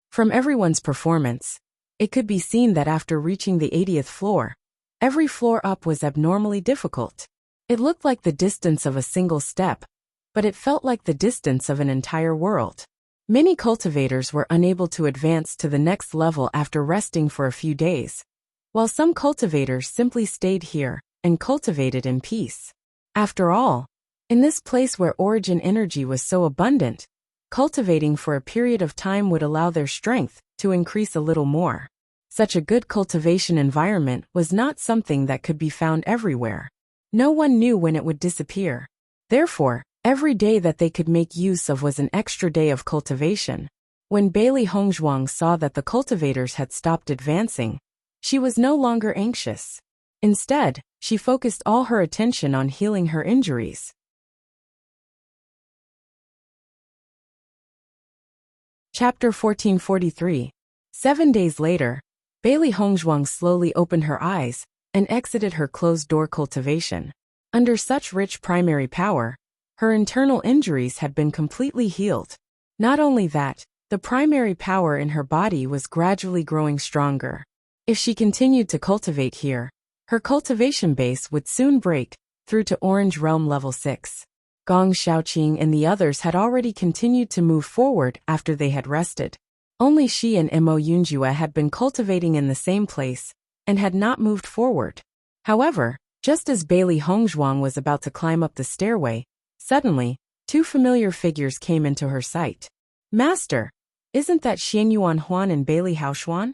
From everyone's performance, it could be seen that after reaching the 80th floor, every floor up was abnormally difficult. It looked like the distance of a single step, but it felt like the distance of an entire world. Many cultivators were unable to advance to the next level after resting for a few days, while some cultivators simply stayed here and cultivated in peace. After all, in this place where origin energy was so abundant, cultivating for a period of time would allow their strength to increase a little more. Such a good cultivation environment was not something that could be found everywhere. No one knew when it would disappear. Therefore, Every day that they could make use of was an extra day of cultivation. When Bailey Hongzhuang saw that the cultivators had stopped advancing, she was no longer anxious. Instead, she focused all her attention on healing her injuries. Chapter 1443. 7 days later, Bailey Hongzhuang slowly opened her eyes and exited her closed-door cultivation. Under such rich primary power, her internal injuries had been completely healed. Not only that, the primary power in her body was gradually growing stronger. If she continued to cultivate here, her cultivation base would soon break through to Orange Realm Level 6. Gong Xiaoqing and the others had already continued to move forward after they had rested. Only she and Mo Yunjue had been cultivating in the same place and had not moved forward. However, just as Bailey Hongzhuang was about to climb up the stairway, suddenly, two familiar figures came into her sight. "Master, isn't that Xianyuan Huan and Bailey Haoxuan?"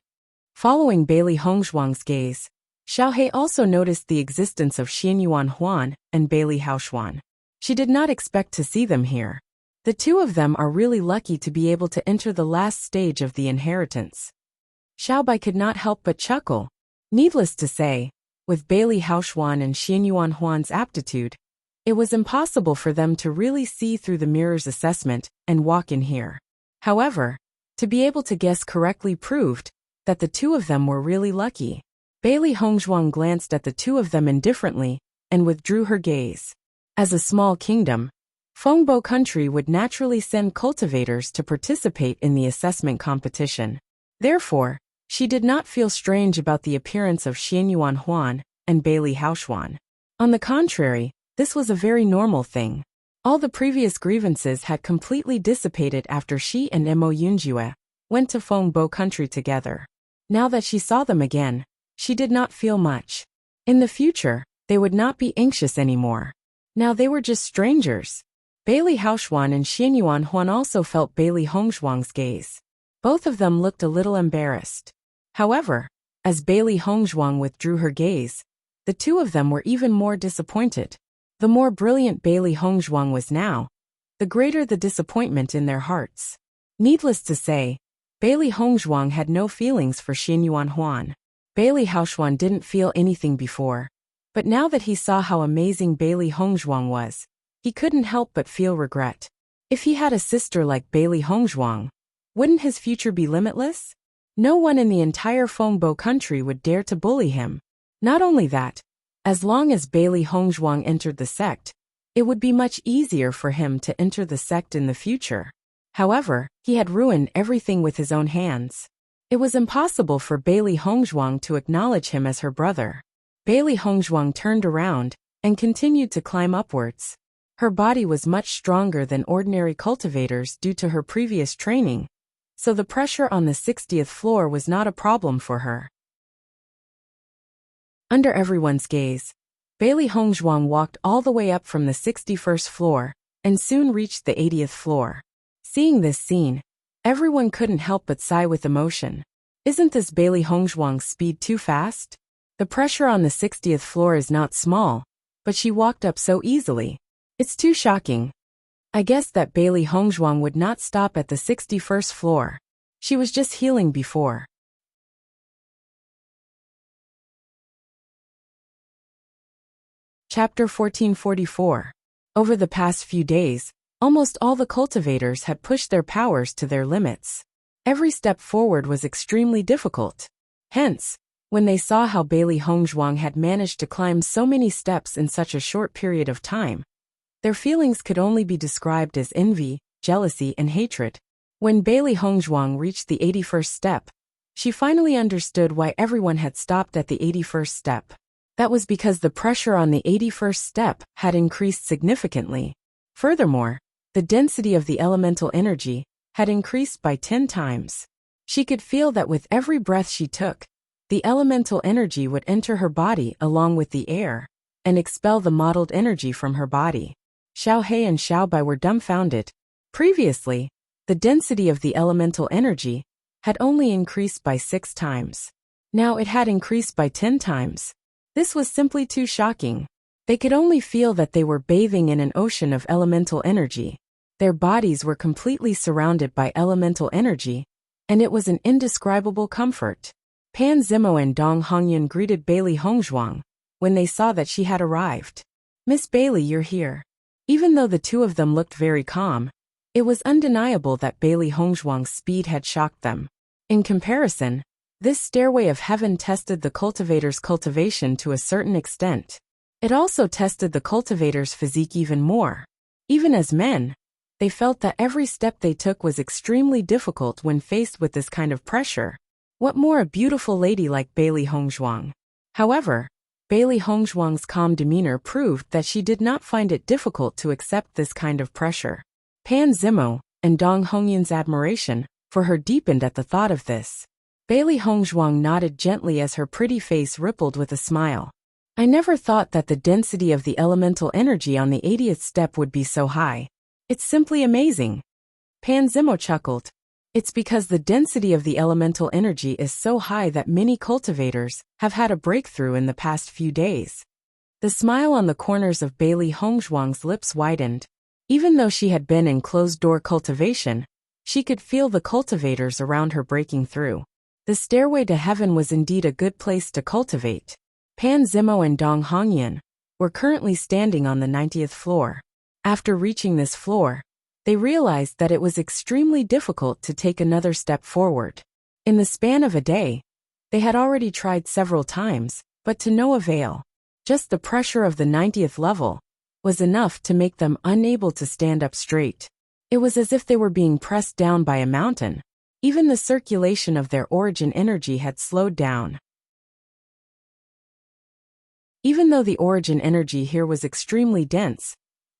Following Bailey Hongzhuang's gaze, Xiaohe also noticed the existence of Xianyuan Huan and Bailey Haoxuan. She did not expect to see them here. The two of them are really lucky to be able to enter the last stage of the inheritance. Xiaobai could not help but chuckle. Needless to say, with Bailey Haoxuan and Xianyuan Huan's aptitude, it was impossible for them to really see through the mirror's assessment and walk in here. However, to be able to guess correctly proved that the two of them were really lucky. Bailey Hongzhuang glanced at the two of them indifferently and withdrew her gaze. As a small kingdom, Fengbo country would naturally send cultivators to participate in the assessment competition. Therefore, she did not feel strange about the appearance of Xianyuan Huan and Bailey Haoxuan. On the contrary, this was a very normal thing. All the previous grievances had completely dissipated after she and Mo Yunjue went to Fengbo country together. Now that she saw them again, she did not feel much. In the future, they would not be anxious anymore. Now they were just strangers. Bailey Haoxuan and Xianyuan Huan also felt Bailey Hongzhuang's gaze. Both of them looked a little embarrassed. However, as Bailey Hongzhuang withdrew her gaze, the two of them were even more disappointed. The more brilliant Bailey Hongzhuang was now, the greater the disappointment in their hearts. Needless to say, Bailey Hongzhuang had no feelings for Xianyuan Huan. Bailey Haoxuan didn't feel anything before, but now that he saw how amazing Bailey Hongzhuang was, he couldn't help but feel regret. If he had a sister like Bailey Hongzhuang, wouldn't his future be limitless? No one in the entire Fengbo country would dare to bully him. Not only that, as long as Bailey Hongzhuang entered the sect, it would be much easier for him to enter the sect in the future. However, he had ruined everything with his own hands. It was impossible for Bailey Hongzhuang to acknowledge him as her brother. Bailey Hongzhuang turned around and continued to climb upwards. Her body was much stronger than ordinary cultivators due to her previous training, so the pressure on the 60th floor was not a problem for her. Under everyone's gaze, Bailey Hongzhuang walked all the way up from the 61st floor and soon reached the 80th floor. Seeing this scene, everyone couldn't help but sigh with emotion. Isn't this Bailey Hongzhuang's speed too fast? The pressure on the 60th floor is not small, but she walked up so easily. It's too shocking. I guess that Bailey Hongzhuang would not stop at the 61st floor. She was just healing before. Chapter 1444. Over the past few days, almost all the cultivators had pushed their powers to their limits. Every step forward was extremely difficult. Hence, when they saw how Bailey Hongzhuang had managed to climb so many steps in such a short period of time, their feelings could only be described as envy, jealousy, and hatred. When Bailey Hongzhuang reached the 81st step, she finally understood why everyone had stopped at the 81st step. That was because the pressure on the 81st step had increased significantly. Furthermore, the density of the elemental energy had increased by 10 times. She could feel that with every breath she took, the elemental energy would enter her body along with the air and expel the mottled energy from her body. Xiaohe and Xiaobai were dumbfounded. Previously, the density of the elemental energy had only increased by 6 times. Now it had increased by 10 times. This was simply too shocking. They could only feel that they were bathing in an ocean of elemental energy. Their bodies were completely surrounded by elemental energy, and it was an indescribable comfort. Pan Zimo and Dong Hongyun greeted Bailey Hongzhuang when they saw that she had arrived. "Miss Bailey, you're here." Even though the two of them looked very calm, it was undeniable that Bailey Hongzhuang's speed had shocked them. In comparison, this stairway of heaven tested the cultivator's cultivation to a certain extent. It also tested the cultivator's physique even more. Even as men, they felt that every step they took was extremely difficult when faced with this kind of pressure. What more a beautiful lady like Bailey Hongzhuang? However, Bailey Hongzhuang's calm demeanor proved that she did not find it difficult to accept this kind of pressure. Pan Zimo and Dong Hongyun's admiration for her deepened at the thought of this. Bailey Hongzhuang nodded gently as her pretty face rippled with a smile. "I never thought that the density of the elemental energy on the 80th step would be so high. It's simply amazing." Pan Zimo chuckled. "It's because the density of the elemental energy is so high that many cultivators have had a breakthrough in the past few days." The smile on the corners of Bailey Hongzhuang's lips widened. Even though she had been in closed-door cultivation, she could feel the cultivators around her breaking through. The stairway to heaven was indeed a good place to cultivate. Pan Zimo and Dong Hongyun were currently standing on the 90th floor. After reaching this floor, they realized that it was extremely difficult to take another step forward. In the span of a day, they had already tried several times, but to no avail. Just the pressure of the 90th level was enough to make them unable to stand up straight. It was as if they were being pressed down by a mountain. Even the circulation of their origin energy had slowed down. Even though the origin energy here was extremely dense,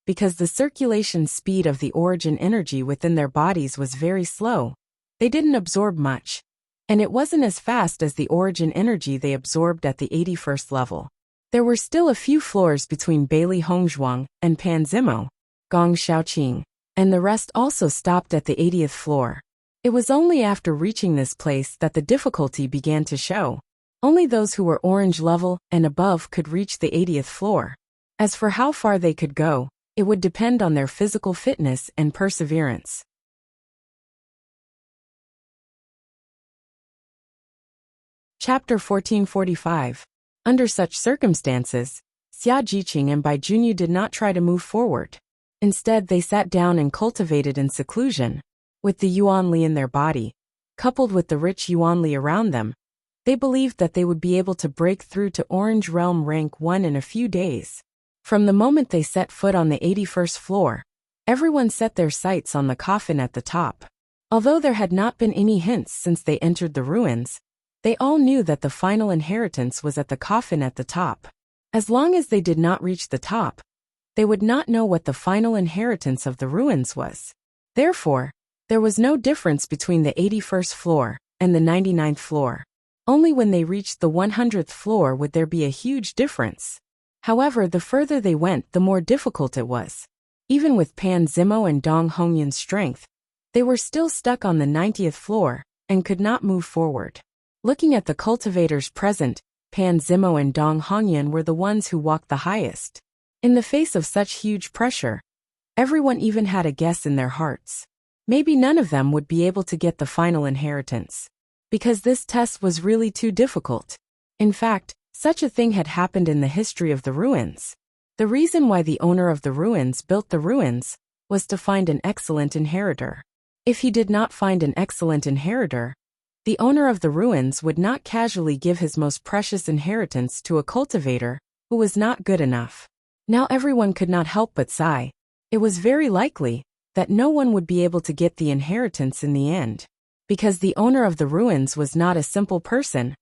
because the circulation speed of the origin energy within their bodies was very slow, they didn't absorb much, and it wasn't as fast as the origin energy they absorbed at the 81st level. There were still a few floors between Bailey Hongzhuang and Pan Zimo, Gong Xiaoqing, and the rest also stopped at the 80th floor. It was only after reaching this place that the difficulty began to show. Only those who were orange level and above could reach the 80th floor. As for how far they could go, it would depend on their physical fitness and perseverance. Chapter 1445. Under such circumstances, Xia Jiqing and Bai Junyu did not try to move forward. Instead, they sat down and cultivated in seclusion. With the Yuan Li in their body, coupled with the rich Yuan Li around them, they believed that they would be able to break through to Orange Realm Rank 1 in a few days. From the moment they set foot on the 81st floor, everyone set their sights on the coffin at the top. Although there had not been any hints since they entered the ruins, they all knew that the final inheritance was at the coffin at the top. As long as they did not reach the top, they would not know what the final inheritance of the ruins was. Therefore, there was no difference between the 81st floor and the 99th floor. Only when they reached the 100th floor would there be a huge difference. However, the further they went, the more difficult it was. Even with Pan Zimo and Dong Hongyun's strength, they were still stuck on the 90th floor and could not move forward. Looking at the cultivators present, Pan Zimo and Dong Hongyun were the ones who walked the highest. In the face of such huge pressure, everyone even had a guess in their hearts. Maybe none of them would be able to get the final inheritance, because this test was really too difficult. In fact, such a thing had happened in the history of the ruins. The reason why the owner of the ruins built the ruins was to find an excellent inheritor. If he did not find an excellent inheritor, the owner of the ruins would not casually give his most precious inheritance to a cultivator who was not good enough. Now everyone could not help but sigh. It was very likely that no one would be able to get the inheritance in the end. Because the owner of the ruins was not a simple person,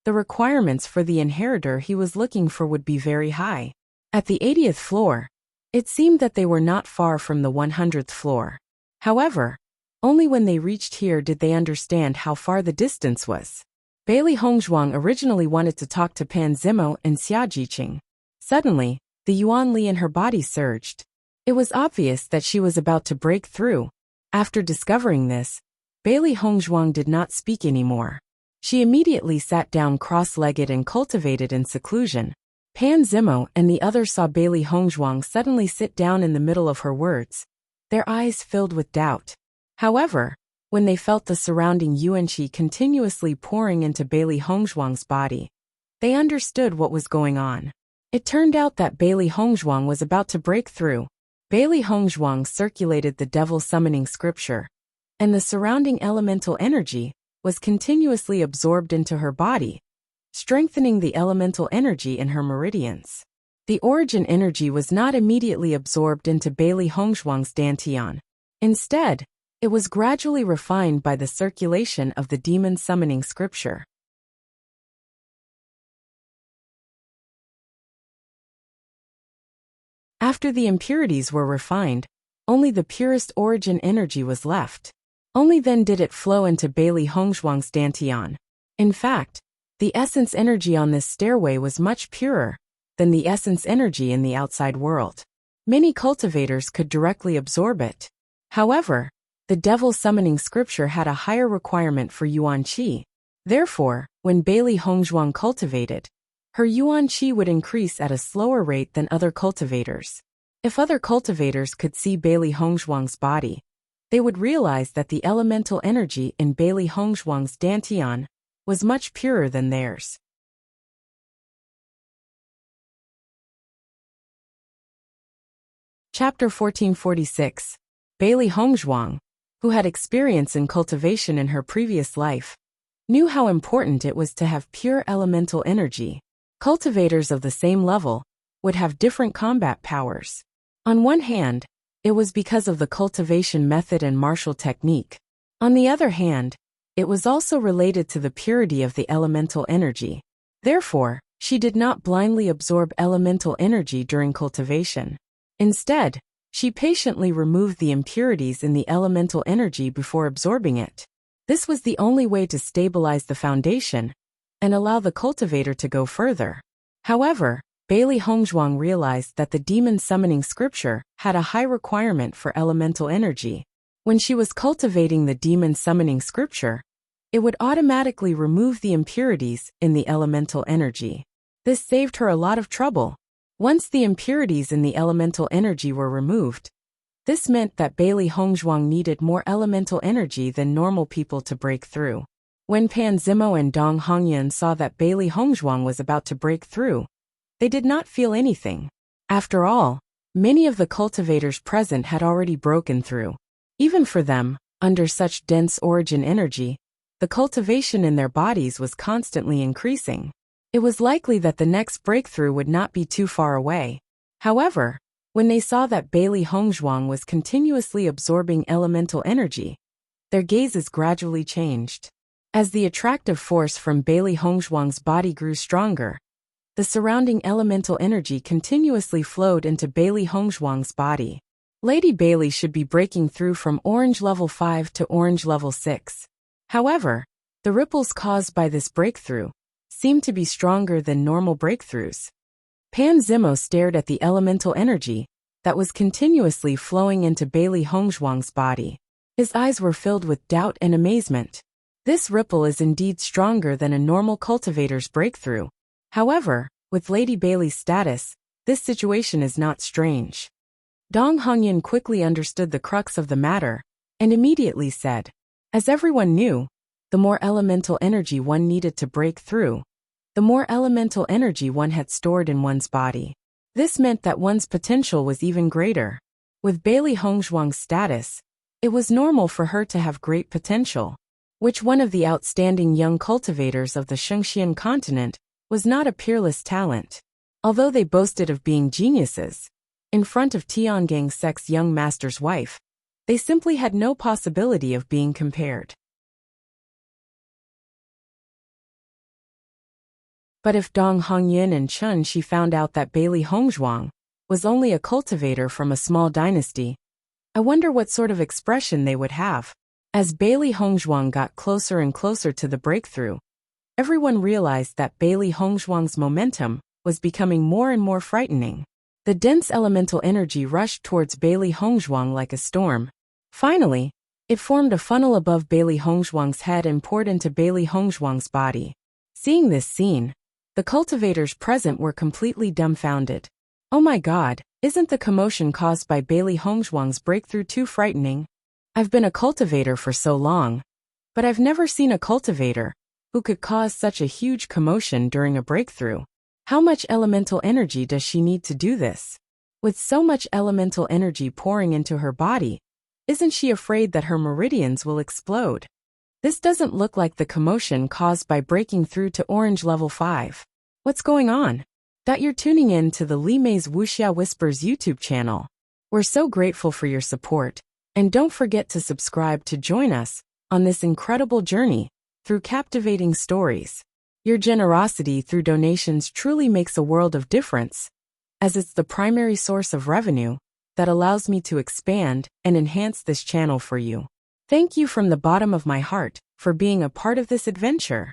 the requirements for the inheritor he was looking for would be very high. At the 80th floor, it seemed that they were not far from the 100th floor. However, only when they reached here did they understand how far the distance was. Bailey Hongzhuang originally wanted to talk to Pan Zimo and Xia Jiqing. Suddenly, the Yuan Li in her body surged. It was obvious that she was about to break through. After discovering this, Bailey Hongzhuang did not speak anymore. She immediately sat down cross-legged and cultivated in seclusion. Pan Zimo and the others saw Bailey Hongzhuang suddenly sit down in the middle of her words, their eyes filled with doubt. However, when they felt the surrounding yuanqi continuously pouring into Bailey Hongzhuang's body, they understood what was going on. It turned out that Bailey Hongzhuang was about to break through. Bailey Hongzhuang circulated the devil summoning scripture, and the surrounding elemental energy was continuously absorbed into her body, strengthening the elemental energy in her meridians. The origin energy was not immediately absorbed into Bailey Hongzhuang's dantian. Instead, it was gradually refined by the circulation of the demon summoning scripture. After the impurities were refined, only the purest origin energy was left. Only then did it flow into Bailey Hongzhuang's dantian. In fact, the essence energy on this stairway was much purer than the essence energy in the outside world. Many cultivators could directly absorb it. However, the devil summoning scripture had a higher requirement for yuan qi. Therefore, when Bailey Hongzhuang cultivated, her yuan qi would increase at a slower rate than other cultivators. If other cultivators could see Bailey Hongzhuang's body, they would realize that the elemental energy in Bailey Hongzhuang's dantian was much purer than theirs. Chapter 1446. Bailey Hongzhuang, who had experience in cultivation in her previous life, knew how important it was to have pure elemental energy. Cultivators of the same level would have different combat powers. On one hand, it was because of the cultivation method and martial technique. On the other hand, it was also related to the purity of the elemental energy. Therefore, she did not blindly absorb elemental energy during cultivation. Instead, she patiently removed the impurities in the elemental energy before absorbing it. This was the only way to stabilize the foundation and allow the cultivator to go further. However, Bailey Hongzhuang realized that the demon summoning scripture had a high requirement for elemental energy. When she was cultivating the demon summoning scripture, it would automatically remove the impurities in the elemental energy. This saved her a lot of trouble. Once the impurities in the elemental energy were removed, this meant that Bailey Hongzhuang needed more elemental energy than normal people to break through. When Pan Zimo and Dong Hongyan saw that Bailey Hongzhuang was about to break through, they did not feel anything. After all, many of the cultivators present had already broken through. Even for them, under such dense origin energy, the cultivation in their bodies was constantly increasing. It was likely that the next breakthrough would not be too far away. However, when they saw that Bailey Hongzhuang was continuously absorbing elemental energy, their gazes gradually changed. As the attractive force from Bailey Hongzhuang's body grew stronger, the surrounding elemental energy continuously flowed into Bailey Hongzhuang's body. Lady Bailey should be breaking through from Orange Level 5 to Orange Level 6. However, the ripples caused by this breakthrough seemed to be stronger than normal breakthroughs. Pan Zimo stared at the elemental energy that was continuously flowing into Bailey Hongzhuang's body. His eyes were filled with doubt and amazement. This ripple is indeed stronger than a normal cultivator's breakthrough. However, with Lady Bailey's status, this situation is not strange. Dong Hongyan quickly understood the crux of the matter, and immediately said, as everyone knew, the more elemental energy one needed to break through, the more elemental energy one had stored in one's body. This meant that one's potential was even greater. With Bailey Hongzhuang's status, it was normal for her to have great potential. Which one of the outstanding young cultivators of the Shengxian continent was not a peerless talent? Although they boasted of being geniuses, in front of Tiangang Sec's young master's wife, they simply had no possibility of being compared. But if Dong Hongyan and Chun Shi found out that Bailey Hongzhuang was only a cultivator from a small dynasty, I wonder what sort of expression they would have. As Bailey Hongzhuang got closer and closer to the breakthrough, everyone realized that Bailey Hongzhuang's momentum was becoming more and more frightening. The dense elemental energy rushed towards Bailey Hongzhuang like a storm. Finally, it formed a funnel above Bailey Hongzhuang's head and poured into Bailey Hongzhuang's body. Seeing this scene, The cultivators present were completely dumbfounded. Oh my god, isn't the commotion caused by Bailey Hongzhuang's breakthrough too frightening? I've been a cultivator for so long, but I've never seen a cultivator who could cause such a huge commotion during a breakthrough. How much elemental energy does she need to do this? With so much elemental energy pouring into her body, isn't she afraid that her meridians will explode? This doesn't look like the commotion caused by breaking through to Orange Level 5. What's going on? That you're tuning in to the Li Mei's Wuxia Whispers YouTube channel. We're so grateful for your support, and don't forget to subscribe to join us on this incredible journey through captivating stories. Your generosity through donations truly makes a world of difference, as it's the primary source of revenue that allows me to expand and enhance this channel for you. Thank you from the bottom of my heart for being a part of this adventure.